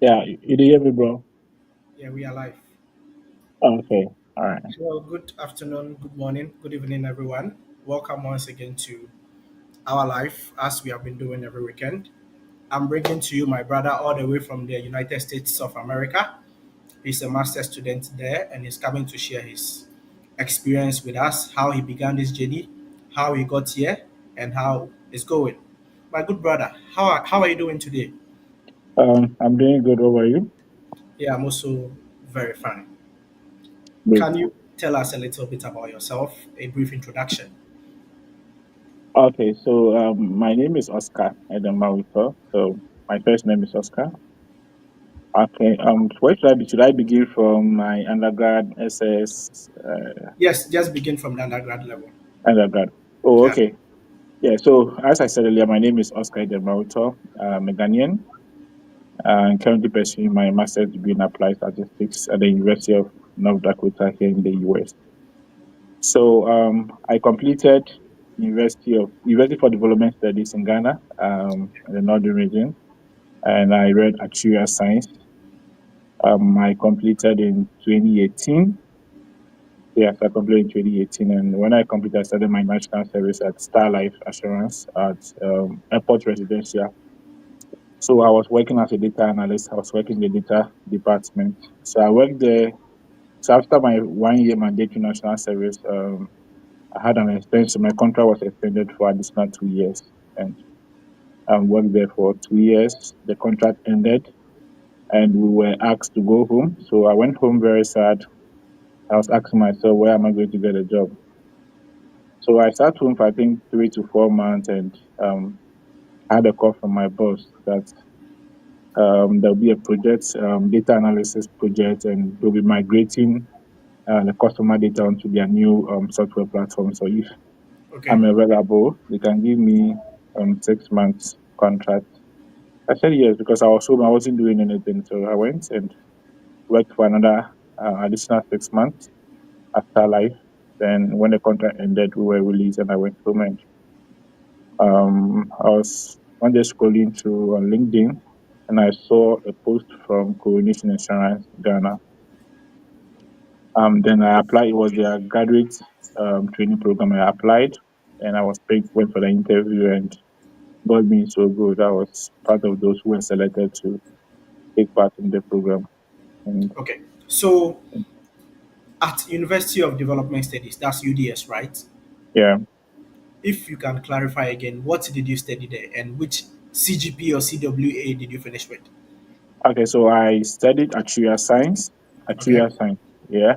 Yeah, you do hear me, bro? Yeah, we are live. Okay, all right. Well, good afternoon, good morning, good evening, everyone. Welcome once again to our life, as we have been doing every weekend. I'm bringing to you my brother all the way from the United States of America. He's a master student there and he's coming to share his experience with us, how he began this journey, how he got here, and how it's going. My good brother, how are you doing today? I'm doing good. How are you? Yeah, I'm also very fine. Great. Can you tell us a little bit about yourself, a brief introduction? Okay, so my name is Oscar Edemawito. So my first name is Oscar. Okay. Where should I be? Should I begin from my undergrad, SS, Yes, just begin from the undergrad level. undergrad? Oh, Yeah. okay. Yeah. So as I said earlier, my name is Oscar Edemawito. I'm a Ghanaian. I'm currently pursuing my master's degree in applied statistics at the University of North Dakota here in the US. So I completed University for Development Studies in Ghana, in the northern region, and I read actuarial science. I completed in 2018. Yes, I completed in 2018, and when I completed, I started my national service at Star Life Assurance at Airport Residential. So I was working as a data analyst. I was working in the data department. So I worked there. So after my 1 year mandatory national service, I had an extension. My contract was extended for additional 2 years, and I worked there for 2 years. The contract ended, and we were asked to go home. So I went home very sad. I was asking myself, where am I going to get a job? So I sat home for I think 3 to 4 months, and I had a call from my boss that there'll be a project, data analysis project, and they'll be migrating the customer data onto their new software platform. So if Okay. I'm available, they can give me 6 months contract. I said yes because I was home. I wasn't doing anything, so I went and worked for another additional 6 months after life. Then when the contract ended, we were released, and I went home. And I was one day scrolling through on LinkedIn, and I saw a post from Coronation Insurance Ghana. Then I applied. It was their graduate training program. I applied, and I was picked. Went for the interview, and God being so good, I was part of those who were selected to take part in the program. And Okay. So at University of Development Studies, that's UDS, right? yeah, If you can clarify again, what did you study there and which CGP or CWA did you finish with? okay. So I studied actuarial science. Okay. Actuarial science, yeah,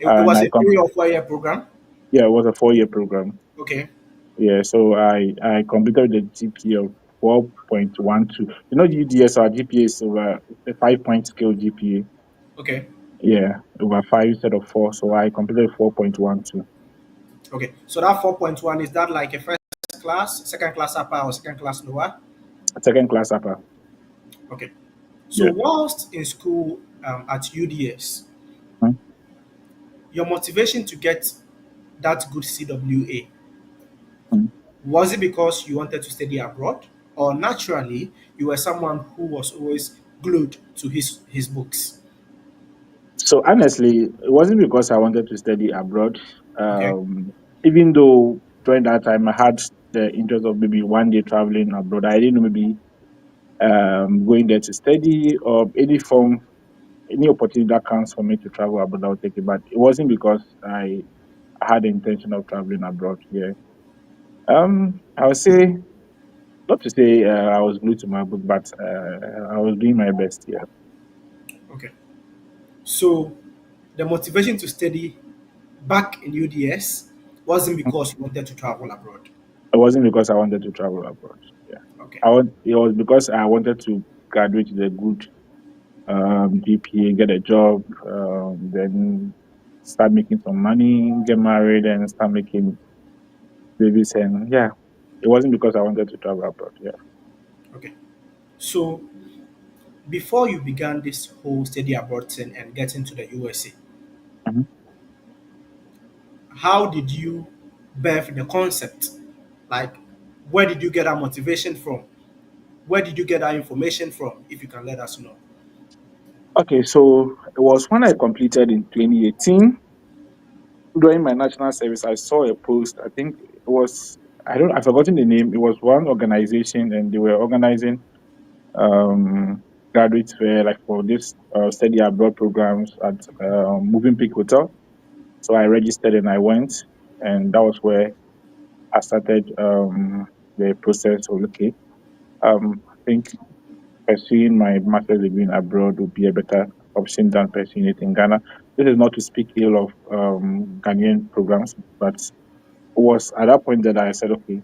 It and was I a com 3 or 4 year program. yeah, it was a 4 year program. Okay. Yeah, so I completed the GPA of 4.12. You know, the UDS our GPA is over a 5 point scale GPA. Okay. Yeah, over five instead of four. So I completed 4.12. Okay. So that 4.1, is that like a first class, second class upper, or second class lower? Second class upper. Okay. So Yeah. whilst in school at UDS, Mhm. your motivation to get that good CWA, Mhm. was it because you wanted to study abroad, or naturally you were someone who was always glued to his books? So honestly, it wasn't because I wanted to study abroad. Okay. Even though during that time I had the interest of maybe one day traveling abroad, I didn't know maybe going there to study or any form, any opportunity that comes for me to travel abroad, I'll take it. But it wasn't because I had the intention of traveling abroad. Yeah. I would say not to say I was glued to my book, but I was doing my best. Yeah. Okay. So the motivation to study back in UDS wasn't because you wanted to travel abroad. It wasn't because I wanted to travel abroad. Yeah. Okay. It was because I wanted to graduate with a good GPA, get a job, then start making some money, get married, and start making babies. And yeah, it wasn't because I wanted to travel abroad. Yeah. Okay. So before you began this whole study abroad thing and getting to the USA, Mhm. how did you birth the concept? Like, where did you get that motivation from? Where did you get that information from? If you can let us know. Okay, so it was when I completed in 2018. During my national service, I saw a post. I think it was, I've forgotten the name. It was one organization, and they were organizing graduate fair like for this study abroad programs at Moving Peak Hotel. So I registered and I went, and that was where I started the process of okay. I think pursuing my master's degree abroad would be a better option than pursuing it in Ghana. This is not to speak ill of Ghanaian programs, but it was at that point that I said, okay,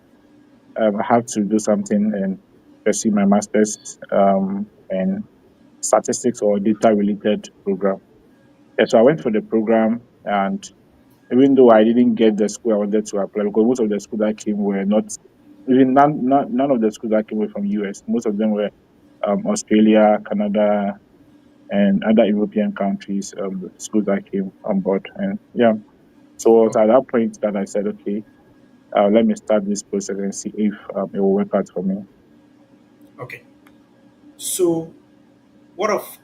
I have to do something and pursue my master's in statistics or data related program. Yeah, so I went for the program, and even though I didn't get the school I wanted to apply, because most of the schools that came were not even none of the schools that came were from US. Most of them were Australia, Canada, and other European countries. The schools that came on board, and yeah, so it was Okay. at that point that I said, okay, let me start this process and see if it will work out for me. Okay. So, what of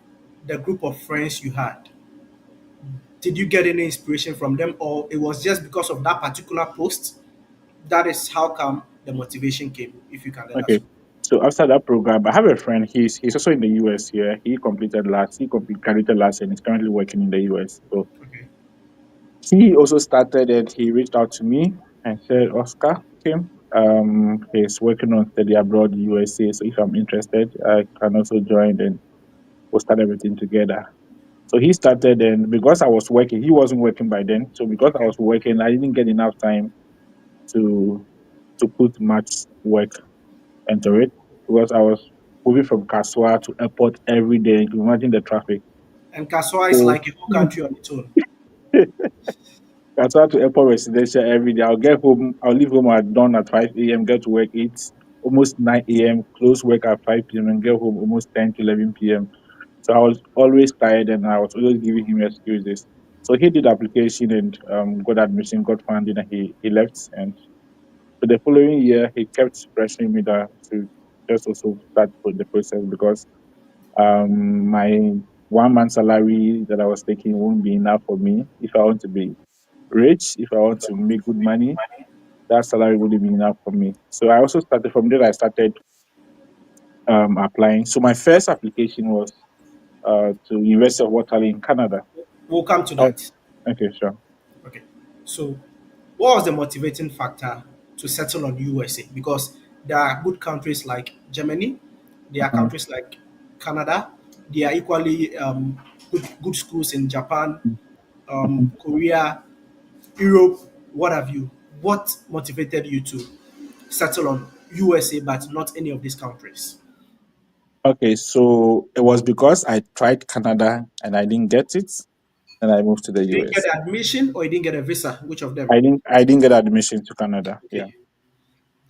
the group of friends you had? Did you get any inspiration from them, or it was just because of that particular post? That is how come the motivation came, if you can let us Okay. know. So after that program, I have a friend. He's also in the US here. He graduated last year and he's currently working in the US. So Okay. he also started and he reached out to me and said, Oscar, okay, he's working on study abroad USA. So if I'm interested, I can also join and we'll start everything together. So he started, and because I was working, he wasn't working by then. So because I Okay. was working, I didn't get enough time to put much work into it because I was moving from Kaswa to airport every day. You can imagine the traffic. And Kaswa is So like a whole country on its own. Kaswa to airport residential every day. I'll leave home at dawn at 5 a.m., get to work 8, almost 9 a.m., close work at 5 p.m., and get home almost 10 to 11 p.m. So I was always tired and I was always giving him excuses. So he did application and got admission, got funding, and he left. And so the following year, he kept pressuring me that to just also start with the process because my 1 month salary that I was taking won't be enough for me if I want to be rich, if I want to make good money. That salary wouldn't be enough for me. So I also started from there. I started applying. So my first application was to University of Waterloo in Canada. We'll come to Oh, that. okay, sure. Okay. So, what was the motivating factor to settle on USA? Because there are good countries like Germany, there are Mhm. countries like Canada, there are equally good schools in Japan, Mhm. Korea, Europe, what have you. What motivated you to settle on USA but not any of these countries? Okay, so it was because I tried Canada and I didn't get it, and I moved to the You didn't get US. admission or you didn't get a visa? Which of them? I didn't get admission to Canada. Yeah. Okay.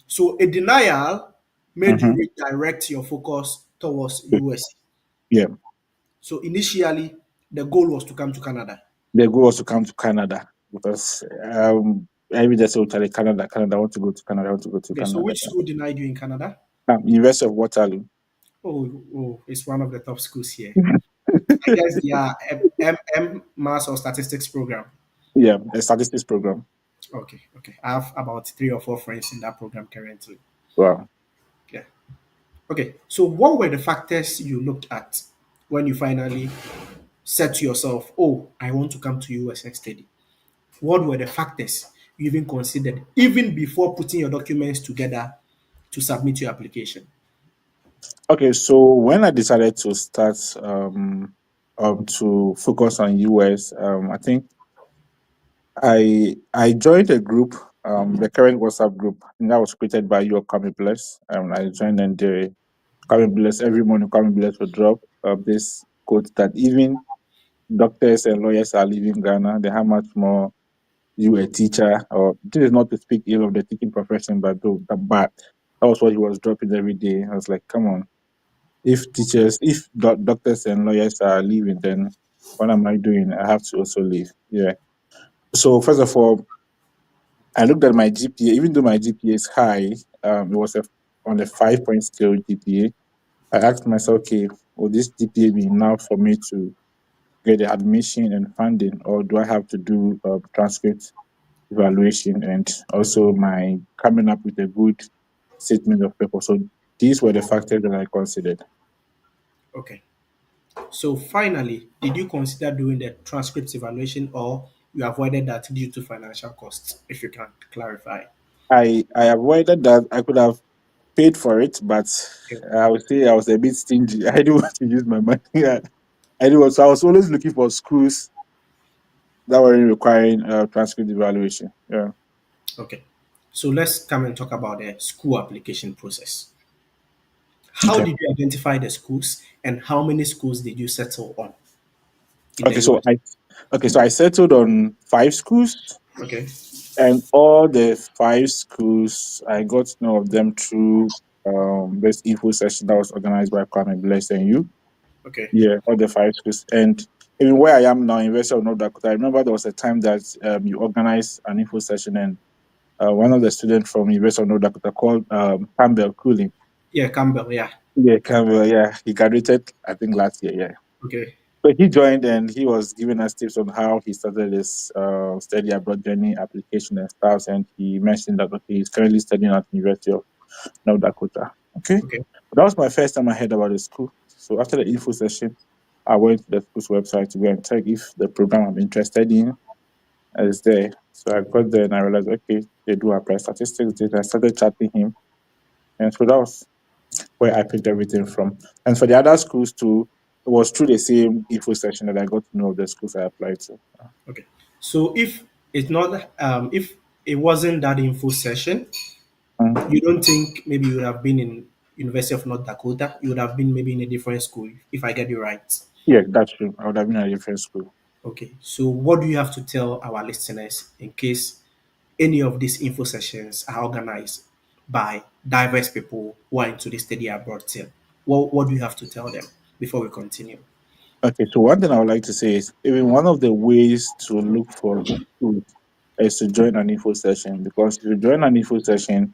So a denial made you Hmm. redirect your focus towards USA. Yeah. So initially, the goal was to come to Canada. The goal was to come to Canada because every day say, "Oh, Charlie, Canada, Canada, I want to go to Canada, I want to go to Okay, so Canada." which school denied you in Canada? University of Waterloo. Oh, it's one of the top schools here. I guess they are M Mass or Statistics program. Yeah, a statistics program. Okay. I have about three or four friends in that program currently. Wow. Yeah. Okay, so what were the factors you looked at when you finally said to yourself, "Oh, I want to come to US and study"? What were the factors you even considered, even before putting your documents together to submit your application? Okay, so when I decided to start to focus on US, I think I joined a group, the current WhatsApp group, and that was created by your Kami Bless. I joined and the Kami Bless every morning. Kami Bless will drop this quote that even doctors and lawyers are leaving Ghana. They have much more you a teacher, or this is not to speak ill of the teaching profession, but that was what he was dropping every day. I was like, come on, if doctors and lawyers are leaving, then what am I doing? I have to also leave. Yeah. So first of all, I looked at my GPA. Even though my GPA is high, it was on the 5 point scale GPA. I asked myself, okay. will this GPA be enough for me to get the admission and funding, or do I have to do transcript evaluation and also my coming up with a good statement of purpose? So these were the factors that I considered. Okay. So finally, did you consider doing the transcript evaluation or you avoided that due to financial costs? If you can clarify. I avoided that. I could have paid for it, but Okay. I would say I was a bit stingy. I didn't want to use my money. I didn't want, so I was always looking for schools that were requiring transcript evaluation. Yeah. Okay. So let's come and talk about the school application process. How Okay. did you identify the schools and how many schools did you settle on in the Okay. So US? I settled on five schools, Okay. and all the five schools I got to know of them through this info session that was organized by Kwame Bless and you. Okay. Yeah, all the five schools. And even where I am now, University of North Dakota, I remember there was a time that you organized an info session, and one of the students from University of North Dakota called Campbell Cooling. Yeah, Campbell. Yeah. Yeah, Campbell, yeah. He graduated, I think, last year, yeah. Okay. So he joined and he was giving us tips on how he started his study abroad journey application and stuff. And he mentioned that, okay, he's currently studying at University of North Dakota. Okay. Okay. That was my first time I heard about the school. So after the info session, I went to the school's website to go and check if the program I'm interested in is there. So I got there and I realized, okay, they do apply statistics. I started chatting him. And so that was where I picked everything from. And for the other schools too, it was through the same info session that I got to know the schools I applied to. Okay. So if it's not if it wasn't that info session, Mm. you don't think maybe you would have been in University of North Dakota? You would have been maybe in a different school, if I get you right. Yeah, that's true. I would have been at a different school. Okay. So what do you have to tell our listeners in case any of these info sessions are organized by diverse people who are into the study abroad team? What do you have to tell them before we continue? Okay, so one thing I would like to say is even one of the ways to look for schools is to join an info session, because if you join an info session,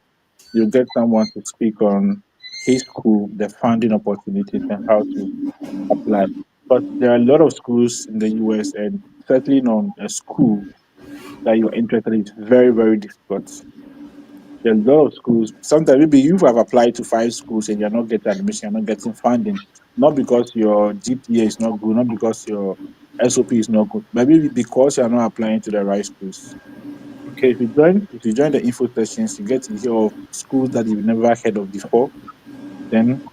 you get someone to speak on his school, the funding opportunities, and how to apply. But there are a lot of schools in the US, and settling on a school that you're interested in is very, very difficult. There are a lot of schools. Sometimes maybe you have applied to five schools and you're not getting admission, you're not getting funding, not because your GPA is not good, not because your SOP is not good, but maybe because you're not applying to the right schools. So Okay. if you join the info sessions, you get to hear of schools that you've never heard of before. Then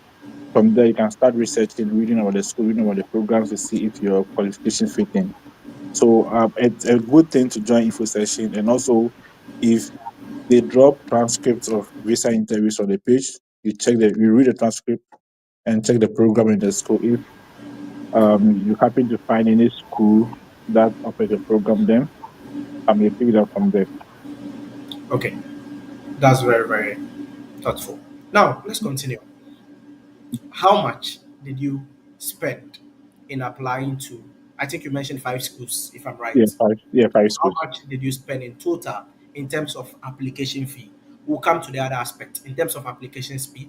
from there you can start researching, reading about the school, reading about the programs to see if your qualifications fit in. So it's a good thing to join info session, and also if they drop transcripts of visa interviews on the page. You read the transcript and check the program in the school. If you happen to find any school that offers a program, then you pick it up from there. Okay. That's very, very thoughtful. Now let's continue. How much did you spend in applying to? I think you mentioned five schools, if I'm right. Five How schools. much did you spend in total in terms of application fee? We'll come to the other aspect. In terms of application fee,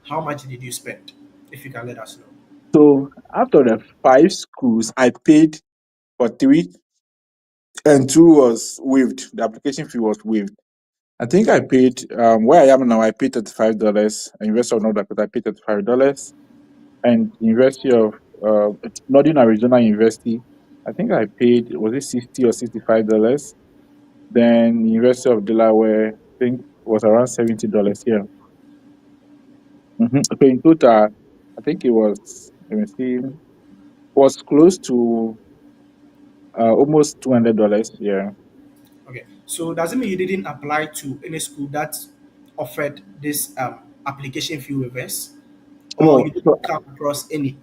how much did you spend? If you can let us know. So after the five schools, I paid for three, and two was waived. The application fee was waived. I think I paid where I am now. I paid $35. University of North Dakota, I paid $35, and University of uh, Northern Arizona University, I think I paid, was it $60 or $65? Then University of Delaware, I think was around $70 here. So in total, I think it was, let me see, was close to almost $200. Yeah. Okay. So does it mean you didn't apply to any school that offered this application fee waivers, or No, you didn't come across any?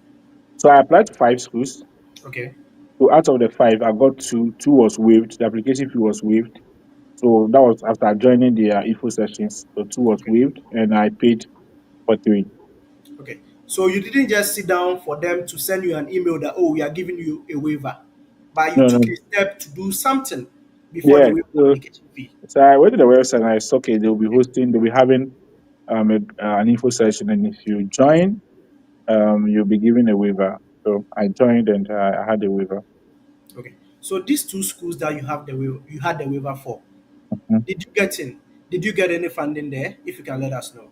so I applied to five schools. Okay. So out of the five, I got two. Two was waived. The application fee was waived. So that was after joining the info sessions. So two was Okay. waived, and I paid for three. Okay. So you didn't just sit down for them to send you an email that, oh, we are giving you a waiver, but you No, took no. a step to do something before they Yeah. waive the application fee. So I went to the website and I saw, okay, they'll be having an info session, and if you join, you'll be given a waiver. So I joined and I had a waiver. Okay. So these two schools that you had the waiver for, Mhm. did you get in? Did you get any funding there? If you can let us know.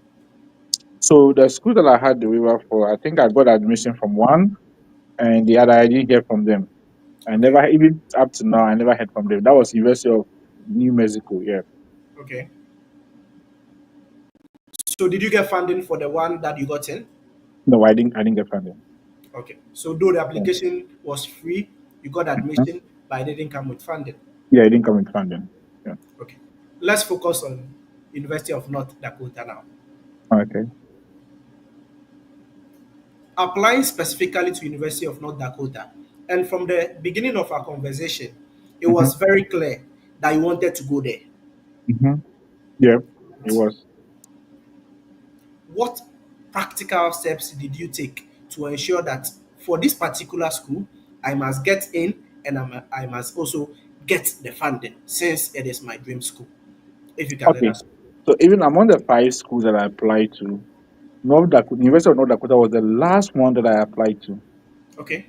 So the school that I had the waiver for, I think I got admission from one, and the other I didn't hear from them. I Okay. never, even up to now, I never heard from them. That was University of New Mexico. Yeah. Okay. So did you get funding for the one that you got in? No, I didn't. I didn't get funding. Okay. So though the Yeah. application was free, you got Mhm. admission, but it didn't come with funding. Yeah, I didn't come with funding. Yeah. Okay. Let's focus on University of North Dakota now. Okay. Applying specifically to University of North Dakota, and from the beginning of our conversation, it Mm-hmm. was very clear that you wanted to go there. Mm-hmm. Yeah, it was. What practical steps did you take to ensure that for this particular school, I must get in and I must also get the funding since it is my dream school? If you can let Okay. us. So even among the five schools that I applied to, North Dakota, University of North Dakota was the last one that I applied to. Okay.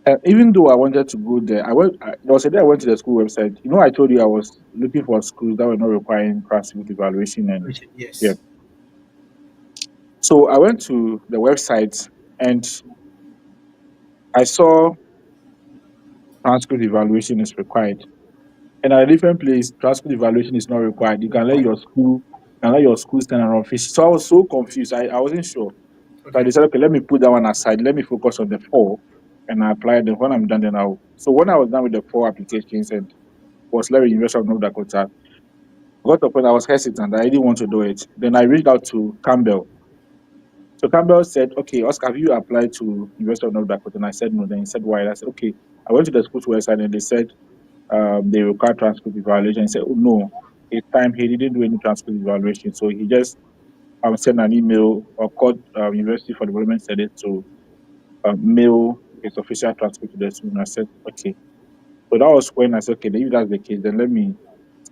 And even though I wanted to go there, there was a day I went to the school website. You know, I told you I was looking for schools that were not requiring transcript evaluation, and yeah. Yes. So I went to the website and I saw transcript evaluation is required. And at a different place, transcript evaluation is not required. You can let your school stand around fish. So I was so confused. I wasn't sure. So I Okay. decided, okay, let me put that one aside. Let me focus on the four. And I applied. And when I'm done, then I'll. So when I was done with the four applications and was left with University of North Dakota, I got to a point I was hesitant. I didn't want to do it. Then I reached out to Campbell. So Campbell said, okay, Oscar, have you applied to University of North Dakota? And I said no. Then he said, why? I said, okay. I went to the school's website and they said they require transcript evaluation. He said, oh, no. His time, he didn't do any transcript evaluation. So he just sent an email or called University for Development Studies to mail his official transcript to the student. I said, okay. So that was when I said, okay, if that's the case, then let me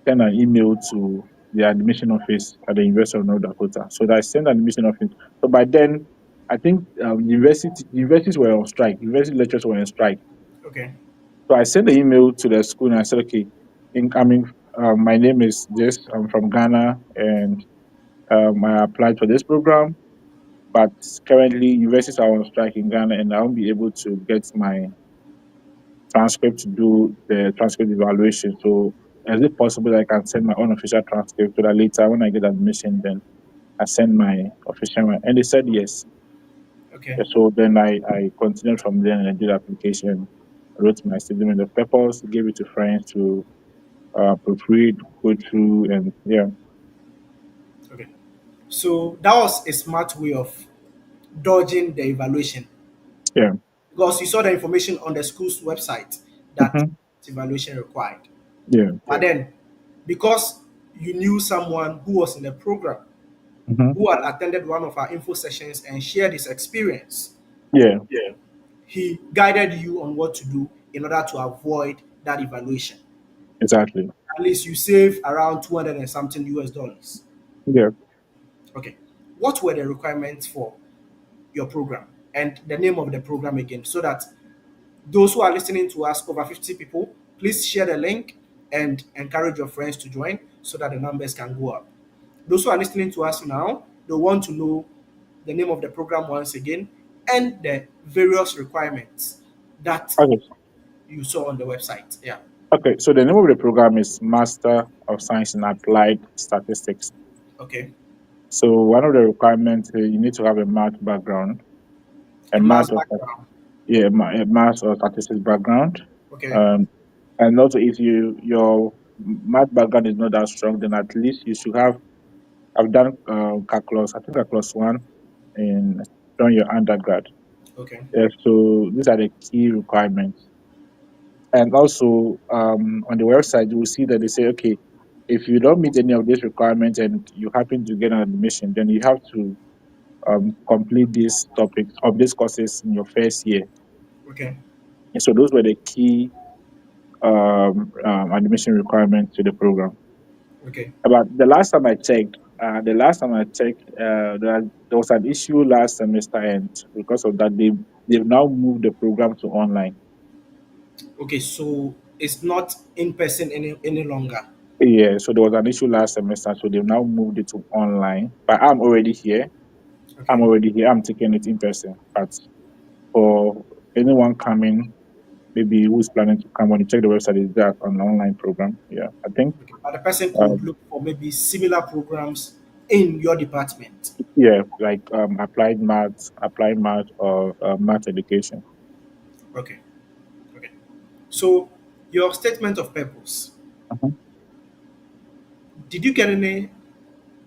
send an email to the admission office at the University of North Dakota. So that I sent an admission office. So by then, I think universities were on strike. University lecturers were on strike. Okay. So I sent an email to the school and I said, okay, incoming. My name is this. I'm from Ghana and I applied for this program. But currently, universities are on strike in Ghana, and I won't be able to get my transcript to do the transcript evaluation. So, is it possible that I can send my own official transcript so that later, when I get admission, then I send my official one? And they said yes. Okay. Yeah, so then I continued from there and I did application, wrote my statement of purpose, gave it to friends to proofread, go through, and yeah, Okay. So that was a smart way of dodging the evaluation yeah, because you saw the information on the school's website that hmm, evaluation required. yeah, But then, because you knew someone who was in the program, hmm, who had attended one of our info sessions and shared his experience, yeah, he guided you on what to do in order to avoid that evaluation. exactly, At least you save around 200 and something US dollars. yeah. Okay. What were the requirements for your program and the name of the program again so that those who are listening to us, over 50 people, please share the link and encourage your friends to join so that the numbers can go up. Those who are listening to us now, they want to know the name of the program once again and the various requirements that Okay. you saw on the website. Yeah. Okay, so the name of the program is Master of Science in Applied Statistics. Okay. So one of the requirements you need to have a math background, a A mass math or background. yeah, a math or statistics background. Okay. Um, and also if your math background is not that strong, then at least you should have done calculus. I think calculus one in during your undergrad. Okay. Yeah, so these are the key requirements. And also on the website, you will see that they say, okay, if you don't meet any of these requirements and you happen to get an admission, then you have to complete these topics of these courses in your first year. Okay. And so those were the key admission requirements to the program. Okay. But the last time I checked, The last time I checked, there was an issue last semester, and because of that, they've now moved the program to online. Okay, so it's not in person any longer. Yeah, so there was an issue last semester, so they've now moved it to online. But I'm already here. I'm Okay, already here. I'm taking it in person. But for anyone coming, maybe who's planning to come, when you check the website, is that an online program? Yeah, I think. okay. But the person could Um, look for maybe similar programs in your department. yeah, like applied math, or math education. Okay, okay. So your statement of purpose. Mhm. Did you get any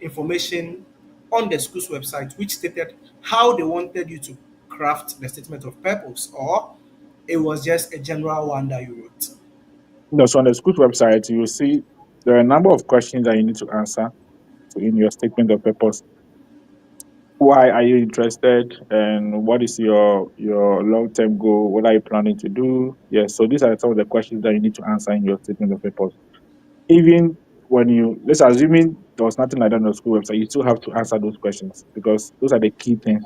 information on the school's website which stated how they wanted you to craft the statement of purpose, or it was just a general one that you wrote? No, so on the school's website, you will see there are a number of questions that you need to answer in your statement of purpose. Why are you interested, and what is your long term goal? What are you planning to do? Yes, so these are some of the questions that you need to answer in your statement of purpose. Even when you, let's assuming there was nothing like that on the school website, you still have to answer those questions because those are the key things.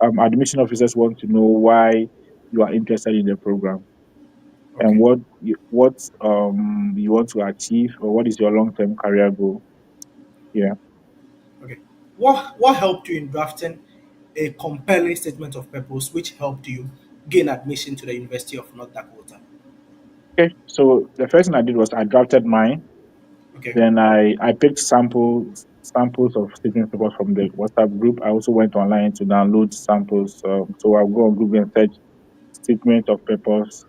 Admission officers want to know why you are interested in the program, and Okay, what you want to achieve, or what is your long term career goal. Yeah. okay. What helped you in drafting a compelling statement of purpose which helped you gain admission to the University of North Dakota? Okay. So the first thing I did was I drafted mine. Okay, Then I picked samples of statement papers from the WhatsApp group. I also went online to download samples. So I'll go on Google and search statement of purpose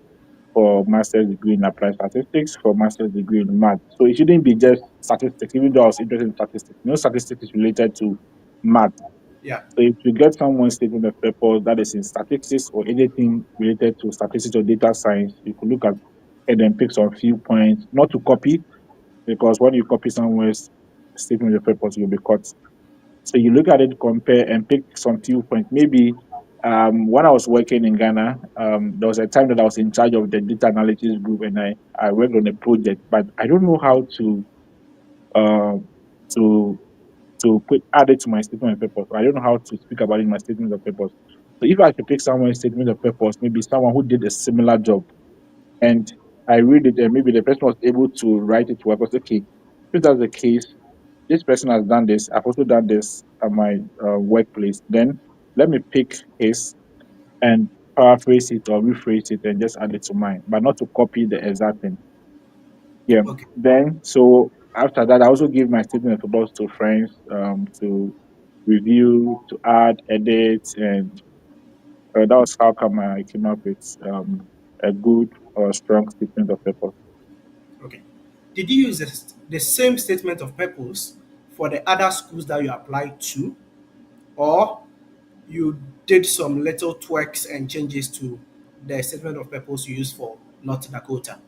for master's degree in applied statistics, for master's degree in math. So it shouldn't be just statistics, even though I was interested in statistics. Statistics is related to math. yeah, So if you get someone's statement of purpose that is in statistics or anything related to statistics or data science, you could look at and then pick some few points, not to copy, because when you copy someone's statement of purpose, you'll be caught. So you look at it, compare, and pick some few points. Maybe when I was working in Ghana, there was a time that I was in charge of the data analytics group, and I worked on a project, but I don't know how uh, to add it to my statement of purpose. I don't know how to speak about it in my statement of purpose. So if I could pick someone's statement of purpose, maybe someone who did a similar job, and I read it, and maybe the person was able to write it well. I was okay. If that's the case, this person has done this. I've also done this at my workplace. Then let me pick his and paraphrase it or rephrase it and just add it to mine, but not to copy the exact thing. Yeah. okay, Then so after that, I also give my statement of purpose to friends to review, to add, edit, and that was how come I came up with a good or strong statement of purpose. okay. Did you use the same statement of purpose for the other schools that you applied to, or you did some little tweaks and changes to the statement of purpose you used for North Dakota?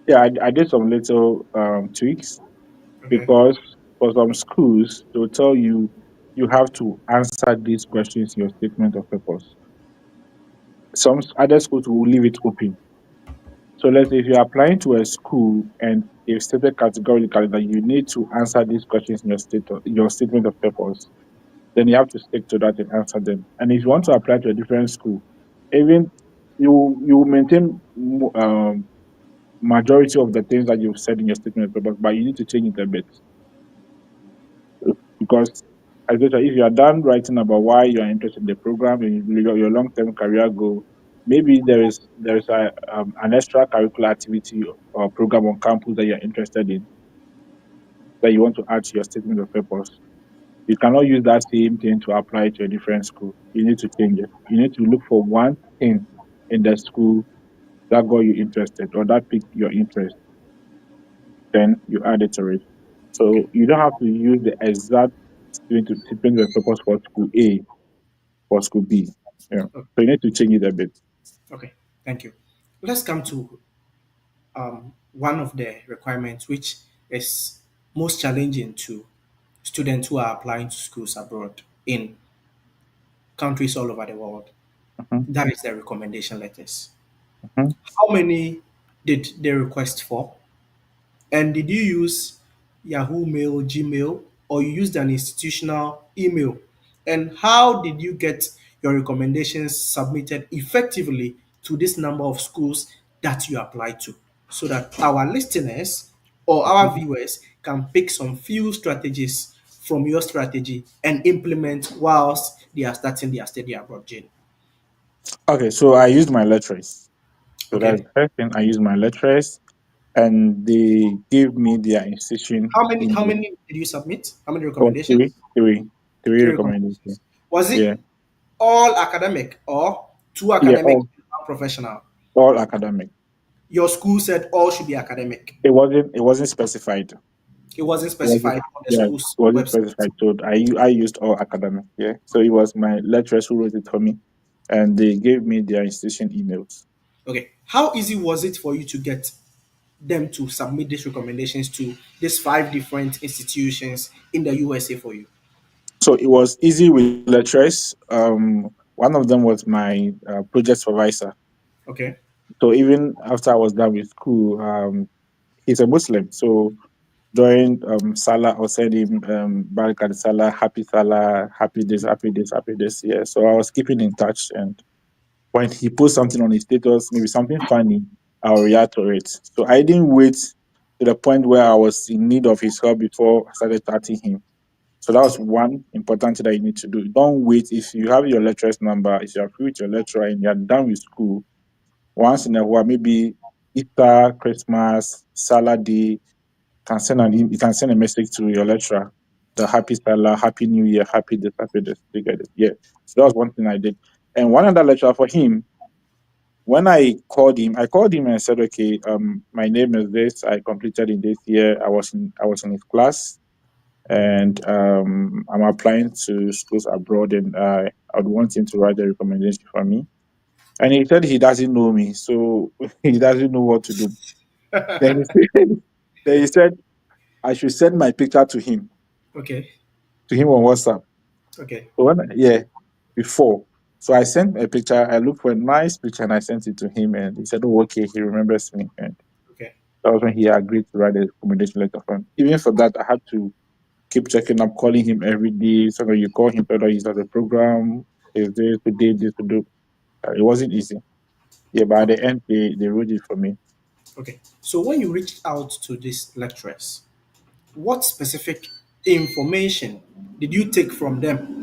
Yeah, I did some little tweaks Okay, because for some schools they'll tell you you have to answer these questions in your statement of purpose. Some other schools will leave it open. So let's say if you're applying to a school and they've stated categorically that you need to answer these questions in your statement of purpose, then you have to stick to that and answer them. And if you want to apply to a different school, even you will maintain majority of the things that you've said in your statement of purpose, but you need to change it a bit. Because as I said, if you are done writing about why you are interested in the program and your long term career goal, maybe there is an extra curricular activity or program on campus that you're interested in that you want to add to your statement of purpose. You cannot use that same thing to apply to a different school. You need to change it. You need to look for one thing in the school that got you interested or that piqued your interest. Then you add it to it. okay, So you don't have to use the exact statement of purpose for school A for school B. Yeah. o- So you need to change it a bit. okay. Thank you. Let's come to one of the requirements which is most challenging to students who are applying to schools abroad in countries all over the world. Mhm, That is the recommendation letters. mhm. How many did they request for? And did you use Yahoo Mail, Gmail? or you used an institutional email? And how did you get your recommendations submitted effectively to this number of schools that you applied to? So that our listeners or our Mhm. viewers can pick some few strategies from your strategy and implement whilst they are starting their study abroad journey. Okay, so I used my lecturers. So that's Okay. the first thing. I used my lecturers, and they gave me their institution How email. many did you submit? How many Oh, recommendations? three Three recommendations. recommendations. Was it Yeah, all academic or two yeah, academic and one professional? all academic. Your school said all should be academic. It wasn't specified. It wasn't It wasn't, specified on the yeah, it school's wasn't website. specified. So I used all academic. Yeah, so it was my lecturers who wrote it for me, and they gave me their institution emails. Okay. How easy was it for you to get them to submit these recommendations to these five different institutions in the USA for you? So it was easy with lecturers. One of them was my project supervisor. Okay. So even after I was done with school, he's a Muslim. So during Salah, I'll send him Barakat Salah, happy Salah, happy this, happy this, happy this. Yeah. So I was keeping in touch, and when he posts something on his status, maybe something funny, I'll react to it. So I didn't wait to the point where I was in need of his help before I started chatting him. So that was one important thing that you need to do. Don't wait. If you have your lecturer's number, if you are free with your lecturer and you're done with school, once in a while, maybe Easter, Christmas, Salah Day, you can send a message to your lecturer. The happy Salah, happy New Year, happy this, happy this. You get it. Yeah. So that was one thing I did. And one other lecturer for him, when I called him and I said, okay, my name is this. I completed in this year. I was in his class, and I'm applying to schools abroad, and I would want him to write a recommendation for me. And he said he doesn't know me, so he doesn't know what to do. Then he said I should send my picture Okay. to him on WhatsApp. Okay. So yeah, before. So I sent a picture. I looked for a nice picture and I sent it to him, and he said, "Oh, okay, he remembers me." And Okay. that was when he agreed to write a recommendation letter for me. Even for that, I had to keep checking up, calling him every day. So when you call him, whether he's at the program, is this today, this to do. It wasn't easy. Yeah, but at Okay. the end, they wrote it for me. Okay. So when you reached out to these lecturers, what specific information did you take from them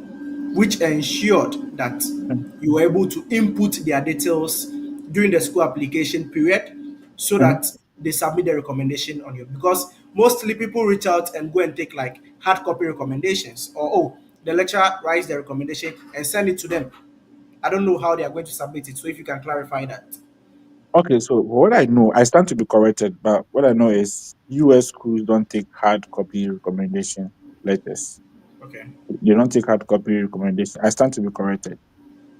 which ensured that Mm, you were able to input their details during the school application period so mm. that they submit the recommendation on you? Because mostly people reach out and go and take like hard copy recommendations, or oh, the lecturer writes the recommendation and send it to them. I don't know how they are going to submit it. So if you can clarify that. Okay, so what I know, I stand to be corrected, but what I know is US schools don't take hard copy recommendation letters. Okay. They don't take hard copy recommendation. I stand to be corrected.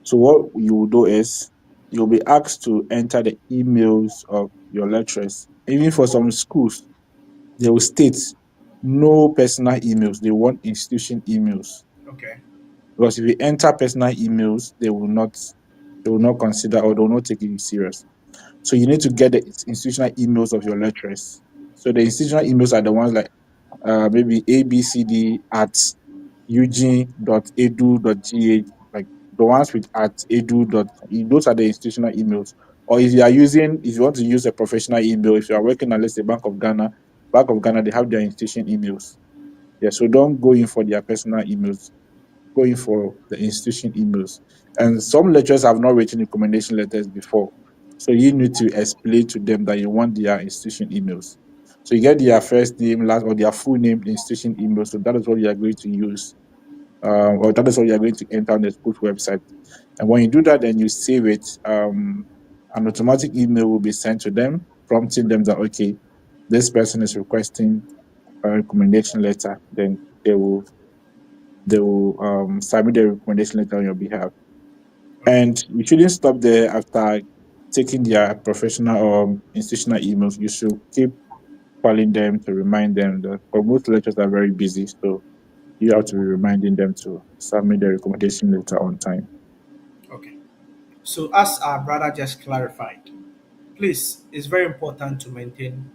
So what you will do is you'll be asked to enter the emails of your lecturers. Even for some schools, they will state no personal emails. They want institution emails. Okay. Because if you enter personal emails, they will not consider, or they will not take it serious. So you need to get the institutional emails of your lecturers. So the institutional emails are the ones like maybe abcd at eugene.edu.gh, like the ones with at edu. Those are the institutional emails. Or if you want to use a professional email, if you are working at, let's say, Bank of Ghana, they have their institution emails. Yeah, so don't go in for their personal emails, going for the institution emails. And some lecturers have not written recommendation letters before. So you need to explain to them that you want their institution emails. So you get their first name, last, or their full name institution email. So that is what you are going to use, or that is what you are going to enter on the school's website. And when you do that, then you save it. An automatic email will be sent to them, prompting them that, okay, this person is requesting a recommendation letter. Then they will submit the recommendation letter on your behalf. Okay. And you shouldn't stop there after taking their professional or institutional emails. You should keep calling them to remind them that, for most lecturers are very busy, so you have to be reminding them to submit the recommendation letter on time. Okay. So as our brother just clarified, please, it's very important to maintain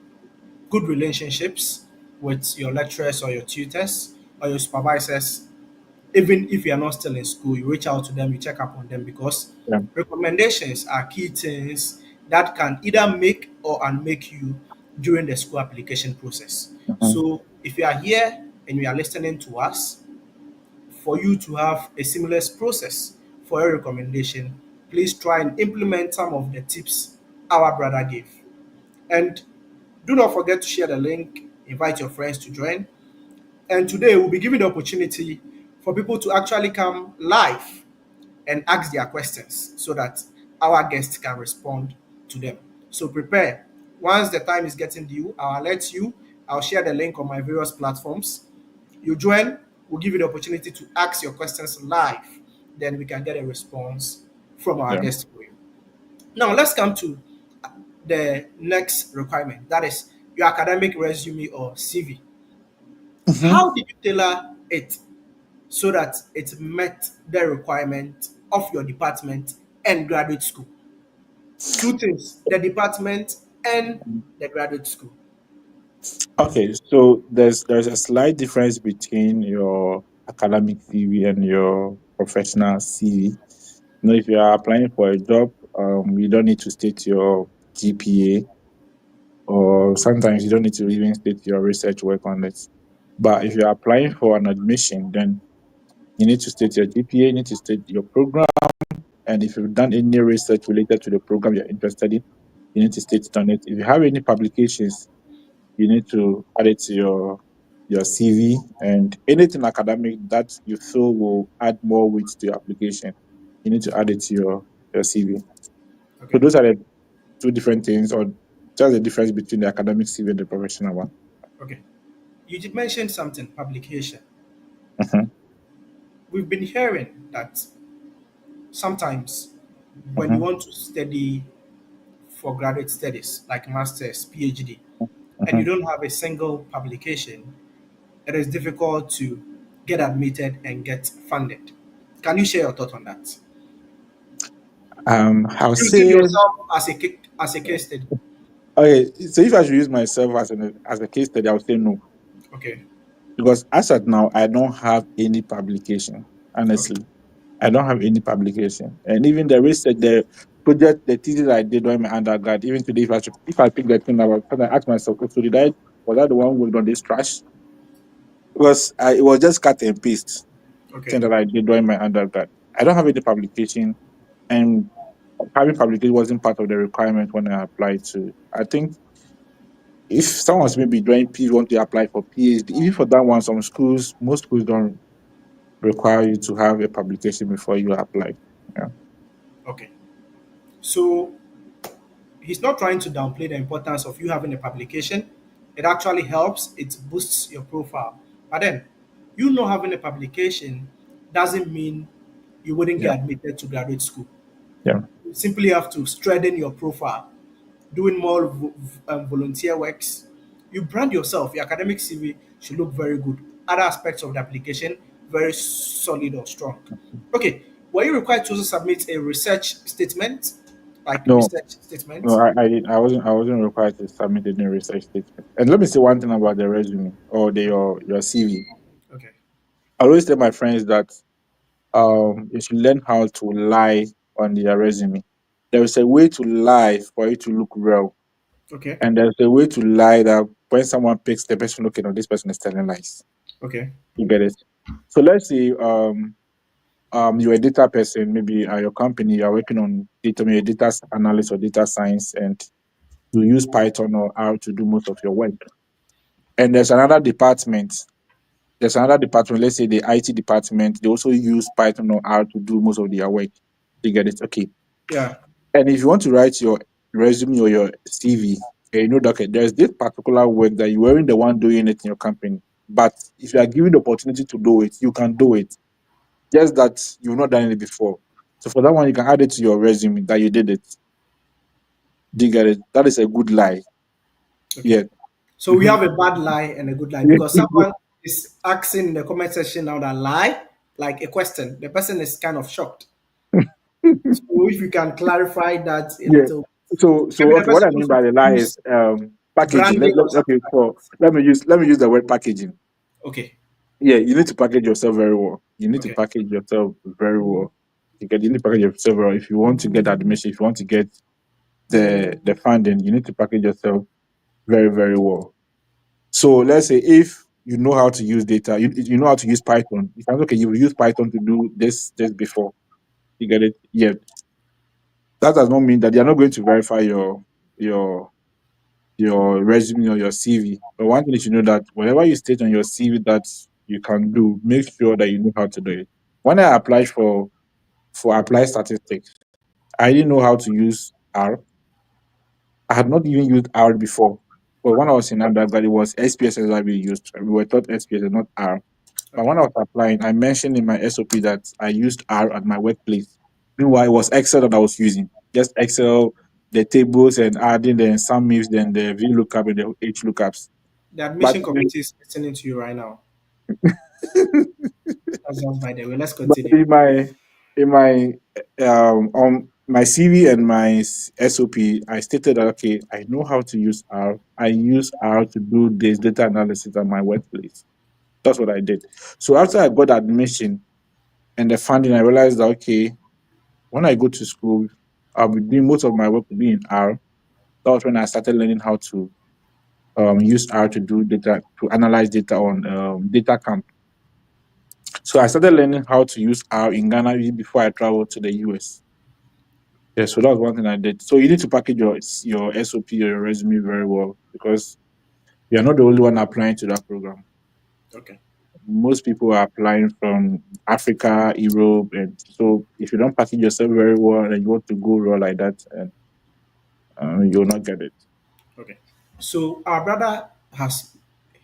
good relationships with your lecturers or your tutors or your supervisors, even if you are not still in school, you reach out to them, you check up on them because Yeah. recommendations are key things that can either make or unmake you during the school application process. Mhm. So if you are here and you are listening to us, for you to have a seamless process for your recommendation, please try and implement some of the tips our brother gave. And do not forget to share the link, invite your friends to join. And today we'll be giving the opportunity for people to actually come live and ask their questions so that our guests can respond to them. So prepare. Once the time is getting due, I'll alert you. I'll share the link on my various platforms. You join, we'll give you the opportunity to ask your questions live. Then we can get a response from our Yeah. guests for you. Now let's come to the next requirement. That is your academic resume or CV. Mhm. How did you tailor it so that it met the requirement of your department and graduate school? Two things: the department and the graduate school. Okay, so there's a slight difference between your academic CV and your professional CV. If you are applying for a job, you don't need to state your GPA, or sometimes you don't need to even state your research work on it. But if you're applying for an admission, then you need to state your GPA, you need to state your program, and if you've done any research related to the program you're interested in, you need to state it on it. If you have any publications, you need to add it to your CV, and anything academic that you feel will add more weight to your application, you need to add it to your CV. So Okay, those are the two different things, or just the difference between the academic CV and the professional one. okay. You did mention something, publication. Mhm, We've been hearing that sometimes when you mhm, want to study for graduate studies like masters, PhD, and you mhm. don't have a single publication, it is difficult to get admitted and get funded. Can you share your thought on that? I'll Using say, yourself as a case study. okay. So if I should use myself as a case study, I would say no, Okay, because as at now, I don't have any publication. okay, Honestly, I don't have any publication, and even the research, the project, the thesis I did during my undergrad, even today, if I pick that thing up, I ask myself, "Oh, so did I was I the one who worked on this trash?" Because it was just cut and paste thing okay, that I did during my undergrad. I don't have any publication, and having publication wasn't part of the requirement when I applied to. I think if someone's maybe doing PhD, want to apply for PhD, even for that one, most schools don't require you to have a publication before you apply. Yeah. okay. So he's not trying to downplay the importance of you having a publication. It actually helps, it boosts your profile. But then, you not having a publication doesn't mean you wouldn't Yeah. get admitted to graduate school. Yeah. You simply have to strengthen your profile, doing more volunteer works. You brand yourself, your academic CV should look very good. Other aspects of the application, very solid or strong. Okay, were you required to also submit a research statement, like No, research no, statement? I wasn't required to submit any research statement. And let me say one thing about the resume or your CV. Okay, I always tell my friends that you should learn how to lie on their resume. There is a way to lie for it to look real, okay, and there's a way to lie that when someone picks the person, looking, oh, this person is telling lies. okay, You get it? So let's say you're a data person, maybe at your company, you're working on data, maybe a data analyst or data science, and you use Python or R to do most of your work. And there's another department, let's say the IT department, they also use Python or R to do most of their work. You get it? Okay. yeah, And if you want to write your resume or your CV, and you know that okay, there's this particular work that you weren't the one doing it in your company. But if you are given the opportunity to do it, you can do it. Just that you've not done it before. So for that one, you can add it to your resume that you did it. Do you get it? That is a good lie. okay. Yeah. So we Mhm. have a bad lie and a good lie because someone is asking in the comment section now that lie, like a question. The person is kind of shocked. So if you can clarify that a Yeah. little, So maybe the okay, what person I mean wants to by the lie use is packaging. branding or Okay, something like let me use the word packaging. that. Okay, Yeah, you need to package yourself very well. You need to Okay. package yourself very well. You need to package yourself very well. If you want to get admission, if you want to get the funding, you need to package yourself very, very well. So let's say if you know how to use data, you know how to use Python. You can okay, you use Python to do this before. You get it? Yeah. That does not mean that they are not going to verify your your resume or your CV. But one thing is you know that whatever you state on your CV that you can do, make sure that you know how to do it. When I applied for applied statistics, I didn't know how to use R. I had not even used R before. But when I was in undergrad, it was SPSS that we used. We were taught SPSS, not R. But Okay. when I was applying, I mentioned in my SOP that I used R at my workplace. Meanwhile, it was Excel that I was using. Just Excel, the tables and adding the some ifs, then the VLOOKUP and the H lookups. The But admission committee is listening to you right now. That's just by the way. Let's but continue. in my on my CV and my SOP, I stated that okay, I know how to use R. I use R to do this data analysis at my workplace. That's what I did. So after I got admission and the funding, I realized that okay, when I go to school, I'll be doing most of my work will be in R. That was when I started learning how to use R to do data to analyze data on data camp. So I started learning how to use R in Ghana even before I traveled to the US. Yeah, so that was one thing I did. So you need to package your SOP or your resume very well because you're not the only one applying to that program. Okay. Most people are applying from Africa, Europe, and so if you don't package yourself very well and you want to go raw like that, and you'll not get it. Okay. So our brother has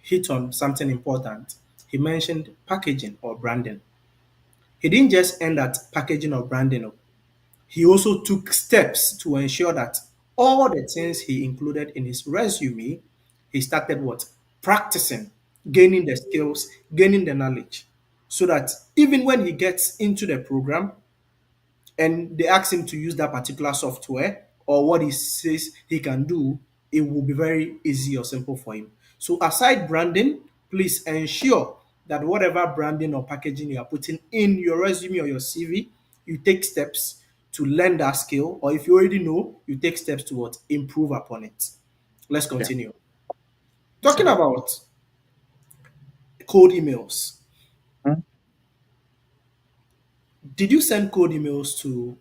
hit on something important. He mentioned packaging or branding. He didn't just end at packaging or branding. Oh. He also took steps to ensure that all the things he included in his resume, he started what? Practicing, gaining the skills, gaining the knowledge, so that even when he gets into the program, and they ask him to use that particular software or what he says he can do, it will be very easy or simple for him. So, aside branding, please ensure that whatever branding or packaging you are putting in your resume or your CV, you take steps to learn that skill, or if you already know, you take steps to what improve upon it. Let's Yeah. continue. Talking So, about cold emails, hmm? did you send cold emails to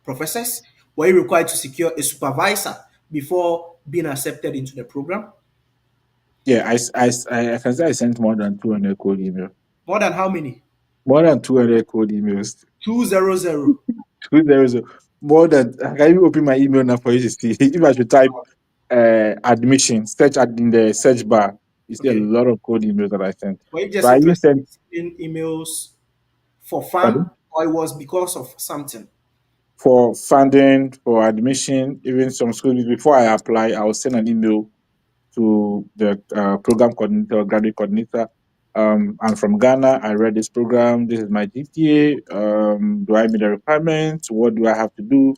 professors? Were you required to secure a supervisor before being accepted into the program? Yeah, I can say I sent more than 200 cold emails. More than how many? More than 200 cold emails. 200. There is more than I can even open my email now for you to see. If I should type admission, search in the search bar, you see a Okay. lot of cold emails that I sent. Were you But just I even interested sent in sending emails for pardon? fun or it was because of something? For funding, for admission, even some schools before I apply, I will send an email to the program coordinator or graduate coordinator. I'm from Ghana. I read this program. This is my GPA. Do I meet the requirements? What do I have to do?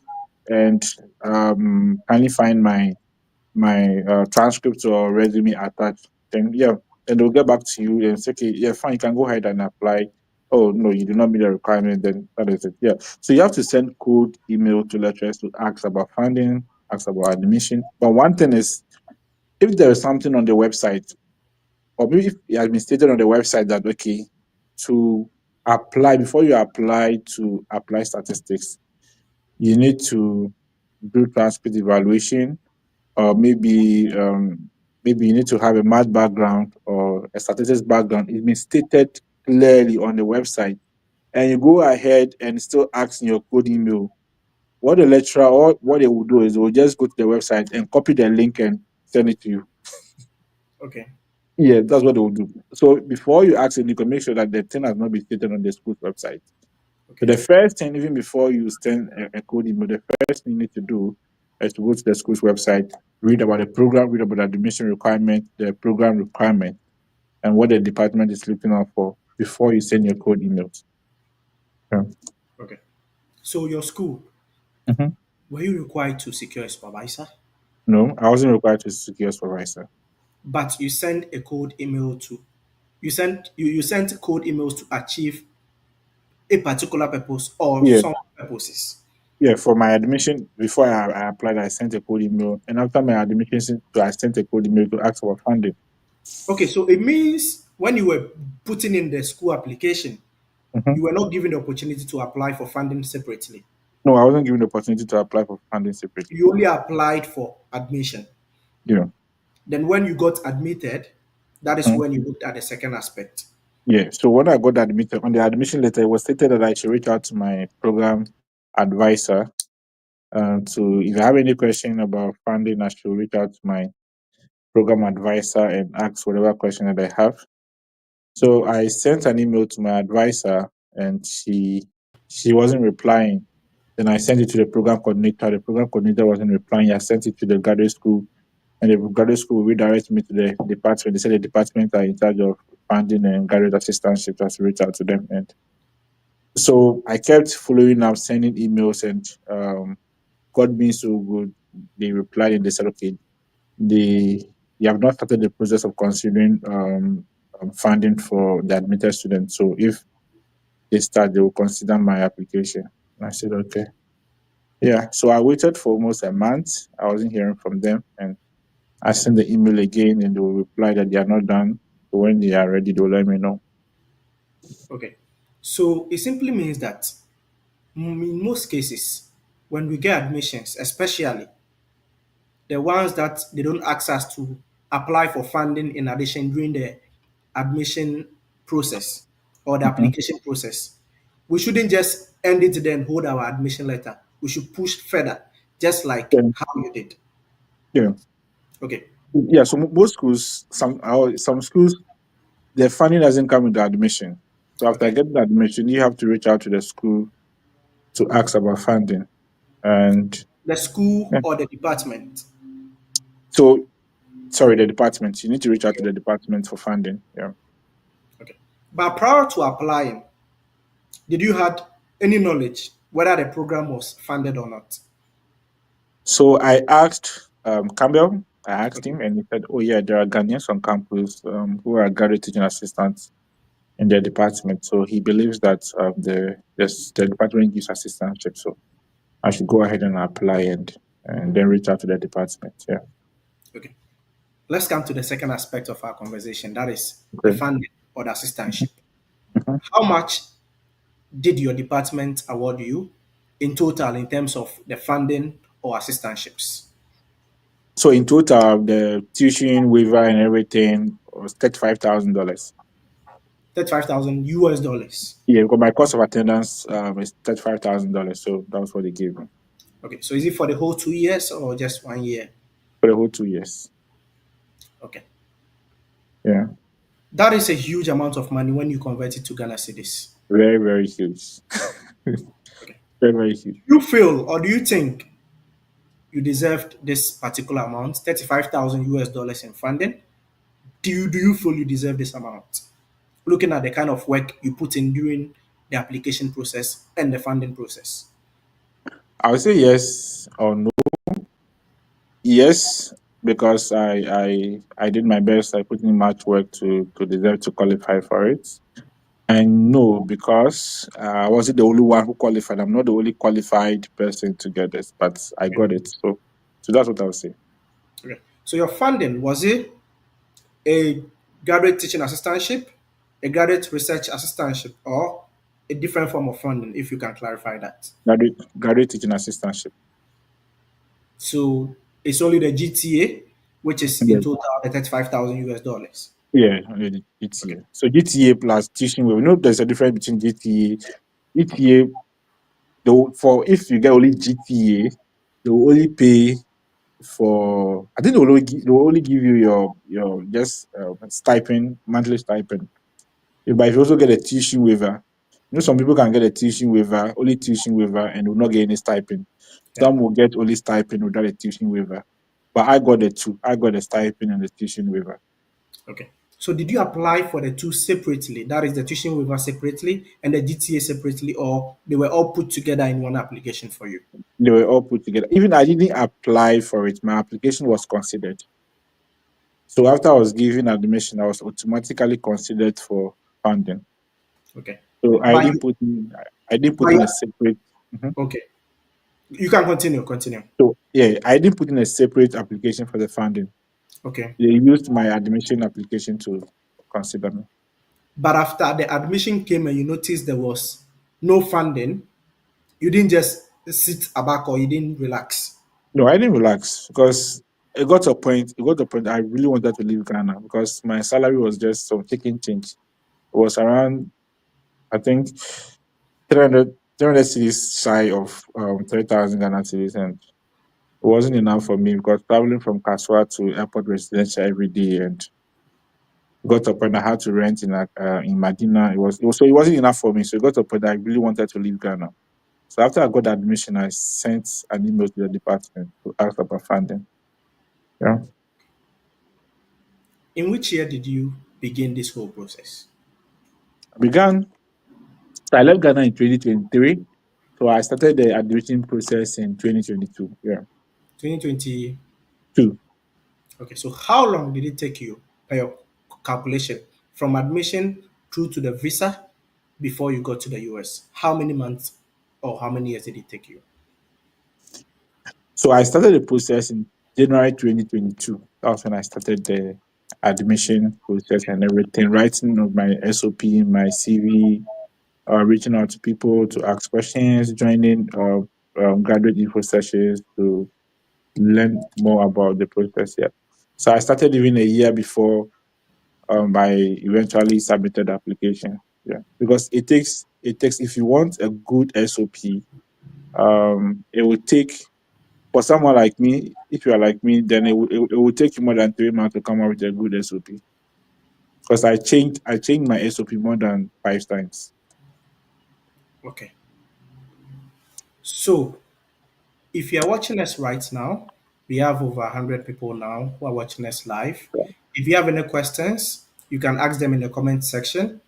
And kindly find my transcript or resume attached. Then yeah, then they'll get back to you and say, okay, yeah, fine, you can go ahead and apply. Oh no, you do not meet the requirement. Then that is it. Yeah. So you have to send cold email to lecturers to ask about funding, ask about admission. But one thing is if there is something on the website, or maybe if it has been stated on the website that okay, to apply before you apply to apply statistics, you need to do transcript evaluation, or maybe you need to have a math background or a statistics background. It's been stated clearly on the website, and you go ahead and still ask in your code email. What the lecturer or what they will do is they will just go to the website and copy the link and send it to you. Okay. Yeah, that's what they will do. So before you ask it, you can make sure that the thing has not been stated on the school's website. So Okay. the first thing, even before you send a code email, the first thing you need to do is to go to the school's website, read about the program, read about the admission requirement, the program requirement, and what the department is looking out for before you send your code emails. Yeah. Okay. So your school, Mhm. were you required to secure a supervisor? No, I wasn't required to secure supervisor. But you send a cold email to you sent code emails to achieve a particular purpose or Yeah, some purposes. yeah. For my admission, before I applied, I sent a code email, and after my admission, I sent a code email to ask for funding. Okay, so it means when you were putting in the school application, Mhm. you were not given the opportunity to apply for funding separately. No, I wasn't given the opportunity to apply for funding separately. You only applied for admission. Yeah. Then when you got admitted, that is Mhm. when you looked at the second aspect. Yeah. So when I got admitted on the admission letter, it was stated that I should reach out to my program advisor. To if I have any question about funding, I should reach out to my program advisor and ask whatever question that I have. So I sent an email to my advisor, and she wasn't replying. Then I sent it to the program coordinator. The program coordinator wasn't replying. I sent it to the graduate school, and the graduate school redirected me to the department. They said the department are in charge of funding and graduate assistantship. So I should reach out to them. And so I kept following up, sending emails, and God being so good, they replied and they said, okay, they they have not started the process of considering funding for the admitted students. So if they start, they will consider my application. And I said, okay. Yeah. So I waited for almost a month. I wasn't hearing from them. And I sent the email again and they will reply that they are not done. So when they are ready, they'll let me know. Okay. So it simply means that in most cases, when we get admissions, especially the ones that they don't ask us to apply for funding in addition during the admission process or the Mhm. application process, we shouldn't just end it then hold our admission letter. We should push further, just like Yeah. how you did. Yeah. Okay. Yeah. So most schools, some schools, the funding doesn't come with the admission. So after Okay. getting the admission, you have to reach out to the school to ask about funding. And The school yeah. or the department. So sorry, the department. You need to reach out to Okay. the department for funding. Yeah. Okay. But prior to applying, did you had any knowledge whether the program was funded or not? So I asked Campbell. I asked Okay. him, and he said, "Oh yeah, there are Ghanaians on campus who are graduate teaching assistants in their department. So he believes that the department gives assistantship. So I should go ahead and apply and then reach out to the department. Yeah. Okay. Let's come to the second aspect of our conversation. That is the Okay. funding or the assistantship. Mhm. How much did your department award you in total in terms of the funding or assistantships? So in total, the tuition waiver and everything was $35,000. 35,000 US dollars. Yeah, because my cost of attendance is $35,000. So that was what they gave me Okay. So is it for the whole 2 years or just 1 year? for the whole 2 years. Okay. Yeah, That is a huge amount of money when you convert it to Ghana cedis. very, very huge. Okay. Very, very huge. Do you feel or do you think you deserved this particular amount, 35,000 US dollars in funding? Do you feel you deserve this amount? Looking at the kind of work you put in during the application process and the funding process. I would say yes or no. Yes, because I did my best. I put in much work to deserve to qualify for it. And no, because I wasn't the only one who qualified. I'm not the only qualified person to get this, but I Okay. got it. So that's what I would say. Okay. So your funding was it a graduate teaching assistantship, a graduate research assistantship, or a different form of funding? If you can clarify that. Graduate teaching assistantship. So it's only the GTA, which is in Yeah, total the 35,000 US dollars. yeah, only the Okay. GTA. So GTA plus tuition. We know there's a difference between GTA. GTA, though, for if you get only GTA, they will only pay for. I think they will only give you your just stipend, monthly stipend. Yeah, but if you also get a tuition waiver, some people can get a tuition waiver, only tuition waiver, and will not get any stipend. Yeah. Some will get only stipend without a tuition waiver. But I got the two. I got the stipend and the tuition waiver. Okay. So did you apply for the two separately? That is the tuition waiver separately and the GTA separately, or they were all put together in one application for you? They were all put together. Even I didn't apply for it. My application was considered. So after I was given admission, I was automatically considered for funding. Okay. So But you, I didn't put but in you, a separate. Mhm. okay. You can continue. Continue. So yeah, I didn't put in a separate application for the funding. Okay. They used my admission application to consider me. But after the admission came and you noticed there was no funding, you didn't just sit back or you didn't relax. No, I didn't relax because it got to a point. It got to a point I really wanted to leave Ghana because my salary was just some taking change. It was around, I think, 300 cities shy of 3,000 Ghana cities, and it wasn't enough for me because traveling from Kaswa to airport residential every day, and got to a point I had to rent in Medina. So it wasn't enough for me. So it got to a point I really wanted to leave Ghana. So after I got admission, I sent an email to the department to ask about funding. Yeah. In which year did you begin this whole process? I began, so I left Ghana in 2023. So I started the admission process in 2022. Yeah. 2020. Two. Okay, so how long did it take you, by your calculation, from admission through to the visa before you got to the US? How many months or how many years did it take you? So I started the process in January 2022. That was when I started the admission process and everything, writing of my SOP, my CV, reaching out to people to ask questions, joining graduate info sessions to learn more about the process. Yeah. So I started even a year before I eventually submitted the application. Yeah, because it takes if you want a good SOP, it will take for someone like me. If you are like me, then it will take you more than 3 months to come up with a good SOP. Because I changed my SOP more than 5 times. Okay, so if you are watching us right now, we have over 100 people now who are watching us live. If you have any questions, you can ask them in the comment section,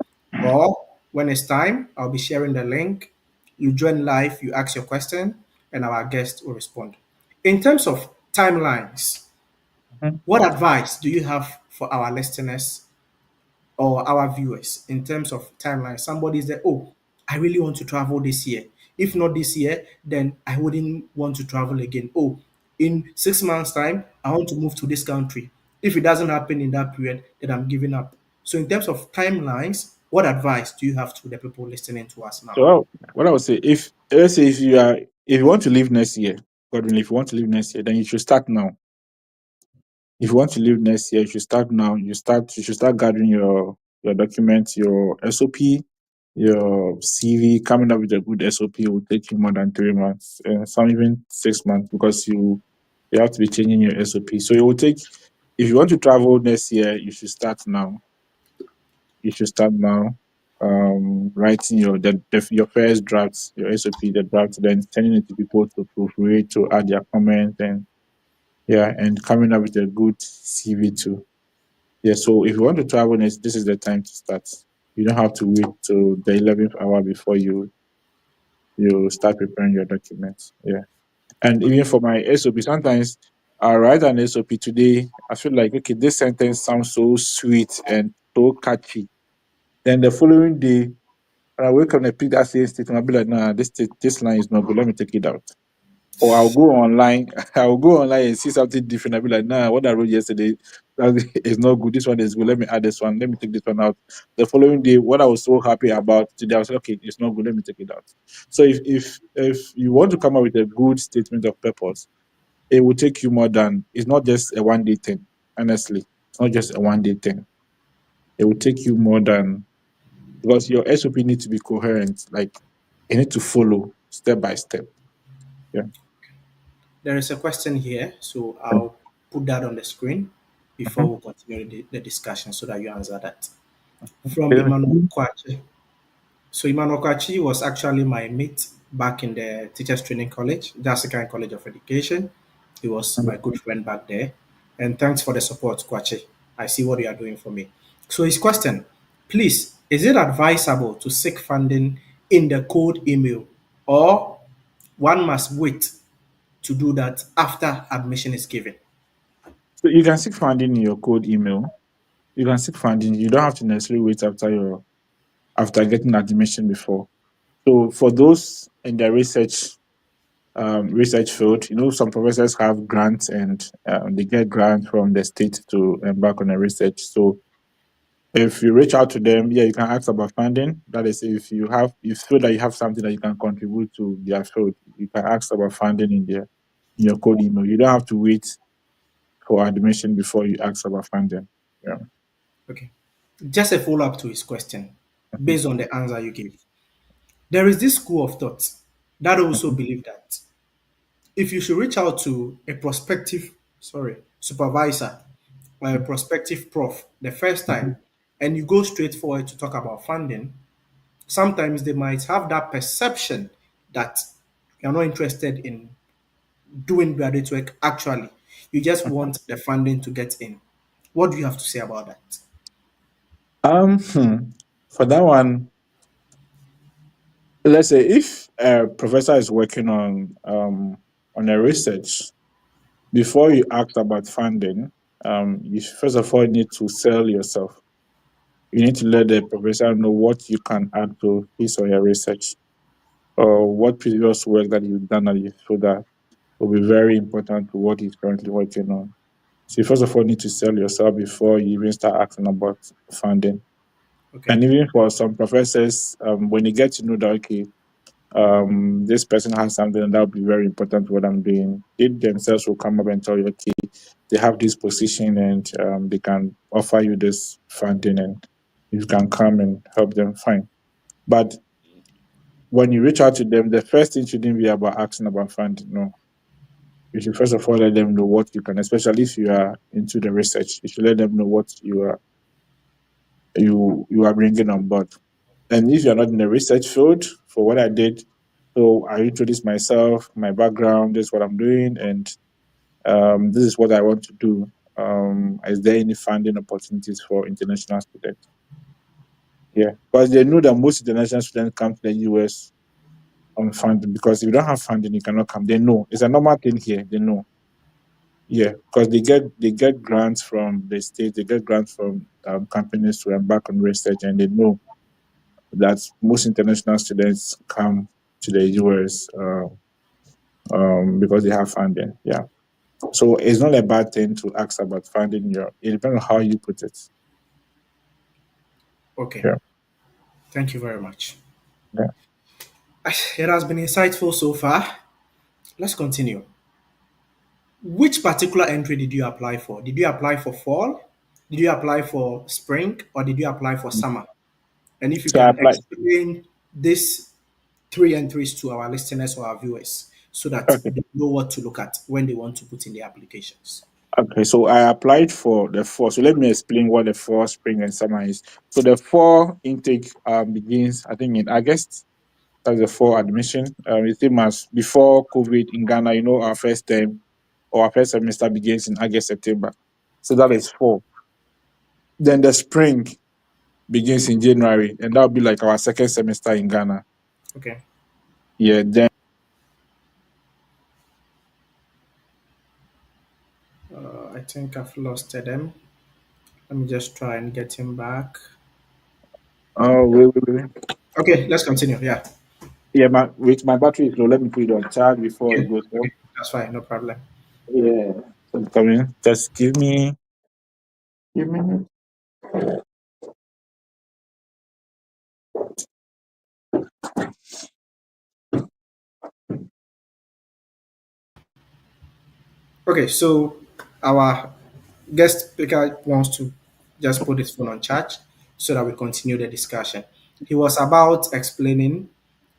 or when it's time, I'll be sharing the link. You join live, you ask your question, and our guest will respond. In terms of timelines, Mhm. what advice do you have for our listeners or our viewers in terms of timeline? Somebody said, "Oh, I really want to travel this year. If not this year, then I wouldn't want to travel again. Oh, in 6 months' time, I want to move to this country. If it doesn't happen in that period, then I'm giving up." So, in terms of timelines, what advice do you have to the people listening to us now? So what I would say, if let's say if you want to leave next year, God willing, if you want to leave next year, then you should start now. If you want to leave next year, you should start now. You should start gathering your documents, your SOP, your CV. Coming up with a good SOP will take you more than 3 months, some even 6 months, because you have to be changing your SOP. So it will take. If you want to travel next year, you should start now. You should start now. Writing your first drafts, your SOP, the draft, then sending it to people to proofread, to add their comments, and yeah, and coming up with a good CV too. Yeah, so if you want to travel next, this is the time to start. You don't have to wait till the 11th hour before you start preparing your documents. Yeah, and even for my SOP, sometimes I write an SOP today. I feel like, okay, this sentence sounds so sweet and so catchy. Then the following day, when I wake up and I pick that same statement, I'll be like, nah, this line is not good. Let me take it out. Or I'll go online, I'll go online and see something different. I'll be like, nah, what I wrote yesterday that is not good. This one is good. Let me add this one. Let me take this one out. The following day, what I was so happy about today, I was like, okay, it's not good. Let me take it out. So if you want to come up with a good statement of purpose, it will take you more than it's not just a 1 day thing. Honestly, it's not just a 1 day thing. It will take you more than because your SOP needs to be coherent. Like you need to follow step by step. Yeah. There is a question here, so I'll put that on the screen before Mhm. we continue the discussion so that you answer that. From Okay. Emmanuel Kwache. So Emmanuel Okachi was actually my mate back in the Teachers Training College, Jessica College of Education. He was my good friend back there. And thanks for the support, Kwachi. I see what you are doing for me. So his question, please, is it advisable to seek funding in the cold email or one must wait to do that after admission is given? So you can seek funding in your code email. You can seek funding. You don't have to necessarily wait after getting admission before. So for those in the research field, some professors have grants and they get grants from the state to embark on a research. So if you reach out to them, yeah, you can ask about funding. That is, if you feel that you have something that you can contribute to their field, you can ask about funding in your code email. You don't have to wait for admission before you ask about funding. Yeah. Okay. Just a follow up to his question Mhm, based on the answer you gave. There is this school of thought that also mhm, believe that if you should reach out to a supervisor or a prospective prof the first time mhm. and you go straight forward to talk about funding, sometimes they might have that perception that you're not interested in doing graduate work actually. You just want the funding to get in. What do you have to say about that? Um, hmm, for that one, let's say if a professor is working on a research, before you ask about funding, you first of all need to sell yourself. You need to let the professor know what you can add to his or your research, or what previous work that you've done that you feel that will be very important to what he's currently working on. So you first of all need to sell yourself before you even start asking about funding. Okay. And even for some professors, when you get to know that, okay, this person has something that will be very important to what I'm doing, they themselves will come up and tell you, okay, they have this position and they can offer you this funding and you can come and help them. Fine. But when you reach out to them, the first thing shouldn't be about asking about funding. No, you should first of all let them know what you can, especially if you are into the research. You should let them know what you are bringing on board. And if you're not in the research field, for what I did, so I introduced myself, my background, this is what I'm doing, and this is what I want to do. Is there any funding opportunities for international students? Yeah, because they know that most international students come to the US on funding, because if you don't have funding, you cannot come. They know it's a normal thing here. They know, yeah, because they get grants from the state, they get grants from companies to embark on research, and they know that most international students come to the US because they have funding. Yeah, so it's not a bad thing to ask about funding. It depends on how you put it. Okay. Yeah, Thank you very much. yeah. It has been insightful so far. Let's continue. Which particular entry did you apply for? Did you apply for fall? Did you apply for spring? Or did you apply for summer? And if you So I can applied. explain these three entries to our listeners or our viewers so that Okay, they know what to look at when they want to put in their applications. okay. So I applied for the fall. So let me explain what the fall, spring, and summer is. So the fall intake begins, I think, in August. That's the fall admission. It's same as before COVID in Ghana. Our first term or our first semester begins in August, September. So that Okay. is fall. Then the spring begins in January, and that will be like our second semester in Ghana. Okay. Yeah, then I think I've lost them. Let me just try and get him back. wait. Okay, let's continue. Yeah. Yeah, my battery is low. Let me put it on charge before it Okay. goes off. Okay. That's fine. No problem. Yeah. So it's coming. Just give me. Okay. So our guest speaker wants to just put his phone on charge so that we continue the discussion. He was about explaining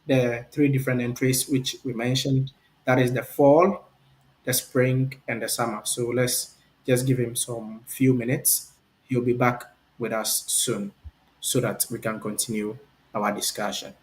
the three different entries which we mentioned. That is the fall, the spring, and the summer. So let's just give him some few minutes. He'll be back with us soon so that we can continue our discussion.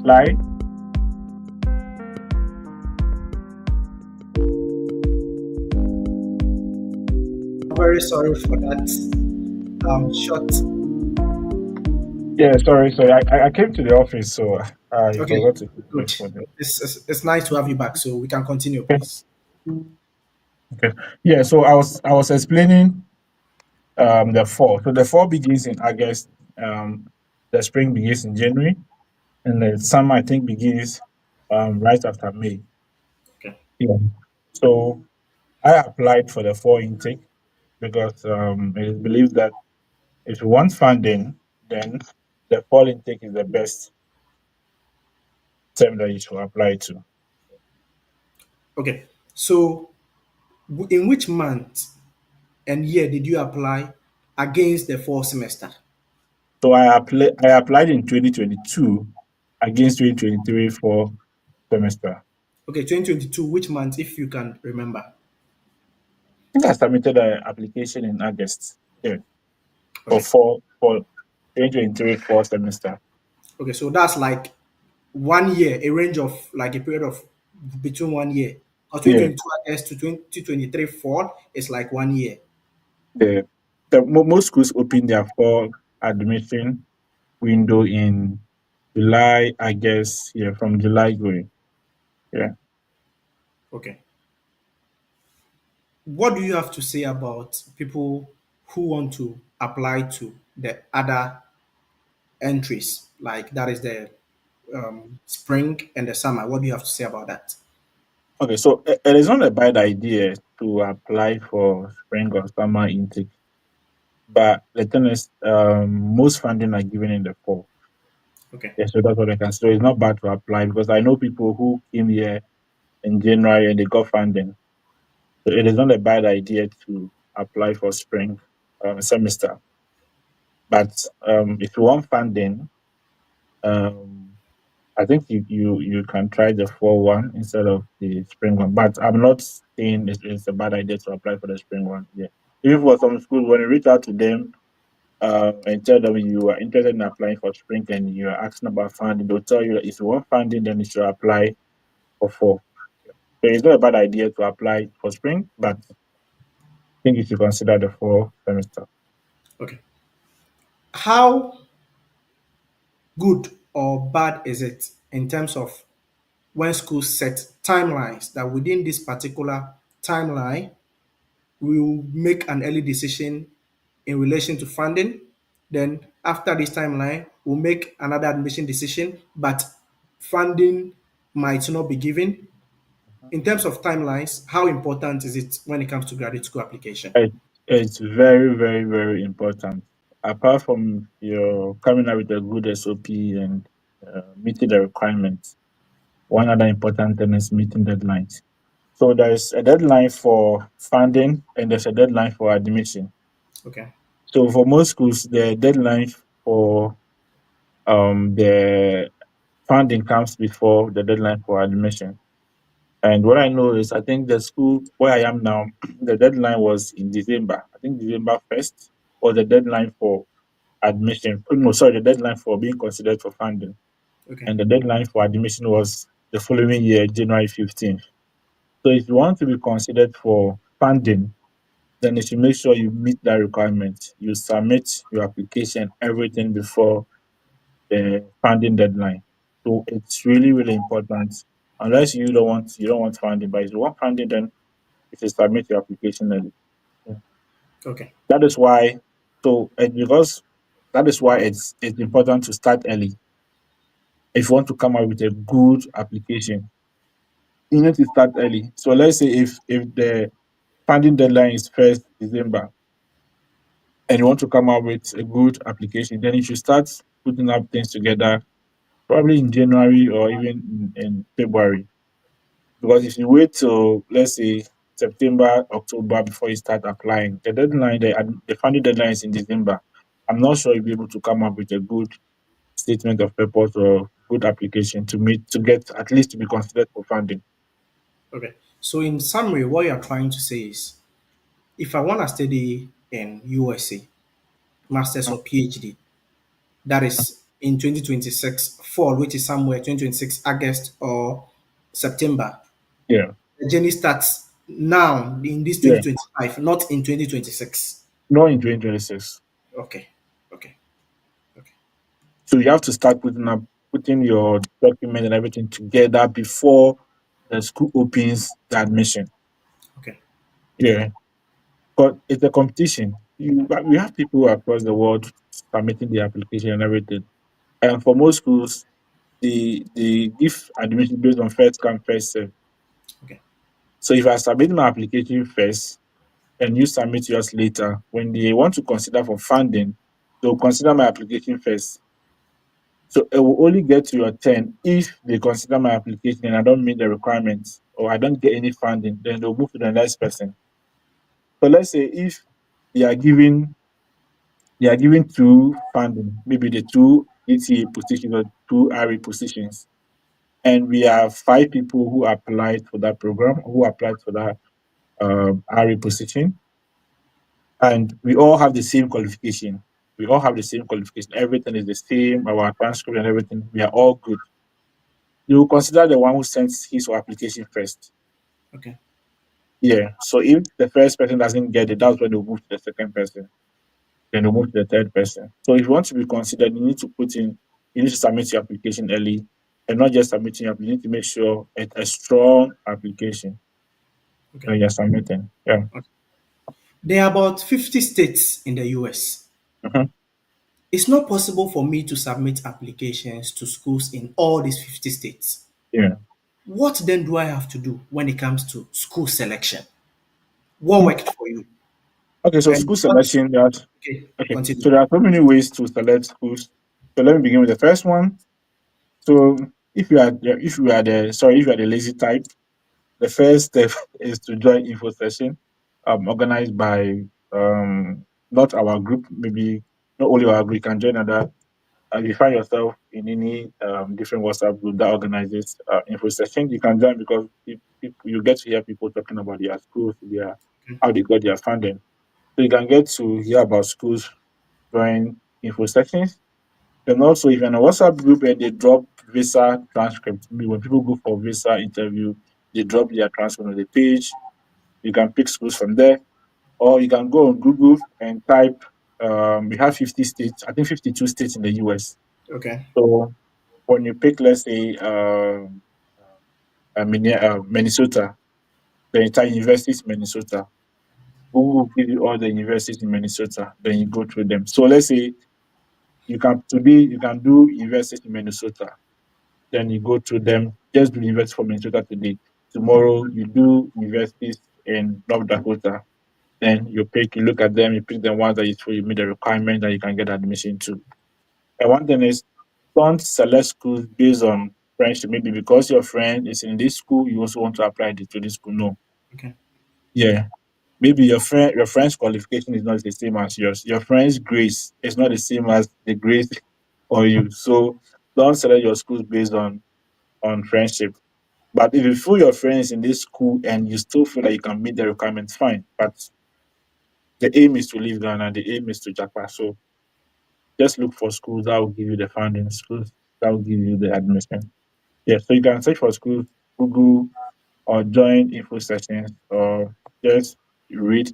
slide. I'm very sorry for that short. Yeah, sorry. I came to the office, so I Okay, forgot to put my good. phone there. It's nice to have you back, so we can continue, Okay. please. Okay. Yeah, so I was explaining the fall. So the fall begins in August. The spring begins in January, and the summer I think begins right after May. Okay. Yeah. So I applied for the fall intake because it is believed that if you want funding, then the fall intake is the best term that you should apply to. Okay. So, in which month and year did you apply against the fall semester? So I applied in 2022 against 2023 for semester. Okay, 2022. Which month, if you can remember? I think I submitted an application in August. Yeah, Okay. for 2023 fall semester. Okay. So that's like 1 year, a range of like a period of between 1 year. Or Yeah, 2022 August to 2023 fall is like 1 year. the most schools open their fall admission window in July, I guess. Yeah, from July going. Yeah. Okay. What do you have to say about people who want to apply to the other entries, like that is the spring and the summer? What do you have to say about that? Okay, so it is not a bad idea to apply for spring or summer intake, but the thing is, most funding are given in the fall. Okay. Yeah, so that's what I can say. So it's not bad to apply because I know people who came here in January and they got funding. So it is not a bad idea to apply for spring semester. But if you want funding, um, I think you can try the fall one instead of the spring one. But I'm not saying it's a bad idea to apply for the spring one. Yeah. Even for some schools, when you reach out to them and tell them you are interested in applying for spring and you are asking about funding, they'll tell you that if you want funding, then you should apply for fall. So it's not a bad idea to apply for spring, but I think you should consider the fall semester. Okay. How good or bad is it in terms of when schools set timelines that within this particular timeline we will make an early decision in relation to funding. Then after this timeline, we'll make another admission decision, but funding might not be given. In terms of timelines, how important is it when it comes to graduate school application? It, it's very important. Apart from your coming up with a good SOP and meeting the requirements, one other important thing is meeting deadlines. So there's a deadline for funding and there's a deadline for admission. Okay. So for most schools, the deadline for the funding comes before the deadline for admission. And what I know is, I think the school where I am now, the deadline was in December. I think December 1st was the deadline for admission. Oh, no, sorry, the deadline for being considered for funding. Okay. And the deadline for admission was the following year, January 15th. So if you want to be considered for funding, then you should make sure you meet that requirement. You submit your application, everything before the funding deadline. So it's really important. Unless you don't want funding, but if you want funding, then you should submit your application early. Yeah. Okay. That is why. So because that is why it's important to start early. If you want to come up with a good application, you need to start early. So let's say if the funding deadline is 1st December and you want to come up with a good application, then you should start putting up things together probably in January or even in February. Because if you wait till, let's say, September, October before you start applying, the funding deadline is in December. I'm not sure you'll be able to come up with a good statement of purpose or good application to get at least to be considered for funding. Okay. So in summary, what you're trying to say is if I want to study in USA, master's or PhD, that is in 2026 fall, which is somewhere 2026 August or September. Yeah, The journey starts now in this yeah. 2025, not in 2026. Not in 2026. Okay, okay, okay, So you have to start putting your document and everything together before the school opens the admission. okay, Yeah, but it's a competition. We have people across the world submitting the application and everything. And for most schools, the give admission based on first come first serve. okay, So if I submit my application first and you submit yours later, when they want to consider for funding, they'll consider my application first. So it will only get to your turn if they consider my application and I don't meet the requirements or I don't get any funding, then they'll move to the next person. So let's say if they are giving two funding, maybe the two ETA positions or two RE positions, and we have five people who applied for that program, who applied for that RE position, and we all have the same qualification. We all have the same qualification. Everything is the same. Our transcript and everything. We are all good. You will consider the one who sends his or application first. okay, Yeah. So if the first person doesn't get it, that's when they'll move to the second person. Then they'll move to the third person. So if you want to be considered, you need to submit your application early and not just submitting your application. You need to make sure it's a strong application okay, that you're submitting. Yeah. okay. There are about 50 states in the US. Mhm. It's not possible for me to submit applications to schools in all these 50 states. Yeah. What then do I have to do when it comes to school selection? What Mm. worked for you? Okay. So And school what, selection, that okay, okay. So continue. there are so many ways to select schools. So let me begin with the first one. So if you are the lazy type, the first step is to join info session, organized by not our group, maybe not only our group, you can join other. If you find yourself in any different WhatsApp group that organizes info session, you can join because you get to hear people talking about their schools, their Okay, how they got their funding. So you can get to hear about schools during info sessions. And also, if you're in a WhatsApp group and they drop visa transcript, maybe when people go for visa interview, they drop their transcript on the page. You can pick schools from there, or you can go on Google and type. We have 50 states, I think 52 states in the US. okay, So when you pick, let's say, Minnesota, the entire universities in Minnesota, Google will give you all the universities in Minnesota. Then you go through them. So let's say you can do universities in Minnesota. Then you go through them. Just do university for Minnesota today. Tomorrow you do universities in North Dakota. Then you look at them, you pick the ones that you feel you meet the requirement that you can get admission to. And one thing is, don't select schools based on friendship. Maybe because your friend is in this school, you also want to apply to this school. No. okay, Yeah. Maybe your friend's qualification is not the same as yours. Your friend's grades is not the same as the grades for you. So don't select your schools based on friendship. But if you feel your friends in this school and you still feel that you can meet the requirements, fine. But the aim is to leave Ghana, the aim is to Japan. So just look for schools that will give you the funding, schools that will give you the admission. Yeah, so you can search for schools, Google, or join info sessions, or just read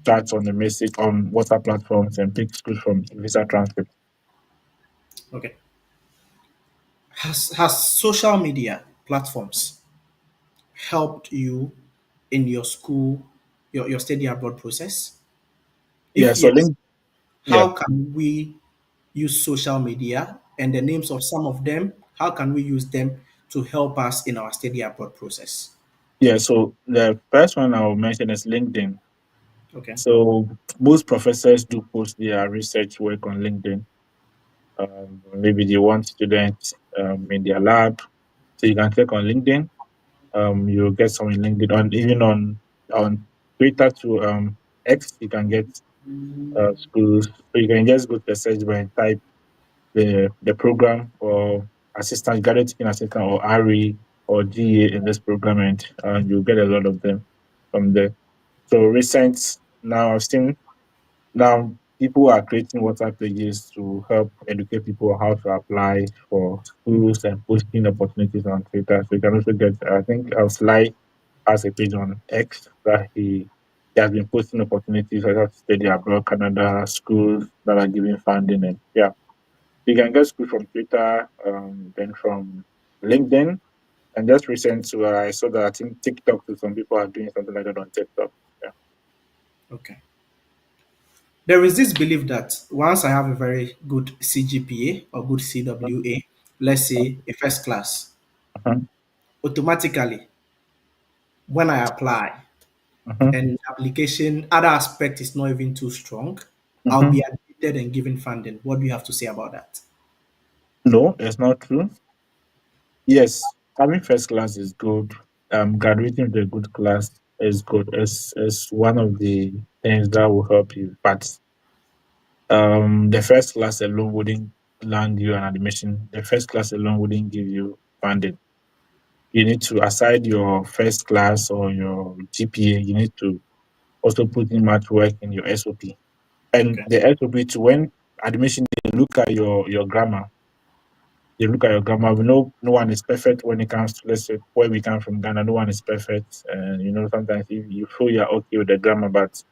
chats on the message on WhatsApp platforms and pick schools from visa transcript. okay. Has social media platforms helped you in your school, your study abroad process? Yeah, If so yes, link yeah. how can we use social media and the names of some of them? How can we use them to help us in our study abroad process? Yeah, so the first one I will mention is LinkedIn. Okay, So most professors do post their research work on LinkedIn. Maybe they want students in their lab. So you can click on LinkedIn. You'll get some in LinkedIn on even on Twitter to X. You can get schools. So you can just go to the search bar and type the program or assistant, graduate teaching assistant or RE or GA in this program, and you'll get a lot of them from there. So recent now I've seen now people are creating WhatsApp pages to help educate people on how to apply for schools and posting opportunities on Twitter. So you can also get, I think, Sly has a page on X that he has been posting opportunities like to study abroad, Canada, schools that are giving funding. And yeah, you can get school from Twitter, then from LinkedIn. And just recent, I saw that I think TikTok, to some people are doing something like that on TikTok. Yeah. Okay. There is this belief that once I have a very good CGPA or good CWA, let's say a first class, Mhm, automatically when I apply mhm, and application other aspect is not even too strong, I'll be mhm. admitted and given funding. What do you have to say about that? No, it's not true. Yes, having first class is good. Graduating with a good class is good. It's one of the things that will help you. But the first class alone wouldn't land you an admission. The first class alone wouldn't give you funding. You need to, aside your first class or your GPA, you need to also put in much work in your SOP. And Okay. the SOP to when admission, they look at your grammar. They look at your grammar. We know no one is perfect when it comes to, let's say, where we come from, Ghana. No one is perfect, and sometimes you feel you're okay with the grammar, but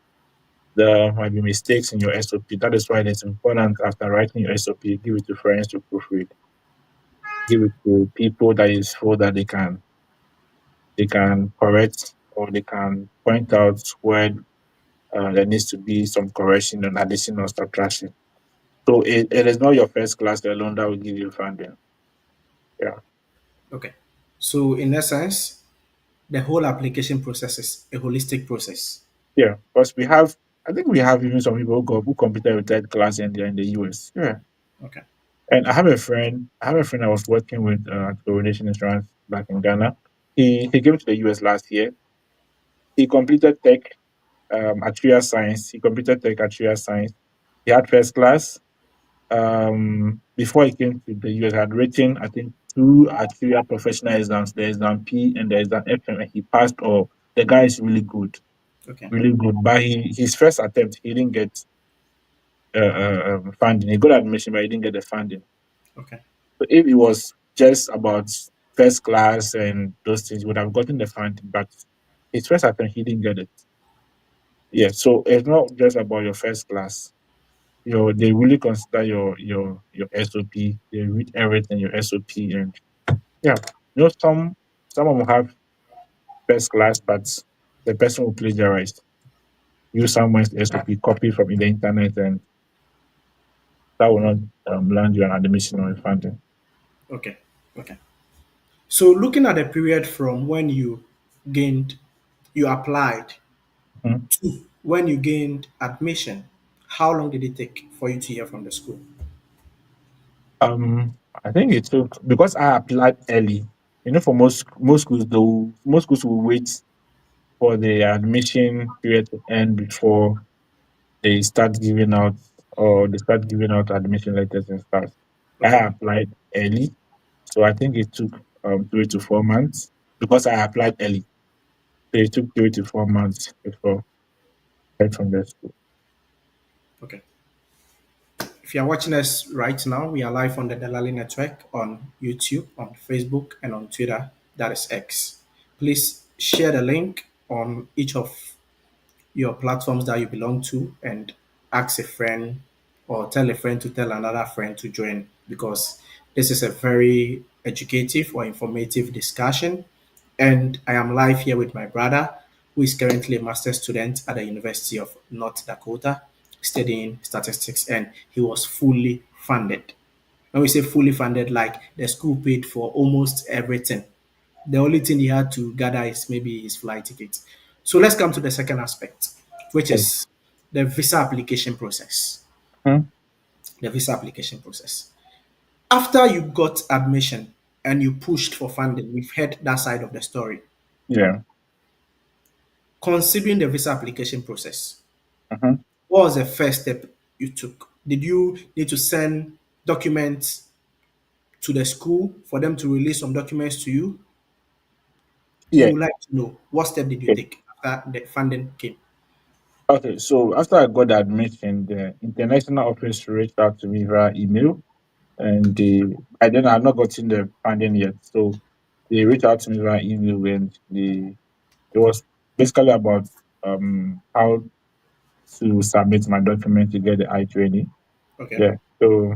there might be mistakes in your SOP. That is why it's important, after writing your SOP, give it to friends to proofread, give it to people that is feel that they can correct, or they can point out where there needs to be some correction and addition or subtraction. So it is not your first class alone that will give you funding. Yeah. Okay. So in essence, the whole application process is a holistic process. Yeah, because I think we have even some people who competed with third class and they're in the US. Yeah. Okay. And I have a friend I was working with at Coronation Insurance back in Ghana. He came to the US last year. He completed tech, actuarial science. He completed tech actuarial science. He had first class. Before he came to the US, had written, I think, two actuarial professional exams, the exam P and the exam FM, and he passed all. The guy is really good, Okay. really good. But his first attempt, he didn't get funding. He got admission, but he didn't get the funding. Okay. So if it was just about first class and those things, he would have gotten the funding. But his first attempt, he didn't get it. Yeah, so it's not just about your first class. They really consider your SOP. They read everything your SOP, and yeah, some of them have first class, but the person will plagiarize, use someone's SOP, copy from the internet, and that will not land you an admission or a funding. Okay. Okay. So looking at the period from when you applied Mhm. to when you gained admission, how long did it take for you to hear from the school? I think it took, because I applied early. For most schools, though, most schools will wait for the admission period to end before they start giving out, admission letters and stuff. I Okay. applied early, so I think it took 3 to 4 months, because I applied early. So it took 3 to 4 months before I heard from the school. Okay. If you are watching us right now, we are live on the Delali Network on YouTube, on Facebook, and on Twitter. That is X. Please share the link on each of your platforms that you belong to and ask a friend or tell a friend to tell another friend to join, because this is a very educative or informative discussion. And I am live here with my brother, who is currently a master's student at the University of North Dakota studying statistics, and he was fully funded. When we say fully funded, like the school paid for almost everything. The only thing he had to gather is maybe his flight ticket. So let's come to the second aspect, which is the visa application process. Mhm. The visa application process. After you got admission and you pushed for funding, we've heard that side of the story. Yeah. Considering the visa application process, Mhm. what was the first step you took? Did you need to send documents to the school for them to release some documents to you? We Yeah. would like to know what step did you Okay. take after the funding came? Okay, so after I got the admission, the international office reached out to me via email, and I then I've not gotten the funding yet. So they reached out to me via email, and it was basically about how to submit my document to get the I-20. Okay. Yeah. So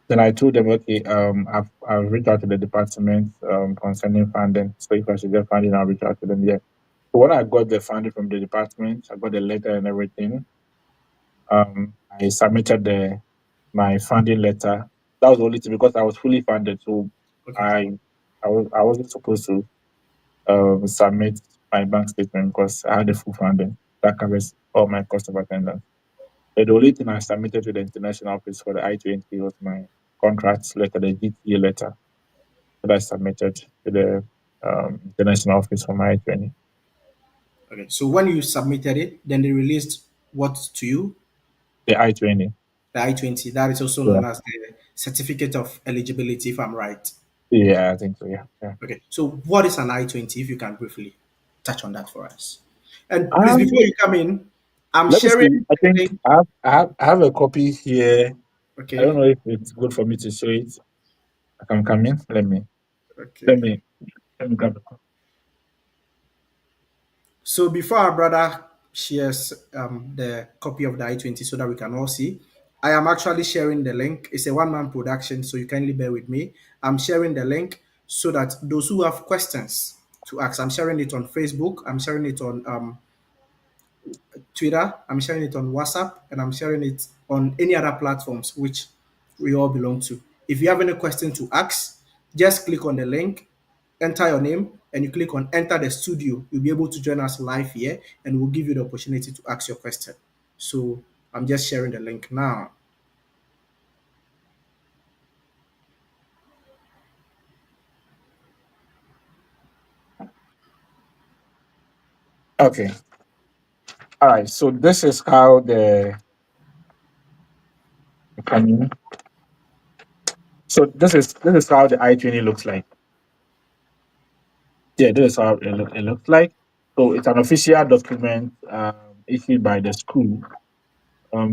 then I told them, okay, I've reached out to the department concerning funding. So if I should get funding, I'll reach out to them. Yeah. So when I got the funding from the department, I got the letter and everything. I submitted the my funding letter. That was the only thing because I was fully funded, so Okay. I I wasn't supposed to submit my bank statement because I had the full funding that covers all my cost of attendance. But the only thing I submitted to the international office for the I-20 was my contract letter, the GTA letter that I submitted to the international office for my I-20. Okay. So when you submitted it, then they released what to you? The I-20. The I-20. That is also Yeah. known as the certificate of eligibility, if I'm right. Yeah, I think so. Yeah. Yeah. Okay. So what is an I-20? If you can briefly touch on that for us. And please, before Um, you come in, I'm Let me sharing see. I the think link. I have a copy here. I don't Okay. know if it's good for me to show it. I can come in. Okay. Let me let me grab a copy. So before our brother shares the copy of the I-20 so that we can all see, I am actually sharing the link. It's a one-man production, so you kindly bear with me. I'm sharing the link so that those who have questions to ask, I'm sharing it on Facebook, I'm sharing it on Twitter, I'm sharing it on WhatsApp, and I'm sharing it on any other platforms which we all belong to. If you have any question to ask, just click on the link, enter your name, and you click on enter the studio. You'll be able to join us live here, and we'll give you the opportunity to ask your question. So I'm just sharing the link now. Okay. All right. So this is how the coming. So this is how the I-20 looks like. Yeah, this is how it looks like. So it's an official document issued by the school.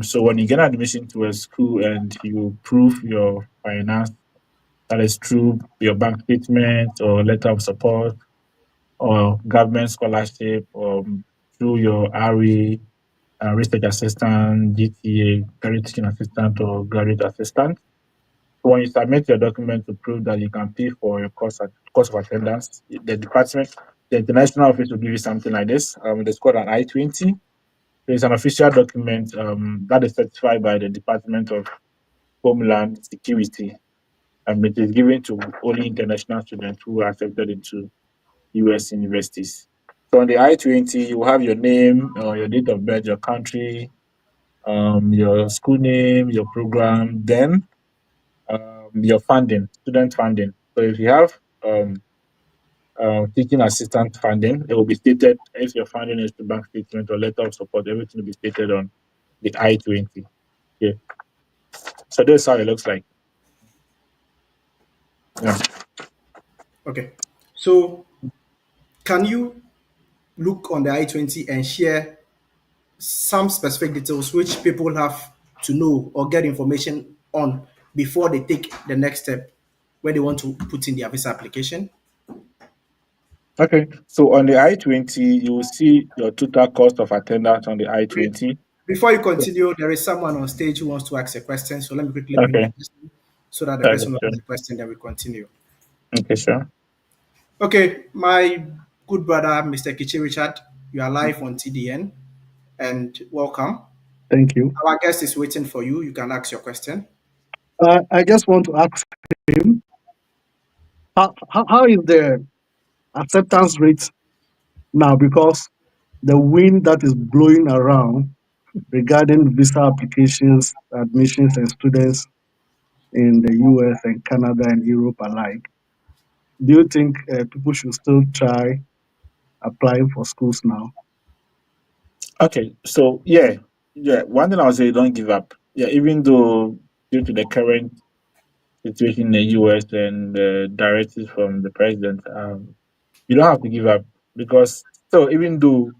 So when you get admission to a school and you prove your finance, that is through your bank statement or letter of support or government scholarship or through your RE, research assistant, GTA, career teaching assistant, or graduate assistant. So when you submit your document to prove that you can pay for your cost of attendance, the department, the international office will give you something like this. It's called an I-20. It's an official document that is certified by the Department of Homeland Security. It is given to only international students who are accepted into US universities. So on the I-20, you have your name, your date of birth, your country, your school name, your program, then your funding, student funding. So if you have teaching assistant funding, it will be stated if your funding is to bank statement or letter of support, everything will be stated on the I-20. Yeah. So this is how it looks like. Yeah. Okay. So can you look on the I-20 and share some specific details which people have to know or get information on before they take the next step where they want to put in their visa application? Okay. So on the I-20, you will see your total cost of attendance on the Wait, I-20. before you continue, there is someone on stage who wants to ask a question. So let me quickly bring the Okay. person so that the Okay, person will sure. ask the question, then we continue. Okay, sure. Okay, my good brother, Mr. Kichi Richard, you are live on TDN and welcome. Thank you. Our guest is waiting for you. You can ask your question. I just want to ask him how is the acceptance rate now? Because the wind that is blowing around regarding visa applications, admissions, and students in the US and Canada and Europe alike, do you think people should still try applying for schools now? Okay. So yeah. One thing I'll say, don't give up. Yeah, even though due to the current situation in the US and the directives from the president, you don't have to give up because so even though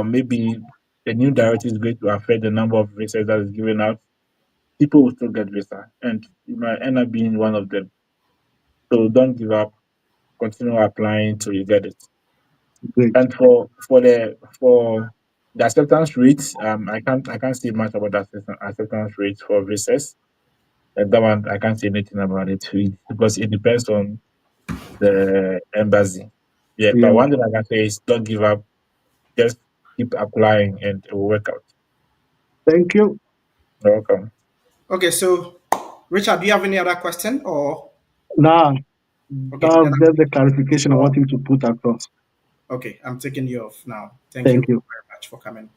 maybe the new directive is going to affect the number of visas that is given out, people will still get visa, and you might end up being one of them. So don't give up. Continue applying till you get it. Great. And for the acceptance rates, I can't say much about the acceptance rates for visas. And that one I can't say anything about it really, because it depends on the embassy. Yeah, but Yeah. one thing I can say is don't give up. Just keep applying, and it will work out. Thank you. You're welcome. Okay, so Richard, do you have any other question or Now, okay? that's Then I'm just the taking clarification I you want off. him to put across. Okay, I'm taking you off now. Thank you Thank you. very much for coming.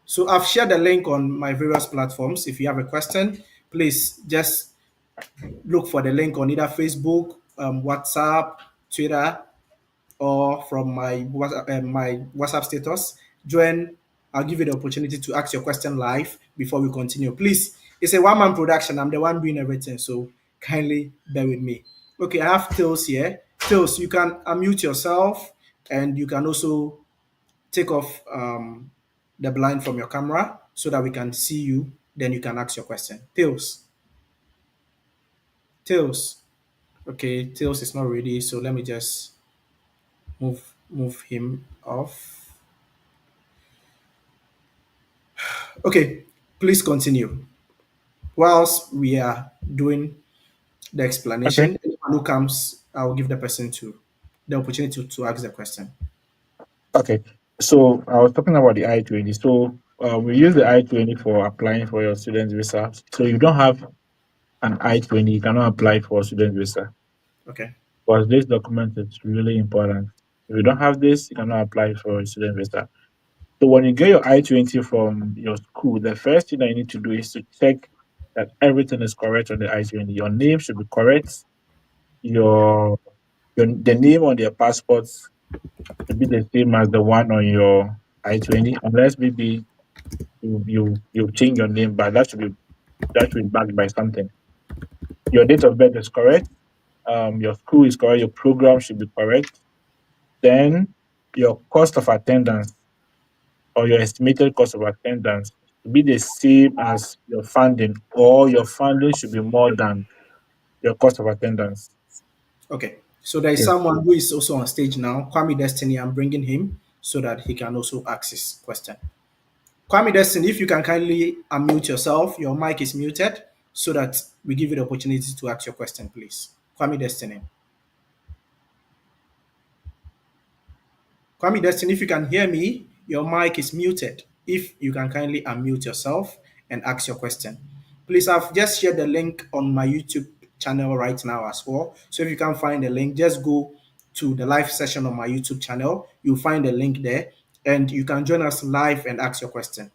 So I've shared the link on my various platforms. If you have a question, please just look for the link on either Facebook, WhatsApp, Twitter, or from my WhatsApp status. Join. I'll give you the opportunity to ask your question live before we continue. Please, it's a one-man production. I'm the one doing everything, so kindly bear with me. Okay, I have Tails here. Tails, you can unmute yourself, and you can also take off the blind from your camera so that we can see you. Then you can ask your question. Tails, Tails. Okay, Tails is not ready, so let me just move him off. Okay, please continue. Whilst we are doing the Okay. explanation, anyone who comes, I will give the person to the opportunity to ask the question. Okay. So I was talking about the I-20. So we use the I-20 for applying for your student visa. So you don't have an I-20, you cannot apply for a student visa. Okay, Because this document is really important. If you don't have this, you cannot apply for a student visa. So when you get your I-20 from your school, the first thing that you need to do is to check that everything is correct on the I-20. Your name should be correct. Your, the name on your passport should be the same as the one on your I-20, unless maybe you change your name, but that should be backed by something. Your date of birth is correct. Your school is correct. Your program should be correct. Then your cost of attendance or your estimated cost of attendance should be the same as your funding, or your funding should be more than your cost of attendance. okay. So there is Yes. someone who is also on stage now, Kwame Destiny. I'm bringing him so that he can also ask his question. Kwame Destiny, if you can kindly unmute yourself, your mic is muted so that we give you the opportunity to ask your question, please. Kwame Destiny. Kwame Destiny, if you can hear me, your mic is muted. If you can kindly unmute yourself and ask your question. Please, I've just shared the link on my YouTube channel right now as well. So if you can't find the link, just go to the live session on my YouTube channel. You'll find the link there and you can join us live and ask your question.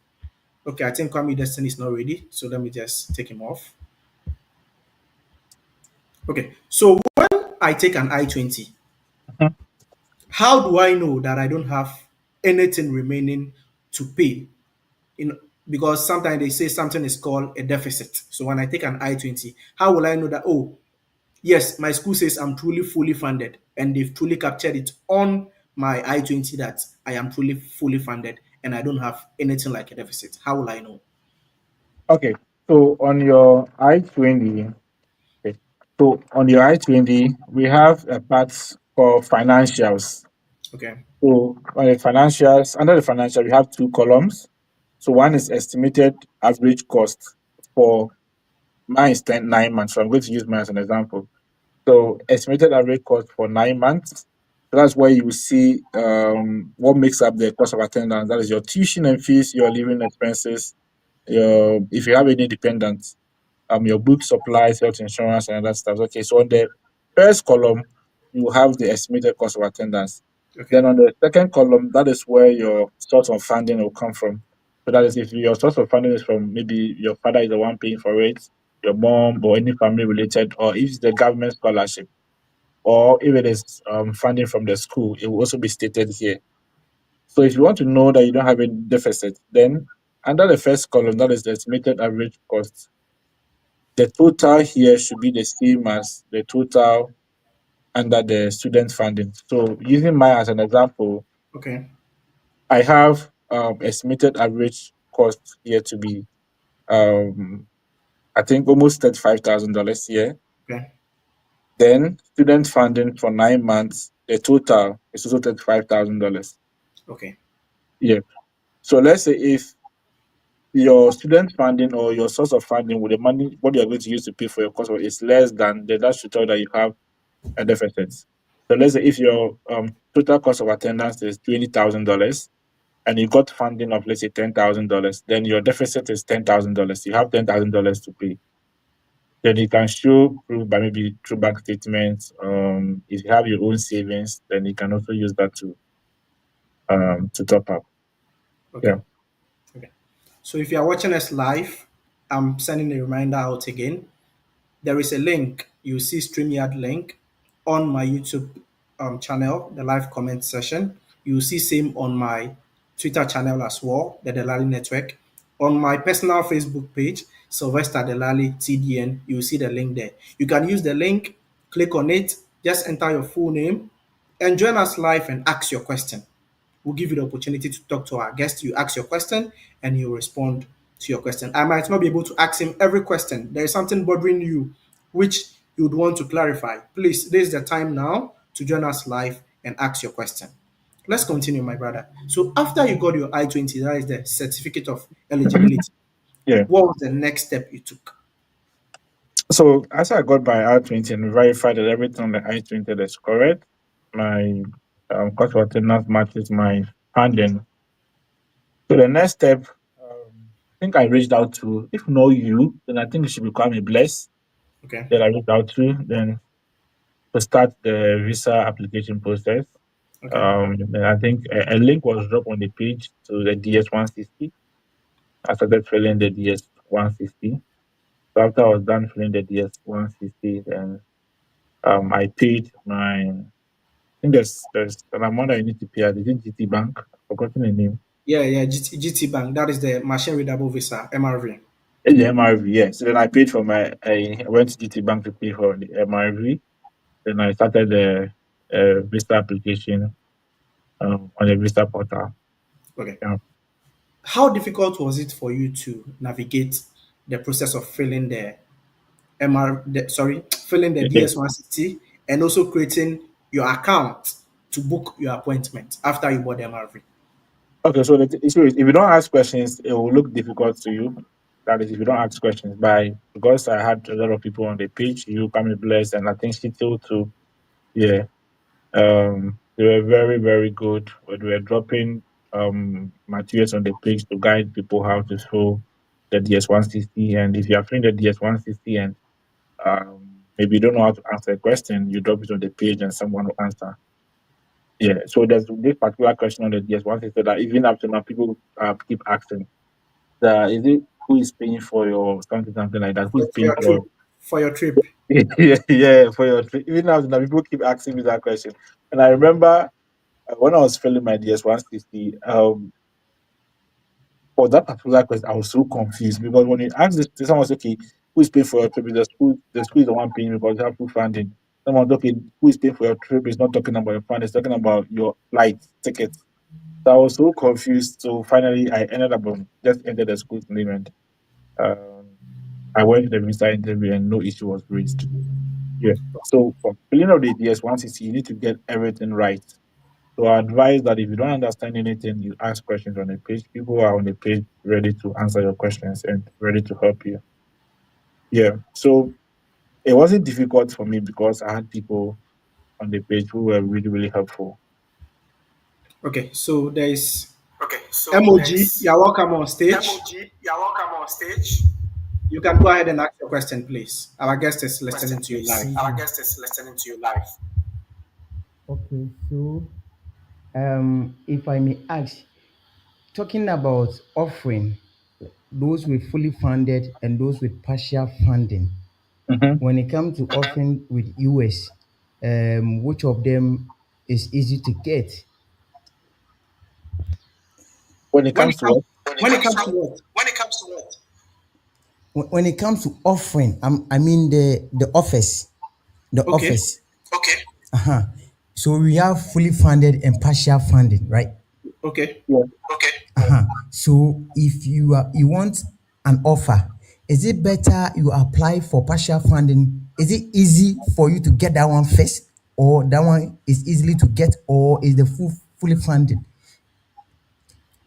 Okay, I think Kwame Destiny is not ready. So let me just take him off. Okay, so when I take an I-20, Mhm. how do I know that I don't have anything remaining to pay? In because sometimes they say something is called a deficit. So when I take an I-20, how will I know that? Oh, yes, my school says I'm truly fully funded, and they've truly captured it on my I-20 that I am truly fully funded, and I don't have anything like a deficit. How will I know? Okay. So on your I-20, okay. So on your I-20, we have a part called financials. Okay, So on the financials, under the financial, we have two columns. So one is estimated average cost for mine is 9 months. So I'm going to use mine as an example. So estimated average cost for 9 months. So that's where you will see what makes up the cost of attendance. That is your tuition and fees, your living expenses, your if you have any dependents, your book supplies, health insurance, and other stuff. Okay, so on the first column, you have the estimated cost of attendance. okay, Then on the second column, that is where your source of funding will come from. So that is if your source of funding is from maybe your father is the one paying for it, your mom, or any family related, or if it's the government scholarship, or if it is funding from the school, it will also be stated here. So if you want to know that you don't have a deficit, then under the first column, that is the estimated average cost, the total here should be the same as the total under the student funding. So using mine as an example, okay, I have estimated average cost here to be um I think almost $35,000 a year. Okay. Then student funding for 9 months, the total is also $35,000. Okay. Yeah. So let's say if your student funding or your source of funding with the money what you are going to use to pay for your course is less than, then that should tell that you have a deficit. So let's say if your total cost of attendance is $20,000 and you got funding of let's say $10,000, then your deficit is $10,000. You have $10,000 to pay. Then you can show proof by maybe through bank statements. If you have your own savings, then you can also use that to top up. Okay. Yeah. Okay. So if you are watching us live, I'm sending a reminder out again. There is a link. You see StreamYard link on my YouTube channel, the live comment session. You see same on my Twitter channel as well, the Delali Network. On my personal Facebook page, Sylvester Delali TDN, you see the link there. You can use the link, click on it, just enter your full name, and join us live and ask your question. We'll give you the opportunity to talk to our guest. You ask your question and he'll respond to your question. I might not be able to ask him every question. There is something bothering you which you would want to clarify. Please, this is the time now to join us live and ask your question. Let's continue, my brother. So, after you got your I-20, that is the certificate of eligibility, Yeah. what was the next step you took? So as I got my R20 and verified that everything on the I20 is correct, my cost of attendance matches my funding. So the next step, I think I reached out to, if not you, then I think you should become a bless. Okay. Then I reached out to, then to start the visa application process. Okay. Then I think a link was dropped on the page to the DS 160. I started filling the DS 160. So after I was done filling the DS 160, then I paid my. I think there's an amount that you need to pay. Is it GT Bank? I've forgotten the name. Yeah, yeah, GT Bank. That is the machine readable visa, MRV. The MRV, yeah. So then I paid for my. I went to GT Bank to pay for the MRV. Then I started the visa application on the visa portal. Okay. Yeah. How difficult was it for you to navigate the process of filling the filling the Yeah. DS 160 and also creating your account to book your appointment after you bought the MRV? Okay, so the issue is if you don't ask questions, it will look difficult to you. That is, if you don't ask questions, by because I had a lot of people on the page, you come in blessed, and I think she too. Yeah, they were very, very good. They were dropping materials on the page to guide people how to fill the DS 160. And if you are filling the DS 160 and maybe you don't know how to answer a question, you drop it on the page and someone will answer. Yeah. So there's this particular question on the DS 160 that even up to now people keep asking. Is it who is paying for your something like that? Who is For paying your trip. for For your trip. yeah, for your even now people keep asking me that question. And I remember when I was filling my DS 160, for that particular question, I was so confused because when you ask this, someone was okay, who is paying for your trip? The school is the one paying because they have full funding. Someone talking, who is paying for your trip is not talking about your fund, it's talking about your flight ticket. So I was so confused. So finally, I ended up just entered the school's name and um, I went to the visa interview and no issue was raised. Yeah. So for filling out the DS 160, you need to get everything right. So I advise that if you don't understand anything, you ask questions on the page. People are on the page ready to answer your questions and ready to help you. Yeah. So it wasn't difficult for me because I had people on the page who were really, really helpful. Okay, so there is Okay, so emoji. there's You're welcome on stage. emoji. You're welcome on stage. You can go ahead and ask your question, please. Our guest is listening Question, to you please. live. Our guest is listening to you live. Okay, so if I may ask, talking about offering those with fully funded and those with partial funding, Hmm. when it comes to offering with US, which of them is easy to get? When it When comes it to comes what? when it comes to what? When it comes to what? When it comes to offering, I mean the offers, the Okay, offers. Okay. Uh-huh. So we have fully funded and partial funding, right? okay. Yeah. Okay. So if you want an offer, is it better you apply for partial funding? Is it easy for you to get that one first, or that one is easily to get, or is the fully funded?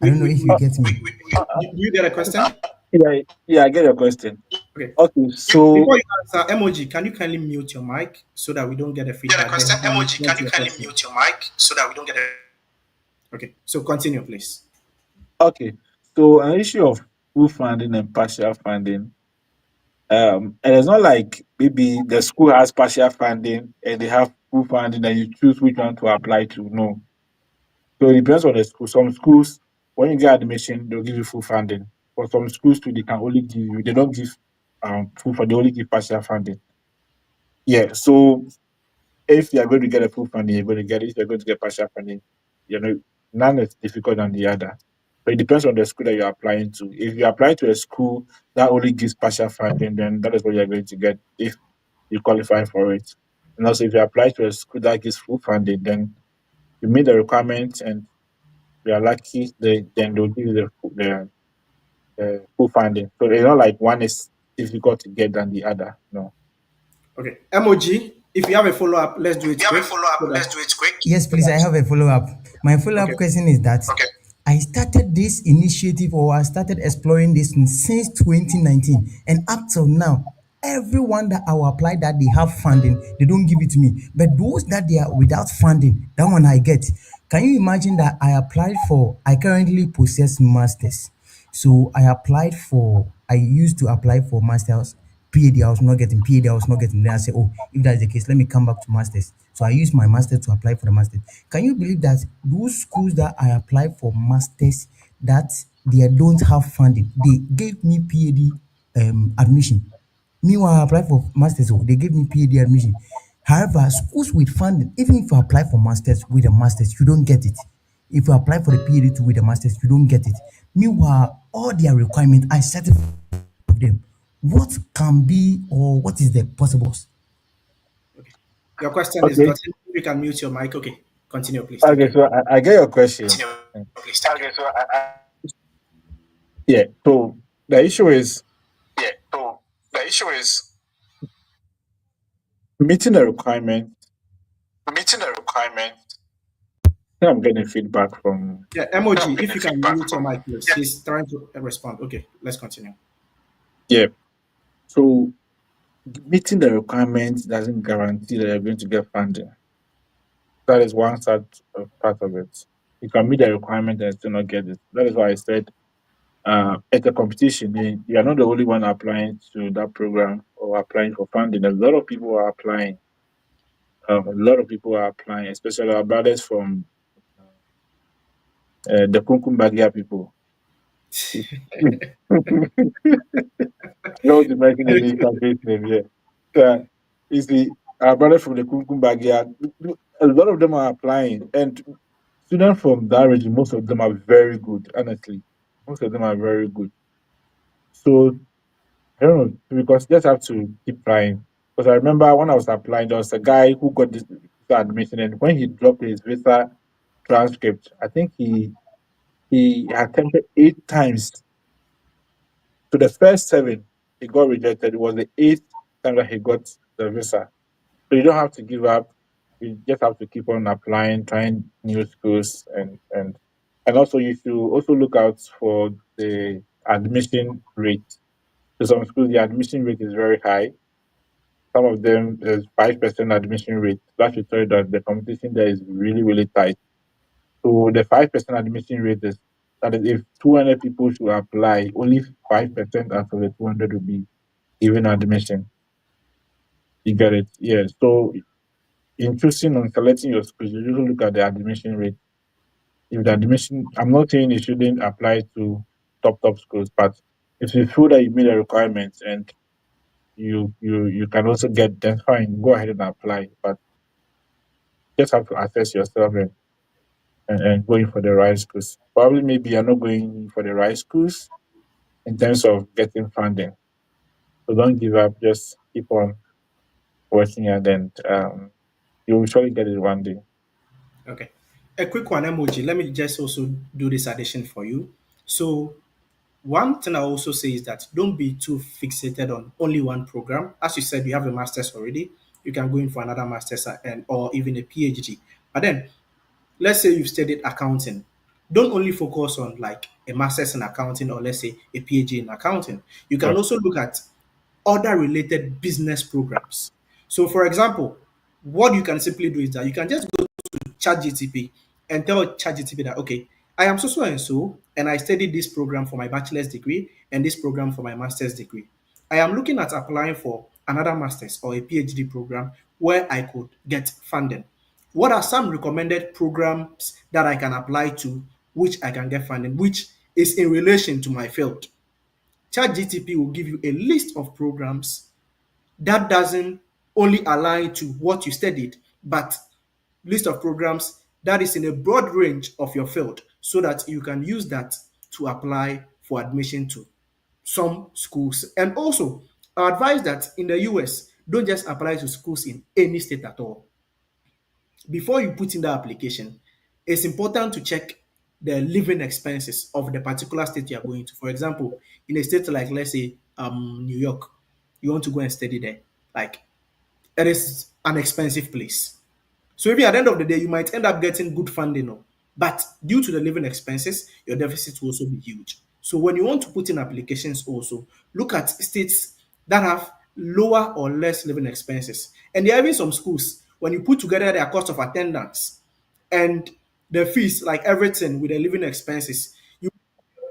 I We, don't know we, if you we, get me. do you get a question? Yeah, yeah, I get your question. Okay. Okay, so Before you answer, emoji, can you kindly mute your mic so that we don't get a Get a feedback? question? Then I'll Emoji, respond can to you your kindly question. mute your mic so that we don't get a Okay. So continue, please. okay, so an issue of full funding and partial funding. And it's not like maybe the school has partial funding and they have full funding and you choose which one to apply to. No. So it depends on the school. Some schools, when you get admission, they'll give you full funding. For some schools too, they can only give you, they don't give full funding, they only give partial funding. Yeah. So if you're going to get a full funding, you're going to get it. If you're going to get partial funding, you know, none is difficult than the other. But it depends on the school that you're applying to. If you apply to a school that only gives partial funding, then that is what you're going to get if you qualify for it. And also, if you apply to a school that gives full funding, then you meet the requirements and you are lucky, then they'll give you the full funding. So it's not like one is difficult to get than the other. No. Okay. Emoji, if you have a follow up, let's do If it you have a quick. follow up, So let's that, do it quick. Yes, please. I have a follow up. My follow okay. up question is that I started this initiative, or I started exploring this since 2019, and up till now, everyone that I will apply that they have funding, they don't give it to me. But those that they are without funding, that one I get. Can you imagine that I applied for? I currently possess masters, so I used to apply for masters. PhD, I was not getting. PhD, I was not getting. Then I said, oh, if that's the case, let me come back to masters. So I used my masters to apply for the masters. Can you believe that those schools that I applied for masters, that they don't have funding, they gave me PhD admission. Meanwhile, I applied for masters, so they gave me PhD admission. However, schools with funding, even if you apply for masters with a masters, you don't get it. If you apply for the PhD too with a masters, you don't get it. Meanwhile, all their requirements are certified of them. What can be, or what is the possible? Okay. Your question is Okay. gotten. You can mute your mic. Okay. Continue, please. Thank Okay. you. So I get your question. Continue, please. Thank you. Yeah. So the issue is Yeah. So the issue is meeting the requirement. meeting the requirement. I think I'm getting feedback from. Yeah, I'm emoji, if getting you can feedback mute your from. mic, please. Yeah. He's trying to respond. Okay, let's continue. Yeah. So meeting the requirements doesn't guarantee that you're going to get funding. That is one side of part of it. You can meet the requirement and still not get it. That is why I said it's a competition. You are not the only one applying to that program or applying for funding. A lot of people are applying. Especially our brothers from the Kunkumbagia people. Not to mention the name campaign name here. So, you see, our brothers from the Kunkumbagia, a lot of them are applying. And students from that region, most of them are very good, honestly. Most of them are very good. So I don't know, because you just have to keep trying. Because I remember when I was applying, there was a guy who got this visa admission, and when he dropped his visa transcript, I think he attempted 8 times. So the first seven he got rejected. It was the eighth time that he got the visa. So you don't have to give up. You just have to keep on applying, trying new schools, and also you should also look out for the admission rate. So some schools the admission rate is very high. Some of them there's 5% admission rate. That should tell you that the competition there is really, really tight. So the 5% admission rate is that is if 200 people should apply, only 5% out of the 200 will be given admission. You get it? Yeah. So in choosing and selecting your schools, you usually look at the admission rate. If the admission, I'm not saying you shouldn't apply to top schools, but if you feel that you meet the requirements and you can also get, then fine, go ahead and apply. But just have to assess yourself and going for the right schools. Probably maybe you're not going for the right schools in terms of getting funding. So don't give up. Just keep on working, and then you will surely get it one day. Okay. A quick one, emoji. Let me just also do this addition for you. So one thing I also say is that don't be too fixated on only one program. As you said, you have a master's already. You can go in for another master's and or even a PhD. But then let's say you've studied accounting. Don't only focus on like a master's in accounting or let's say a PhD in accounting. You can Yes. also look at other related business programs. So, for example, what you can simply do is that you can just go to ChatGTP and tell ChatGTP that, okay, I am so so and so, and I studied this program for my bachelor's degree and this program for my master's degree. I am looking at applying for another master's or a PhD program where I could get funding. What are some recommended programs that I can apply to, which I can get funding, which is in relation to my field? ChatGTP will give you a list of programs that doesn't only align to what you studied, but list of programs that is in a broad range of your field so that you can use that to apply for admission to some schools. And also, I advise that in the US, don't just apply to schools in any state at all. Before you put in the application, it's important to check the living expenses of the particular state you are going to. For example, in a state like, let's say, New York, you want to go and study there. Like, it is an expensive place. So maybe at the end of the day, you might end up getting good funding, no? But due to the living expenses, your deficit will also be huge. So when you want to put in applications also, look at states that have lower or less living expenses. And there are even some schools, when you put together their cost of attendance and the fees, like everything with the living expenses, you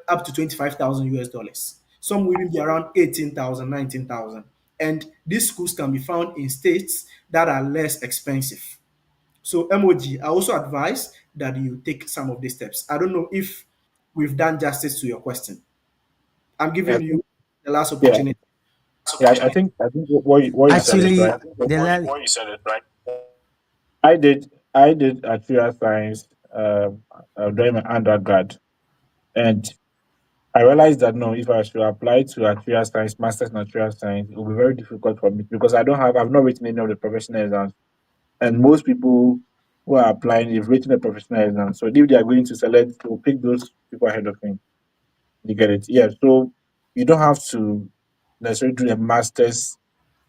up to 25,000 US dollars. Some will even be around 18,000, 19,000. And these schools can be found in states that are less expensive. So emoji, I also advise that you take some of these steps. I don't know if we've done justice to your question. I'm Yeah, I giving you think, the last yeah, opportunity. yeah. I think what you said is Actually, right. Delali, What you said is right. I did actuarial science during my undergrad, and I realized that no, if I should apply to actuarial science, masters in actuarial science, it will be very difficult for me because I've not written any of the professional exams, and most people who are applying have written the professional exams. So if they are going to select, to pick those people ahead of me. You get it? Yeah. So you don't have to necessarily do a master's.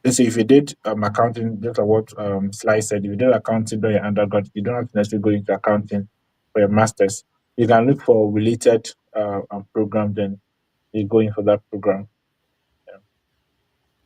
Let's say if you did accounting, just like what Sly said, if you did accounting during your undergrad, you don't have to necessarily go into accounting for your master's. You can look for related program, then you go in for that program. Yeah.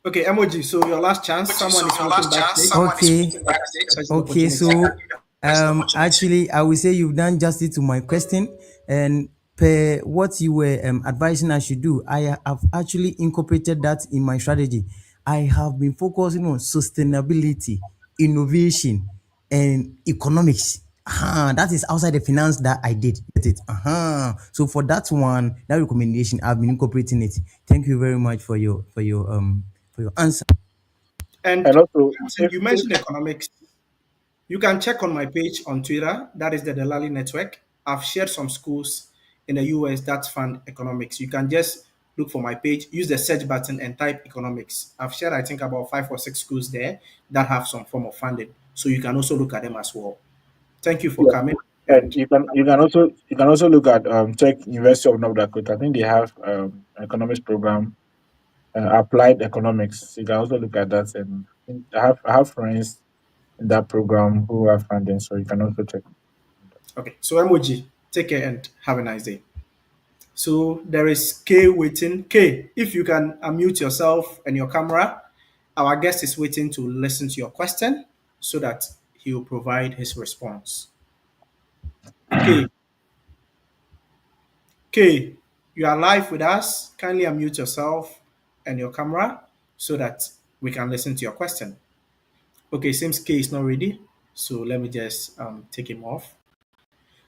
Okay, emoji. So your last chance. So Someone is your walking last chance, backstage. someone is okay, walking Give backstage. the person the okay. opportunity. So, First opportunity. actually, I would say you've done justice to my question, and per what you were advising I should do, I have actually incorporated that in my strategy. I have been focusing on sustainability, innovation, and economics. That is outside the finance that I did. Get it? So for that one, that recommendation, I've been incorporating it. Thank you very much for your answer. And And also, you if mentioned economics. You can check on my page on Twitter. That is the Delali Network. I've shared some schools in the US that fund economics. You can just look for my page, use the search button, and type economics. I've shared, I think, about 5 or 6 schools there that have some form of funding. So you can also look at them as well. Thank you for yeah, coming. and And you can also look at check University of North Dakota. I think they have economics program, applied economics. You can also look at that, and I have friends in that program who are funding, so you can also check. okay, so emoji, take care and have a nice day. So there is K waiting. K, if you can unmute yourself and your camera, our guest is waiting to listen to your question so that he will provide his response. K, K, you are live with us. Kindly unmute yourself and your camera so that we can listen to your question. Okay, seems K is not ready. So let me just take him off.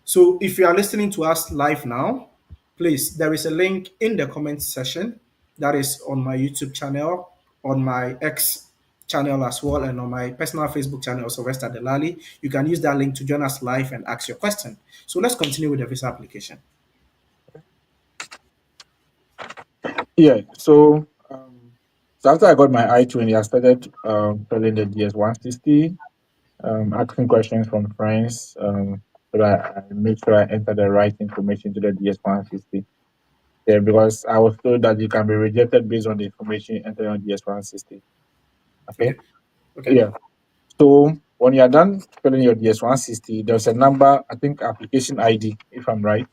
So if you are listening to us live now, please, there is a link in the comment section that is on my YouTube channel, on my X channel as well, and on my personal Facebook channel, Sylvester Delali. You can use that link to join us live and ask your question. So let's continue with the visa application. Yeah. So after I got my I-20, I started filling the DS 160, asking questions from friends. so that I make sure I enter the right information to the DS160. Yeah, because I was told that you can be rejected based on the information entered on DS160. Okay. Okay. Okay. Yeah. So when you are done filling your DS160, there's a number, I think application ID, if I'm right.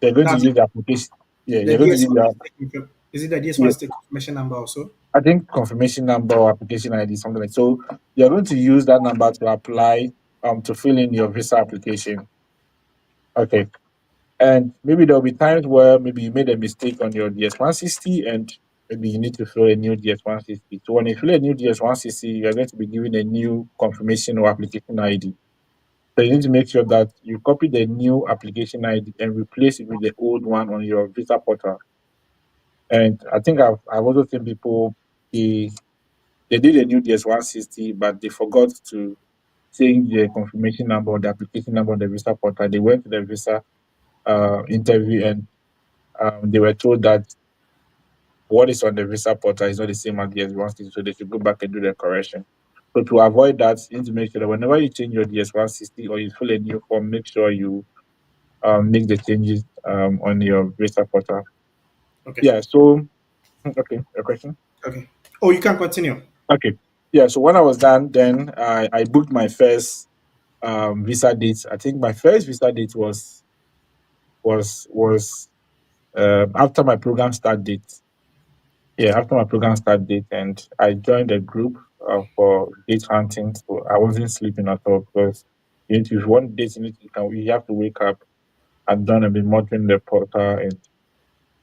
They're going to That's use the application. Yeah, the you're going to use DS1 your, is it the DS1 yeah, stick confirmation number also? I think confirmation number or application ID, something like so. You're going to use that number to apply to fill in your visa application. Okay. And maybe there'll be times where maybe you made a mistake on your DS160 and maybe you need to fill a new DS160. So when you fill a new DS160, you're going to be given a new confirmation or application ID. So you need to make sure that you copy the new application ID and replace it with the old one on your visa portal. And I think I've also seen people they they did a new DS160, but they forgot to change the confirmation number or the application number on the visa portal. They went to the visa interview and they were told that what is on the visa portal is not the same as the DS160, so they should go back and do the correction. So to avoid that, you need to make sure that whenever you change your DS160 or you fill a new form, make sure you make the changes on your visa portal. Okay. Yeah. So okay, a question. Okay. Oh, you can continue. Okay. Yeah. So when I was done, then I booked my first visa date. I think my first visa date was after my program start date. Yeah, after my program start date, and I joined a group for date hunting. So I wasn't sleeping at all because you need to, if you want dates, you have to wake up and done and be monitoring the portal, and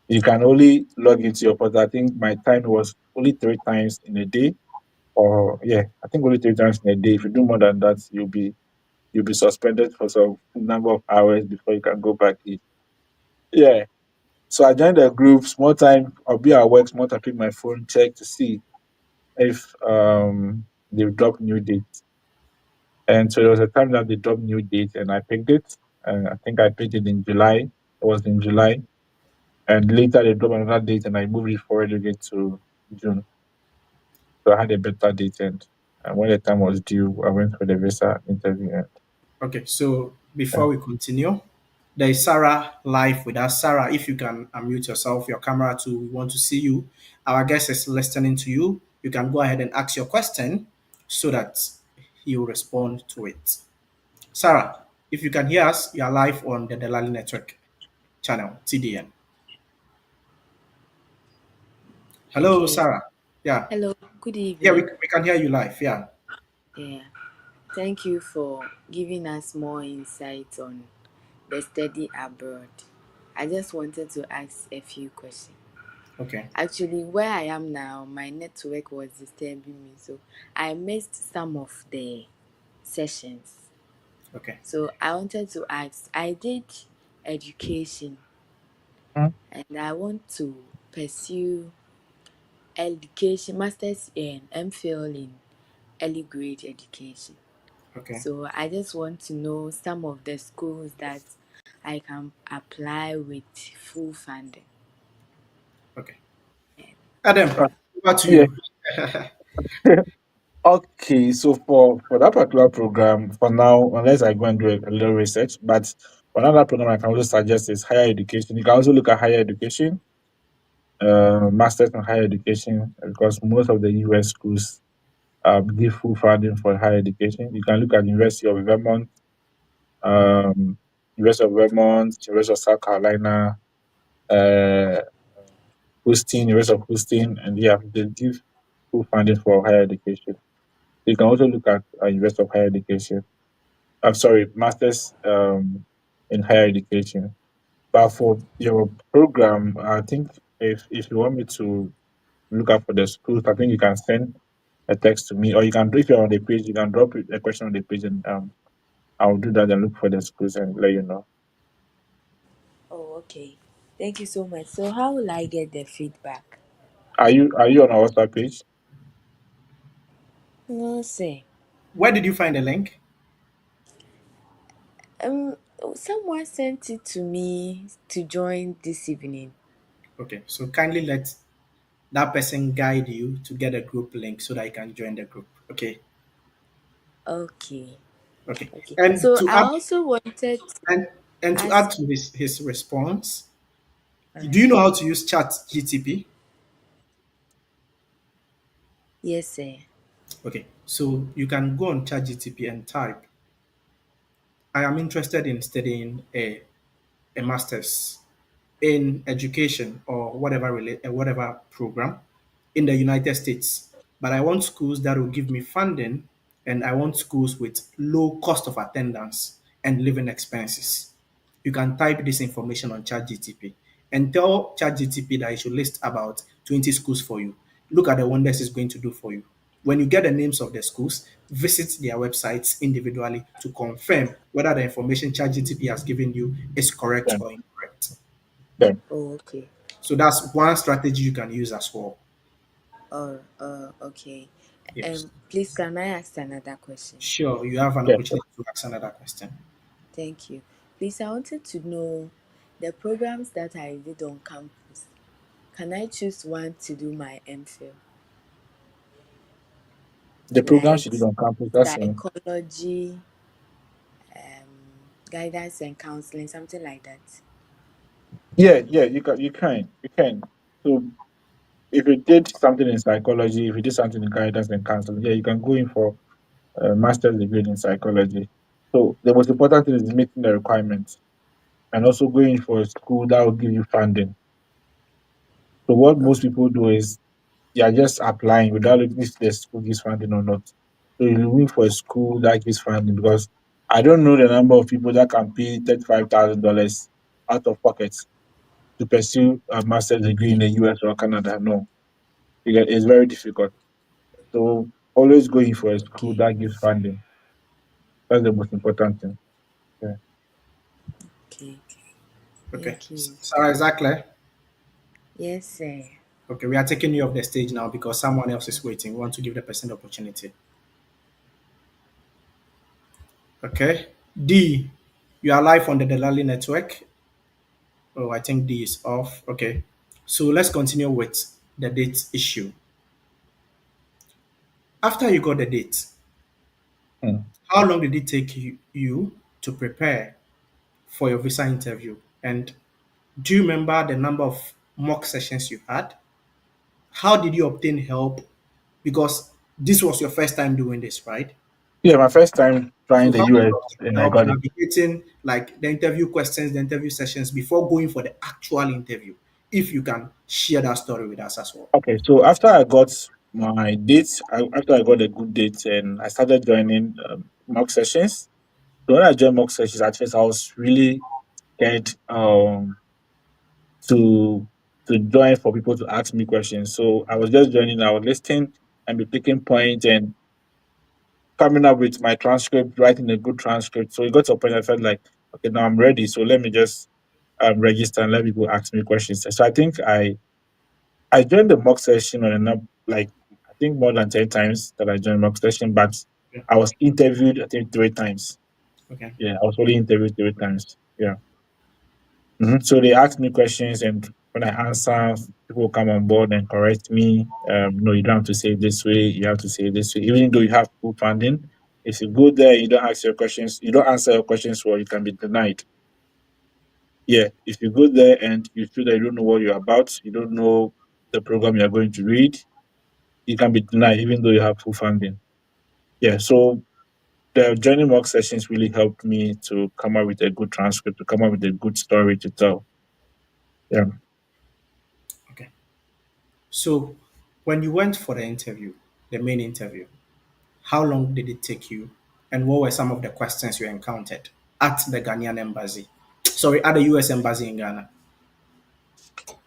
you can only log into your portal. I think my time was only three times in a day, or yeah, I think only three times in a day. If you do more than that, you'll be suspended for some number of hours before you can go back in. Yeah. So I joined the group. Small time, I'll be at work. Small time, pick my phone, check to see if they've dropped new dates. And so there was a time that they dropped new dates, and I picked it. And I think I picked it in July. It was in July, and later they dropped another date, and I moved it forward again to June. So I had a better date, and when the time was due, I went for the visa interview. And, Okay. So yeah. before we continue, there is Sarah live with us. Sarah, if you can unmute yourself, your camera too, we want to see you. Our guest is listening to you. You can go ahead and ask your question so that he will respond to it. Sarah, if you can hear us, you are live on the Delali Network channel, TDN. Hello, Okay. Sarah. Yeah. Hello. Good Yeah, evening. we can hear you live. Yeah. Yeah. Thank you for giving us more insight on the study abroad. I just wanted to ask a few questions. Okay. Actually, where I am now, my network was disturbing me, so I missed some of the sessions. Okay. So I wanted to ask, I did education Mm. and I want to pursue education, master's and MPhil in early grade education. Okay. So I just want to know some of the schools that I can apply with full funding. Okay. Adam, Uh, over to yeah. you. Okay, so for that particular program, for now, unless I go and do a little research, but for another program I can also suggest is higher education. You can also look at higher education, masters in higher education, because most of the US schools give full funding for higher education. You can look at University of Vermont, um, University of South Carolina, uh, University of Houston, and yeah, they give full funding for higher education. You can also look at University of Higher Education. I'm sorry, masters in higher education. But for your program, I think if you want me to look up for the schools, I think you can send a text to me, or you can, if you're on the page, you can drop a question on the page, and I'll do that and look for the schools and let you know. Oh, okay. Thank you so much. So how will I get the feedback? Are you on our WhatsApp page? No, say. Where did you find the link? Um, someone sent it to me to join this evening. Okay. So kindly let that person guide you to get a group link so that you can join the group. Okay. Okay. Okay. Okay. And So to I add also wanted to and to ask. add to his response, All do you right. know how to use Chat GTP? Yes, sir. Okay. So you can go on Chat GTP and type, I am interested in studying a master's in education or whatever program in the United States. But I want schools that will give me funding, and I want schools with low cost of attendance and living expenses. You can type this information on ChatGTP and tell ChatGTP that it should list about 20 schools for you. Look at the wonders it's going to do for you. When you get the names of the schools, visit their websites individually to confirm whether the information ChatGTP has given you is correct Then, or incorrect. then, Oh, okay. So that's one strategy you can use as well. Or okay. Yes. Please, can I ask another question? Sure, you have an yes. opportunity to ask another question. Thank you. Please, I wanted to know the programs that I did on campus. Can I choose one to do my MPhil? The programs Like you did on campus, that's psychology, guidance and counseling, something like that. yeah, yeah, you can. So if you did something in psychology, if you did something in guidance and counseling, yeah, you can go in for a master's degree in psychology. So the most important thing is meeting the requirements and also going for a school that will give you funding. So what most Okay. people do is they are just applying without looking if the school gives funding or not. So you're looking for a school that gives funding because I don't know the number of people that can pay $35,000 out of pocket to pursue a master's degree in the US or Canada. No, because it's very difficult. So always going for a school Okay. that gives funding. That's the most important thing. Yeah. Okay. Okay. Thank you. Sarah, exactly. Yes, sir. Okay, we are taking you off the stage now because someone else is waiting. We want to give the person the opportunity. Okay. D, you are live on the Delali network. Oh, I think D is off. Okay. So let's continue with the date issue. After you got the date, Mm. how long did it take you to prepare for your visa interview? And do you remember the number of mock sessions you had? How did you obtain help? Because this was your first time doing this, right? Yeah, my first time trying So the how did US you obtain and I help got it. navigating like the interview questions, the interview sessions before going for the actual interview? If you can share that story with us as well. Okay, so after I got my dates, after I got a good date and I started joining mock sessions. So when I joined mock sessions, at first I was really scared to to join for people to ask me questions. So I was just joining, I was listening and be taking points and coming up with my transcript, writing a good transcript. So it got to a point I felt like, okay, now I'm ready. So let me just register and let people ask me questions. So I think I joined the mock session on enough like I think more than 10 times that I joined mock session, but Okay. I was interviewed I think 3 times. Okay. Yeah, I was only interviewed 3 times. Yeah. So they ask me questions, and when I answer, people come on board and correct me. No, you don't have to say it this way. You have to say it this way. Even though you have full funding, if you go there, you don't ask your questions, you don't answer your questions well, you can be denied. Yeah, if you go there and you feel that you don't know what you're about, you don't know the program you're going to read, you can be denied, even though you have full funding. Yeah, so the joining work sessions really helped me to come up with a good transcript, to come up with a good story to tell. Yeah. Okay. So when you went for the interview, the main interview, how long did it take you? And what were some of the questions you encountered at the Ghanaian embassy? Sorry, at the US embassy in Ghana.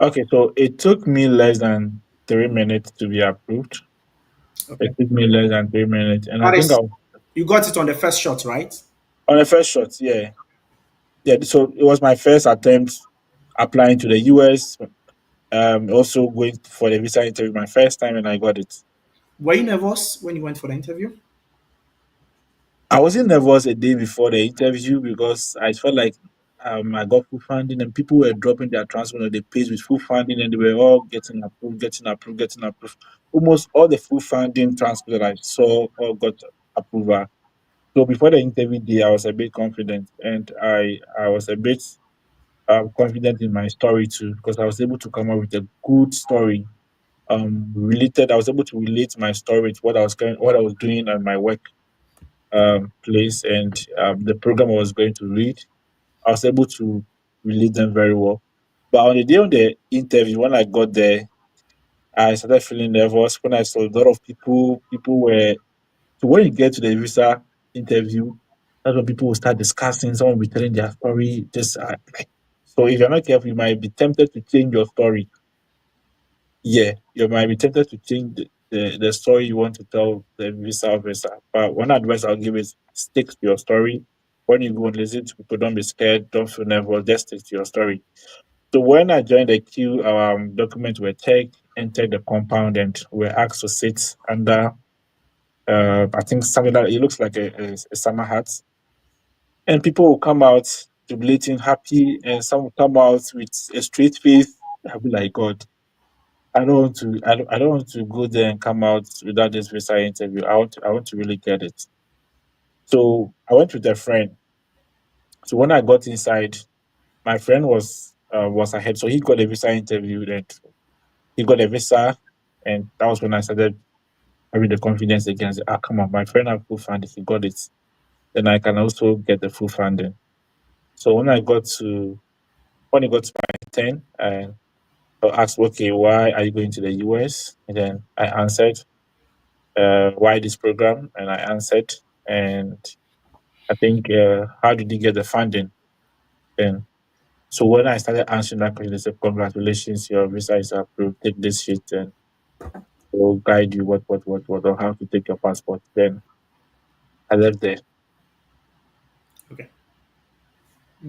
Okay, so it took me less than 3 minutes to be approved. It Okay. took me less than 3 minutes, and I That think I is, was you got it on the first shot, right? on the first shot. Yeah, yeah. So it was my first attempt applying to the US. Also going for the visa interview, my first time, and I got it. Were you nervous when you went for the interview? I wasn't nervous a day before the interview because I felt like I got full funding and people were dropping their transfer on the page with full funding and they were all getting approved, getting approved, getting approved. Almost all the full funding transfer that I saw all got approval. So before the interview day, I was a bit confident, and I was a bit confident in my story too, because I was able to come up with a good story. Related, I was able to relate my story to what I was doing at my work place, and the program I was going to read. I was able to relate them very well. But on the day of the interview, when I got there, I started feeling nervous when I saw a lot of people. People were so when you get to the visa interview, that's when people will start discussing. Someone will be telling their story. Just like so, if you're not careful, you might be tempted to change your story. Yeah, you might be tempted to change the story you want to tell the visa officer. But one advice I'll give is stick to your story. When you go and listen to people, don't be scared, don't feel nervous, just stick to your story. So when I joined the queue, documents were checked, entered the compound, and were asked to sit under, I think something that it looks like a summer hat. And people will come out jubilating, happy, and some will come out with a straight face. I'll be like, God, I don't want to go there and come out without this visa interview. I want to really get it. So I went with a friend. So when I got inside, my friend was ahead. So he got a visa interview and he got a visa, and that was when I started having the confidence again. I said, ah, come on, my friend have full funding. He got it. Then I can also get the full funding. So when it got to my turn, I asked, okay, why are you going to the US? And then I answered, why this program? And I answered, and I think, how did you get the funding? And so when I started answering that question, they said, congratulations, your visa is approved. Take this sheet and we'll guide you what, or how to take your passport. Then I left there. Okay.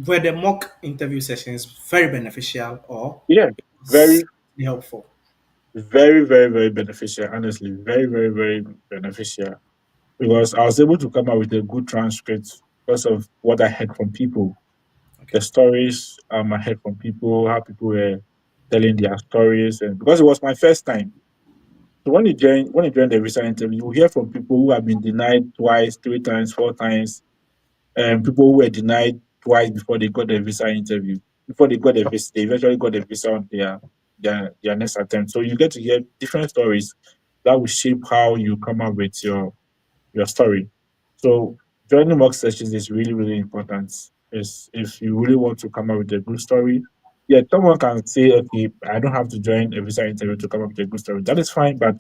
Were the mock interview sessions very beneficial or Yeah, was very, it helpful? very beneficial. Honestly, very beneficial because I was able to come up with a good transcript because of what I heard from people, Okay. the stories I heard from people, how people were telling their stories, and because it was my first time. So when you join the visa interview, you hear from people who have been denied twice, three times, four times, and people who were denied twice before they got the visa interview. Before they got the visa, they eventually got the visa on their next attempt. So you get to hear different stories that will shape how you come up with your story. So joining mock sessions is really important. Is if you really want to come up with a good story. Yeah, someone can say, okay, I don't have to join a visa interview to come up with a good story. That is fine, but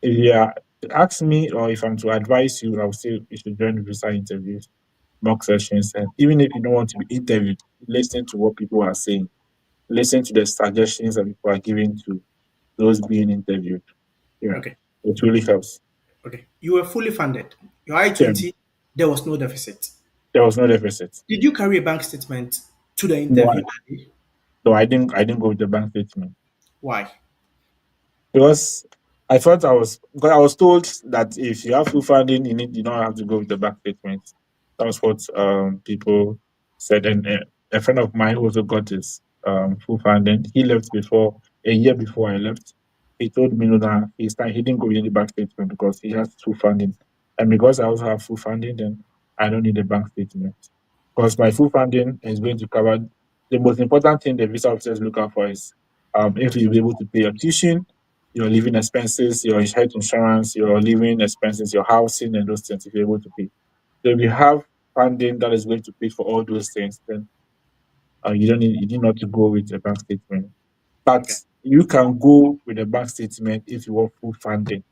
if you are to ask me or if I'm to advise you, I would say you should join the visa interviews, mock sessions, and even if you don't want to be interviewed, listen to what people are saying, listen to the suggestions that people are giving to those being interviewed. Yeah, Okay. it really helps. Okay. You were fully funded. Your I Yeah, 20, there was no deficit. there was no deficit. Did you carry a bank statement to the No, interview early? so I didn't go with the bank statement. Why? Because I was told that if you have full funding, you don't have to go with the bank statement. That was what people said, and a friend of mine who also got his full funding. He left before a year before I left. He told me no, that he didn't go with any bank statement because he has full funding, and because I also have full funding, then I don't need a bank statement because my full funding is going to cover the most important thing the visa officers look out for is if you'll be able to pay your tuition, your living expenses, your health insurance, your living expenses, your housing, and those things if you're able to pay. So if you have funding that is going to pay for all those things, then you need not to go with a bank statement. But Okay. you can go with a bank statement if you want full funding.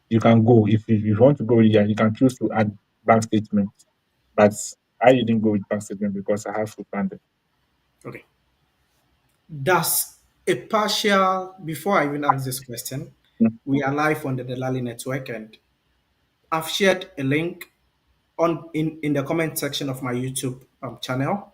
You can go if you want to go with it, you can choose to add bank statement. But I didn't go with bank statement because I have full funding. Okay. Does a partial, before I even ask this question, Mm. we are live on the Delali network and I've shared a link in the comment section of my YouTube channel,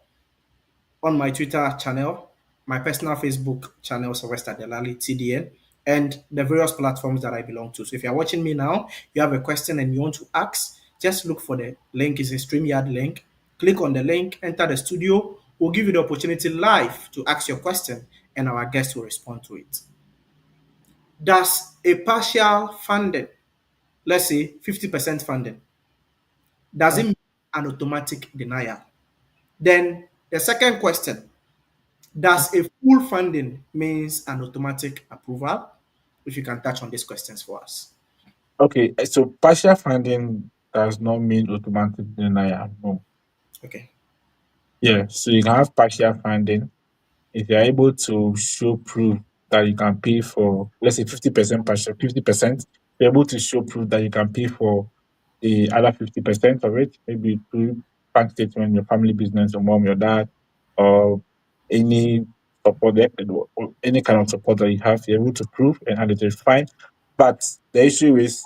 on my Twitter channel, my personal Facebook channel, Sylvester Delali, TDN, and the various platforms that I belong to. So if you're watching me now, you have a question and you want to ask, just look for the link. It's a StreamYard link. Click on the link, enter the studio. We'll give you the opportunity live to ask your question, and our guest will respond to it. Does a partial funding, let's say 50% funding, Does it mean an automatic denial? Then the second question, does a full funding means an automatic approval? If you can touch on these questions for us. Okay, so partial funding does not mean automatic denial. No. Okay. Yeah, so you can have partial funding if you're able to show proof that you can pay for, let's say 50% partial, 50%, you're able to show proof that you can pay for the other 50% of it, maybe through bank statement, your family business, your mom, your dad, or any support, or any kind of support that you have, you're able to prove and hand it is fine. But the issue is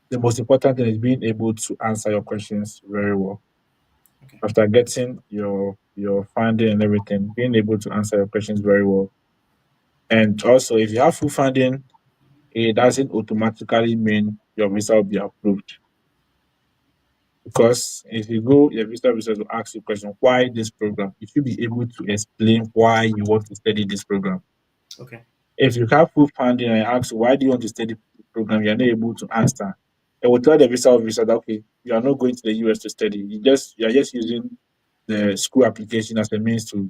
the most important thing is being able to answer your questions very well Okay. after getting your funding and everything, being able to answer your questions very well. And also, if you have full funding, it doesn't automatically mean your visa will be approved. Because if you go, your visa will ask you a question, why this program? You should be able to explain why you want to study this program. Okay. If you have full funding and ask why do you want to study the program, you're not able to answer. It will tell the visa officer that okay, you are not going to the US to study. You are just using the school application as a means to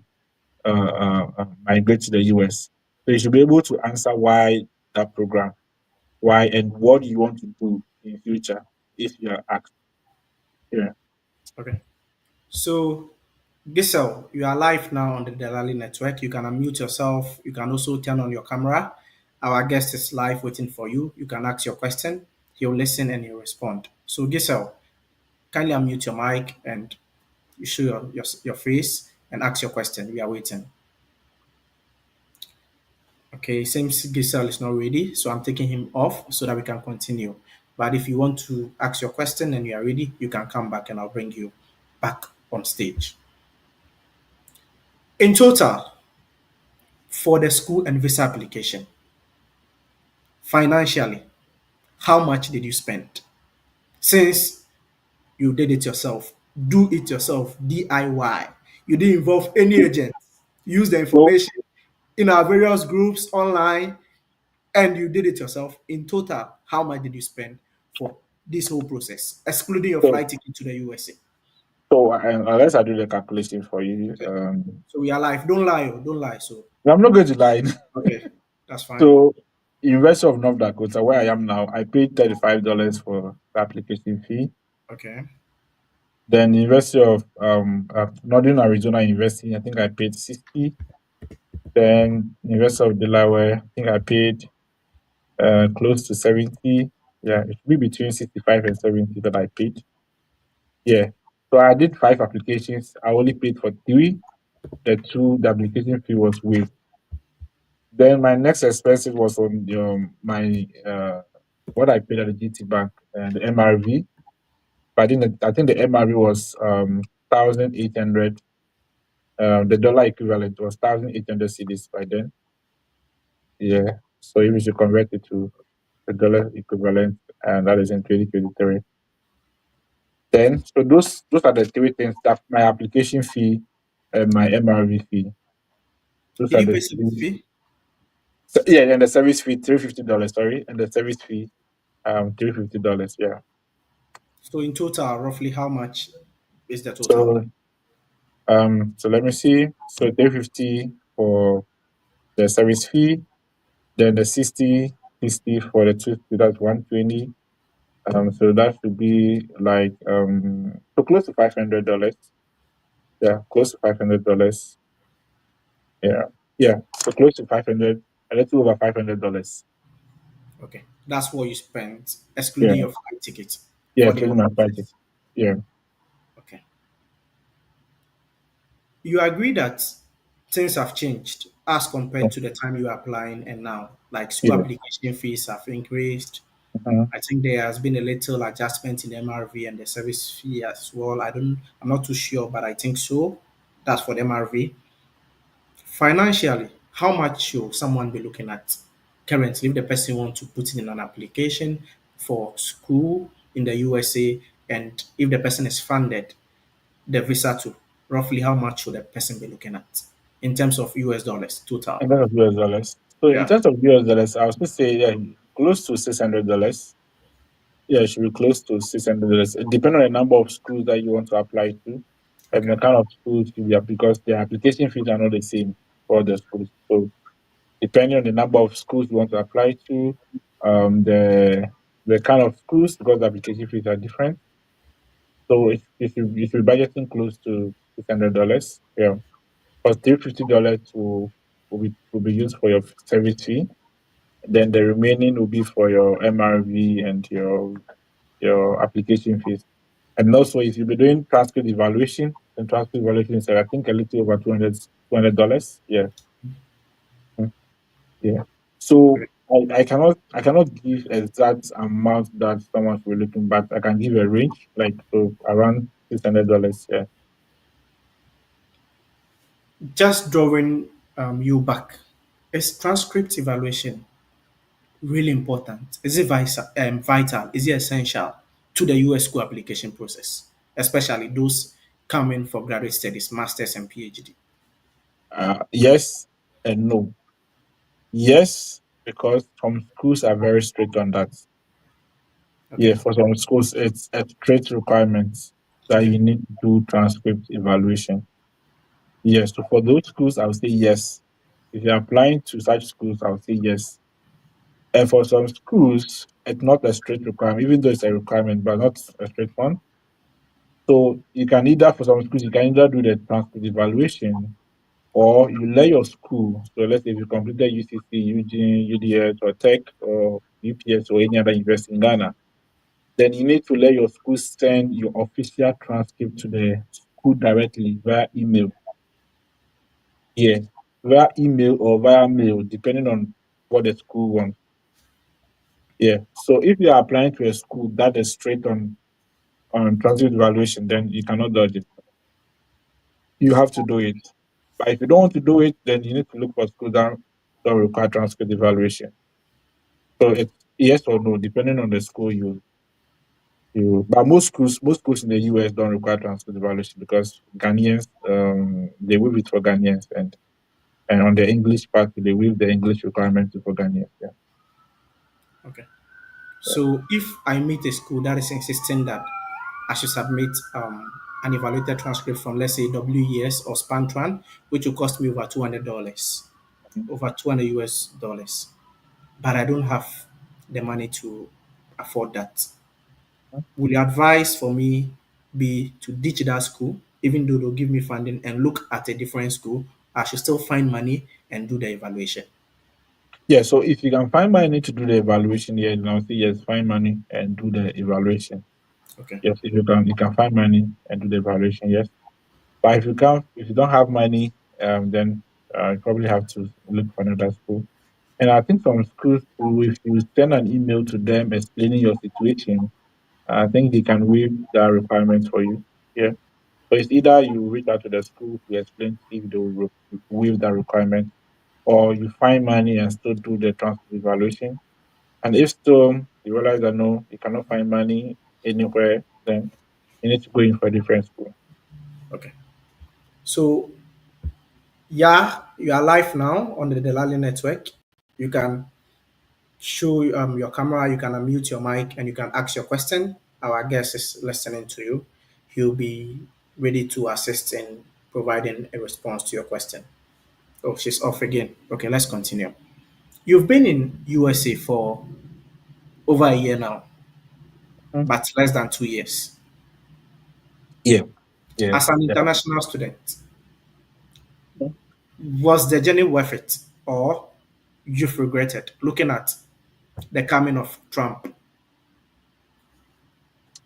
migrate to the US. So you should be able to answer why that program, why and what you want to do in future if you are asked. Yeah. Okay. So, Giselle, you are live now on the Delali network. You can unmute yourself. You can also turn on your camera. Our guest is live waiting for you. You can ask your question. He'll listen and he'll respond. So, Giselle, kindly unmute your mic and you show your face and ask your question. We are waiting. Okay, seems Giselle is not ready, so I'm taking him off so that we can continue. But if you want to ask your question and you are ready, you can come back and I'll bring you back on stage. In total, for the school and visa application, financially, how much did you spend? Since you did it yourself, do it yourself, DIY. You didn't involve any agent. Use the So, information in our various groups online and you did it yourself. In total, how much did you spend for this whole process, excluding your so, flight ticket to the USA? unless I do the calculation for you, Okay. So we are live. Don't lie. Oh, don't lie. So, I'm not going to lie. okay, that's fine. So, University of North Dakota, where I am now, I paid $35 for the application fee. Okay. Then University of Northern Arizona University, I think I paid 60. Then University of Delaware, I think I paid close to 70. Yeah, it should be between 65 and 70 that I paid. Yeah. So I did 5 applications. I only paid for three. The application fee was waived. Then my next expenses was on my what I paid at the GT Bank and the MRV. But I think the MRV was 1,800. The dollar equivalent was 1,800 cedis by then. Yeah. So if you should convert it to the dollar equivalent, and that is in 2023. Then, so those are the three things that my application fee and my MRV fee. Those Did are you the pay service three. fee? So, yeah, and the service fee $350. Sorry, and the service fee $350. Yeah. So in total, roughly how much is the total? So let me see. So 350 for the service fee, then the 60 for the two. So that's 120. So that should be like so close to $500. Yeah, close to $500. Yeah, yeah. So close to 500, a little over $500. Okay. That's what you spent, Yeah, excluding your flight ticket yeah, for the including whole my budget. process. Yeah. Okay. You agree that things have changed as compared to the time you were applying and now, like school Yeah. application fees have increased. Mhm. I think there has been a little adjustment in the MRV and the service fee as well. I'm not too sure, but I think so. That's for the MRV. Financially, how much should someone be looking at currently if the person wants to put in an application for school in the USA and if the person is funded the visa to roughly how much should a person be looking at in terms of US dollars total? In terms of US dollars. So in Yeah. terms of US dollars, I would still say yeah, close to $600. Yeah, it should be close to $600. Depending on the number of schools that you want to apply to, and Okay. the kind of schools you have, because the application fees are not the same for the schools. So depending on the number of schools you want to apply to, the kind of schools, because the application fees are different. So if you're budgeting close to $600, yeah, but $350 will be used for your service fee. Then the remaining will be for your MRV and your application fees. And also, if you'll be doing transcript evaluation, then transcript evaluation is, I think, a little over $200. Yeah. Mm, yeah. So Great. I cannot give exact amount that someone should be looking, but I can give a range, like so around $600. Yeah. Just drawing you back. Is transcript evaluation really important? Is it vital? Is it essential to the US school application process, especially those coming for graduate studies, masters, and PhD? Yes and no. Yes, because some schools are very strict on that. Okay. Yeah, for some schools, it's a strict requirement that Okay. you need to do transcript evaluation. Yes, so for those schools, I would say yes. If you're applying to such schools, I would say yes. And for some schools, it's not a strict requirement, even though it's a requirement, but not a strict one. So you can either, for some schools, you can either do the transcript evaluation or you let your school. So let's say if you completed UCC, Eugene, UDS, or Tech, or UPS, or any other university in Ghana, then you need to let your school send your official transcript to the school directly via email. Yeah, via email or via mail, depending on what the school wants. Yeah. So if you are applying to a school that is straight on transcript evaluation, then you cannot dodge it. You have to do it. But if you don't want to do it, then you need to look for schools that don't require transcript evaluation. So it's yes or no, depending on the school but most schools in the US don't require transcript evaluation because Ghanaians they waive it for Ghanaians, and on the English part they waive the English requirement for Ghanaians. Yeah. Okay. So if I meet a school that is insisting that I should submit an evaluated transcript from, let's say, WES or Spantran, which will cost me over $200, over 200 US dollars, but I don't have the money to afford that. Would your advice for me be to ditch that school, even though they'll give me funding, and look at a different school? I should still find money and do the evaluation. Yeah, so if you can find money to do the evaluation, yeah, then I'll say yes, find money and do the evaluation. Okay. Yes, if you can find money and do the evaluation, yes. But if you don't have money, then you probably have to look for another school. And I think some schools too, if you send an email to them explaining your situation, I think they can waive that requirement for you. Yeah. So it's either you reach out to the school to explain if they will waive that requirement, or you find money and still do the transfer evaluation. And if still you realize that no, you cannot find money anywhere, then you need to go in for a different school. Okay. So yeah, you are live now on the Delali network. You can show your camera, you can unmute your mic, and you can ask your question. Our guest is listening to you. He'll be ready to assist in providing a response to your question. Oh, she's off again. Okay, let's continue. You've been in USA for over a year now, Mm. but less than 2 years. Yeah, yeah, As an yeah. international student, Mm. was the journey worth it, or you've regretted looking at the coming of Trump?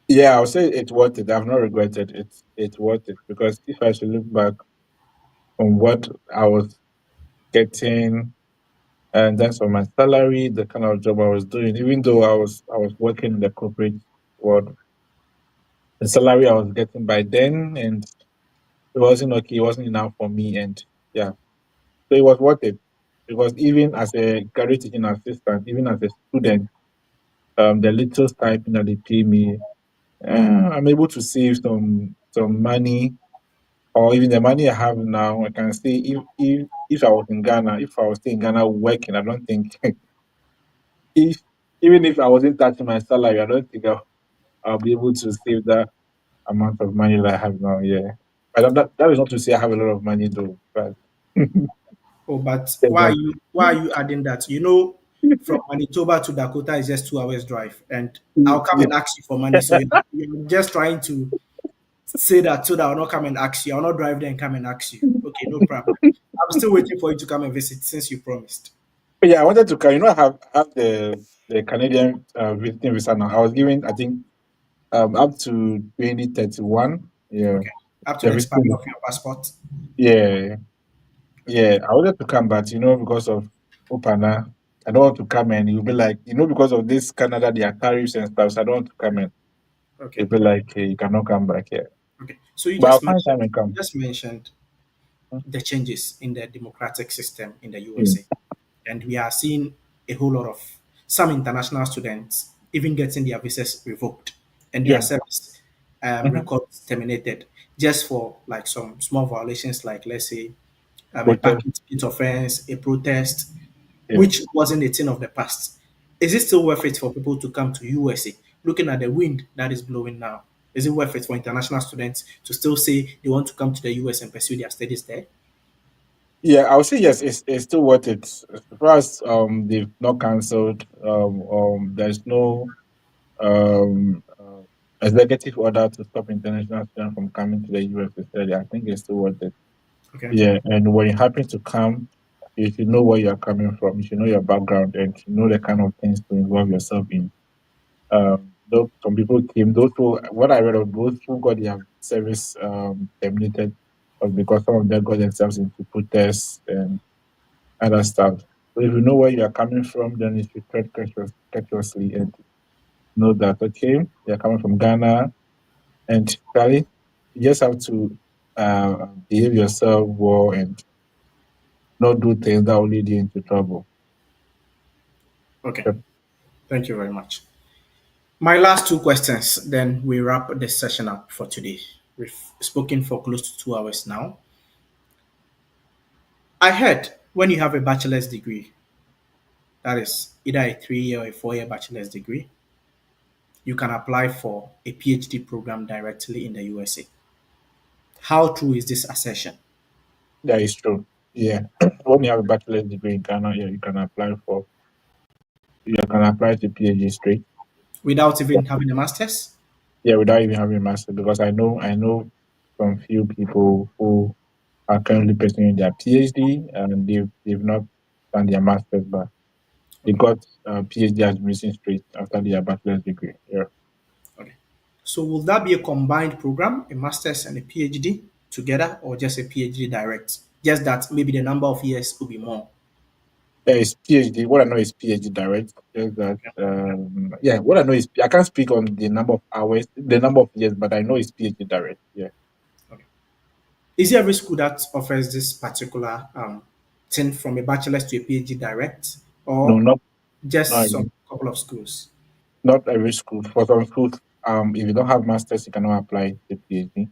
Yeah, I'll say it's worth it. I've not regretted it. It's worth it because if I should look back on what I was getting and then for my salary, the kind of job I was doing, even though I was working in the corporate world, the salary I was getting by then and it wasn't okay, it wasn't enough for me, and yeah. So it was worth it. Because even as a graduate teaching assistant, even as a student, the little stipend that they pay me, I'm able to save some money, or even the money I have now. I can say if I was in Ghana, if I was still in Ghana working, I don't think if Even if I wasn't touching my salary, I don't think I'll be able to save that amount of money that I have now. Yeah. That is not to say I have a lot of money though, but Oh, but yeah, why are you adding that? You know, from Manitoba to Dakota is just 2 hours drive, and I'll come yeah, and ask you for money. So you're just trying to say that so that I'll not come and ask you. I'll not drive there and come and ask you. Okay, no problem. I'm still waiting for you to come and visit since you promised. yeah. I wanted to, you know, have the Canadian visiting visa now. I was given, I think, up to 2031. Yeah, Okay. Up to the the expiry visiting. of your passport. Yeah, Okay. yeah. I wanted to come, but you know, because of Opana, I don't want to come and you'll be like, you know, because of this Canada, their tariffs and stuff. So I don't want to come and you'll Okay. be like, hey, you cannot come back here. Okay. So But I'll find time and you come. just mentioned the changes in the democratic system in the Mm. USA. And we are seeing a whole lot of some international students even getting their visas revoked and their Yeah. service Mm-hmm. records terminated just for like some small violations, like let's say a Protest. parking ticket offense, a protest, Yeah. which wasn't a thing of the past. Is it still worth it for people to come to USA? Looking at the wind that is blowing now, is it worth it for international students to still say they want to come to the US and pursue their studies there? Yeah, I would say yes, it's still worth it. As far as they've not cancelled, there's no executive order to stop international students from coming to the US to study. I think it's still worth it. Okay, Yeah, and when you happen to come, you should know where you're coming from. You should know your background and you know the kind of things to involve yourself in. Though some people came, those who what I read of those who got their service terminated was because some of them got themselves into protests and other stuff. So if you know where you are coming from, then you should tread courteously and know that okay, you're coming from Ghana, and Charlie, you just have to behave yourself well and not do things that will lead you into trouble. okay. Yep. Thank you very much. My last two questions, then we wrap this session up for today. We've spoken for close to 2 hours now. I heard when you have a bachelor's degree, that is either a 3 year or a 4 year bachelor's degree, you can apply for a PhD program directly in the USA. How true is this assertion? That is true. Yeah. When you have a bachelor's degree in Ghana, yeah, you can apply to PhD straight. Without Yeah, even having a master's? yeah, without even having a master, because I know from few people who are currently pursuing their PhD and they've not done their masters, but they Okay, got PhD admission straight after their bachelor's degree. Yeah. okay. So will that be a combined program, a master's and a PhD together, or just a PhD direct? Just that maybe the number of years will be more. There is PhD. What I know is PhD direct. Just that, Okay, yeah. What I know is I can't speak on the number of hours, the number of years, but I know it's PhD direct. Yeah. okay. Is there every school that offers this particular thing from a bachelor's to a PhD direct, No, or not just some every, couple of schools? not every school. For some schools, if you don't have masters, you cannot apply to PhD.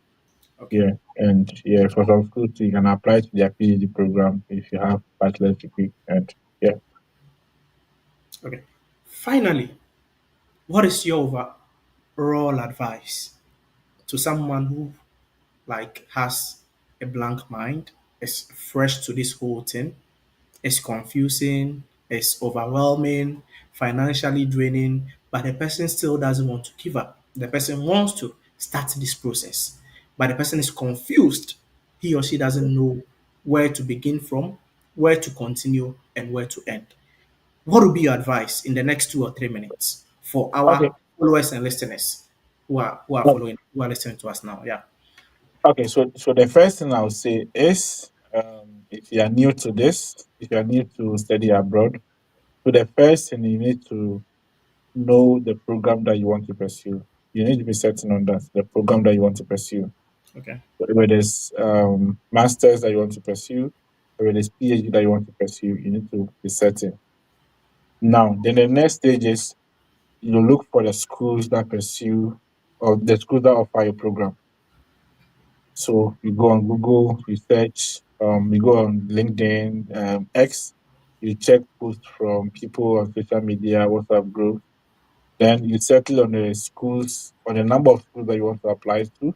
Okay, Yeah, and yeah, for some schools, you can apply to their PhD program if you have bachelor's degree. And yeah, okay. Finally, what is your overall advice to someone who like has a blank mind, is fresh to this whole thing, it's confusing, it's overwhelming, financially draining, but the person still doesn't want to give up. The person wants to start this process, but the person is confused. He or she doesn't know where to begin from, where to continue, and where to end. What would be your advice in the next 2 or 3 minutes for okay, our followers and listeners who are o- following, who are listening to us now? Yeah. okay. So the first thing I'll say is, if you are new to this, if you are new to study abroad, so the first thing you need to know the program that you want to pursue. You need to be certain on that, the program that you want to pursue. Okay. Whether it's masters that you want to pursue, or whether it's PhD that you want to pursue, you need to be certain. Now, then the next stage is you look for the schools that pursue or the schools that offer your program. So you go on Google, you search, you go on LinkedIn, X. You check posts from people on social media, WhatsApp group. Then you settle on the schools, on the number of schools that you want to apply to,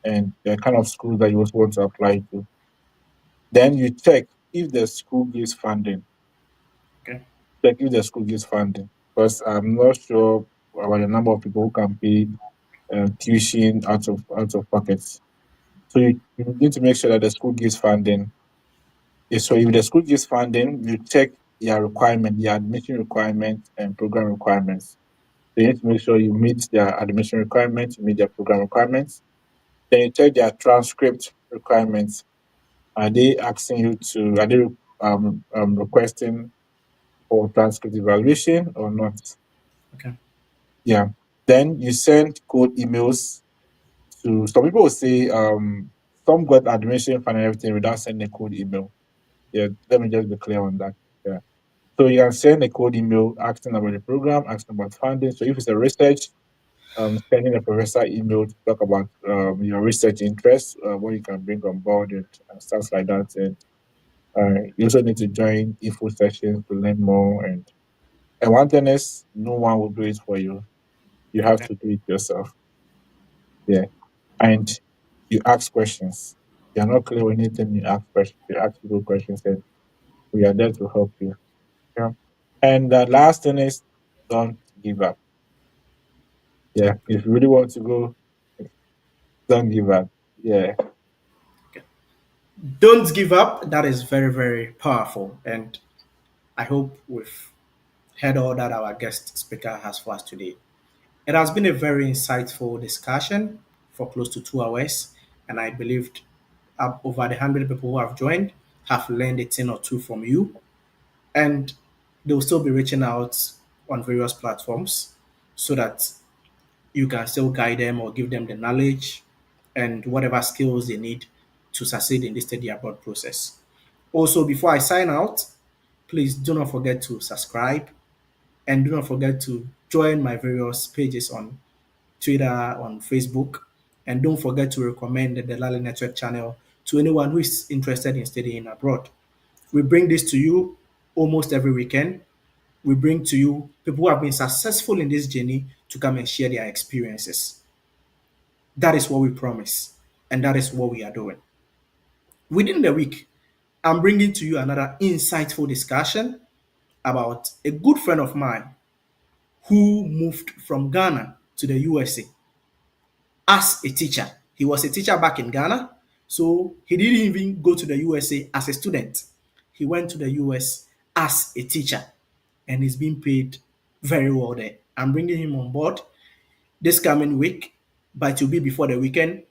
and the kind of schools that you also want to apply to. Then you check if the school gives funding. Okay. Check if the school gives funding, because I'm not sure about the number of people who can pay tuition out of pockets. So you need to make sure that the school gives funding. So if the school gives funding, you check their requirement, their admission requirements and program requirements. So you need to make sure you meet their admission requirements, you meet their program requirements. Then you check their transcript requirements. Are they asking you to? Are they requesting for transcript evaluation or not? Okay. Yeah. Then you send code emails to some people will say some got admission fund and everything without sending a code email. Yeah, let me just be clear on that. Yeah. So you can send a code email asking about the program, asking about funding. So if it's a research, sending a professor email to talk about your research interests, what you can bring on board and stuff like that. And you also need to join info sessions to learn more. And one thing is, no one will do it for you. You have Okay. to do it yourself. Yeah. And you ask questions. You're not clear on anything, you ask questions. You ask people questions, and we are there to help you. Yeah. And the last thing is, don't give up. Yeah. If you really want to go, don't give up. Yeah. Don't give up. That is very, very powerful. And I hope we've heard all that our guest speaker has for us today. It has been a very insightful discussion for close to 2 hours. And I believed over the 100 people who have joined have learned a thing or two from you. And they will still be reaching out on various platforms so that you can still guide them or give them the knowledge and whatever skills they need to succeed in the study abroad process. Also, before I sign out, please do not forget to subscribe and do not forget to join my various pages on Twitter, on Facebook, and don't forget to recommend the Lali Network channel to anyone who is interested in studying abroad. We bring this to you almost every weekend. We bring to you people who have been successful in this journey to come and share their experiences. That is what we promise, and that is what we are doing. Within the week, I'm bringing to you another insightful discussion about a good friend of mine who moved from Ghana to the USA as a teacher. He was a teacher back in Ghana, so he didn't even go to the USA as a student. He went to the US as a teacher and he's being paid very well there. I'm bringing him on board this coming week, but it will be before the weekend.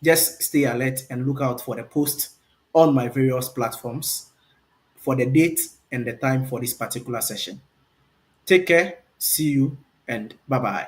Just stay alert and look out for the post on my various platforms for the date and the time for this particular session. Take care, see you, and bye bye.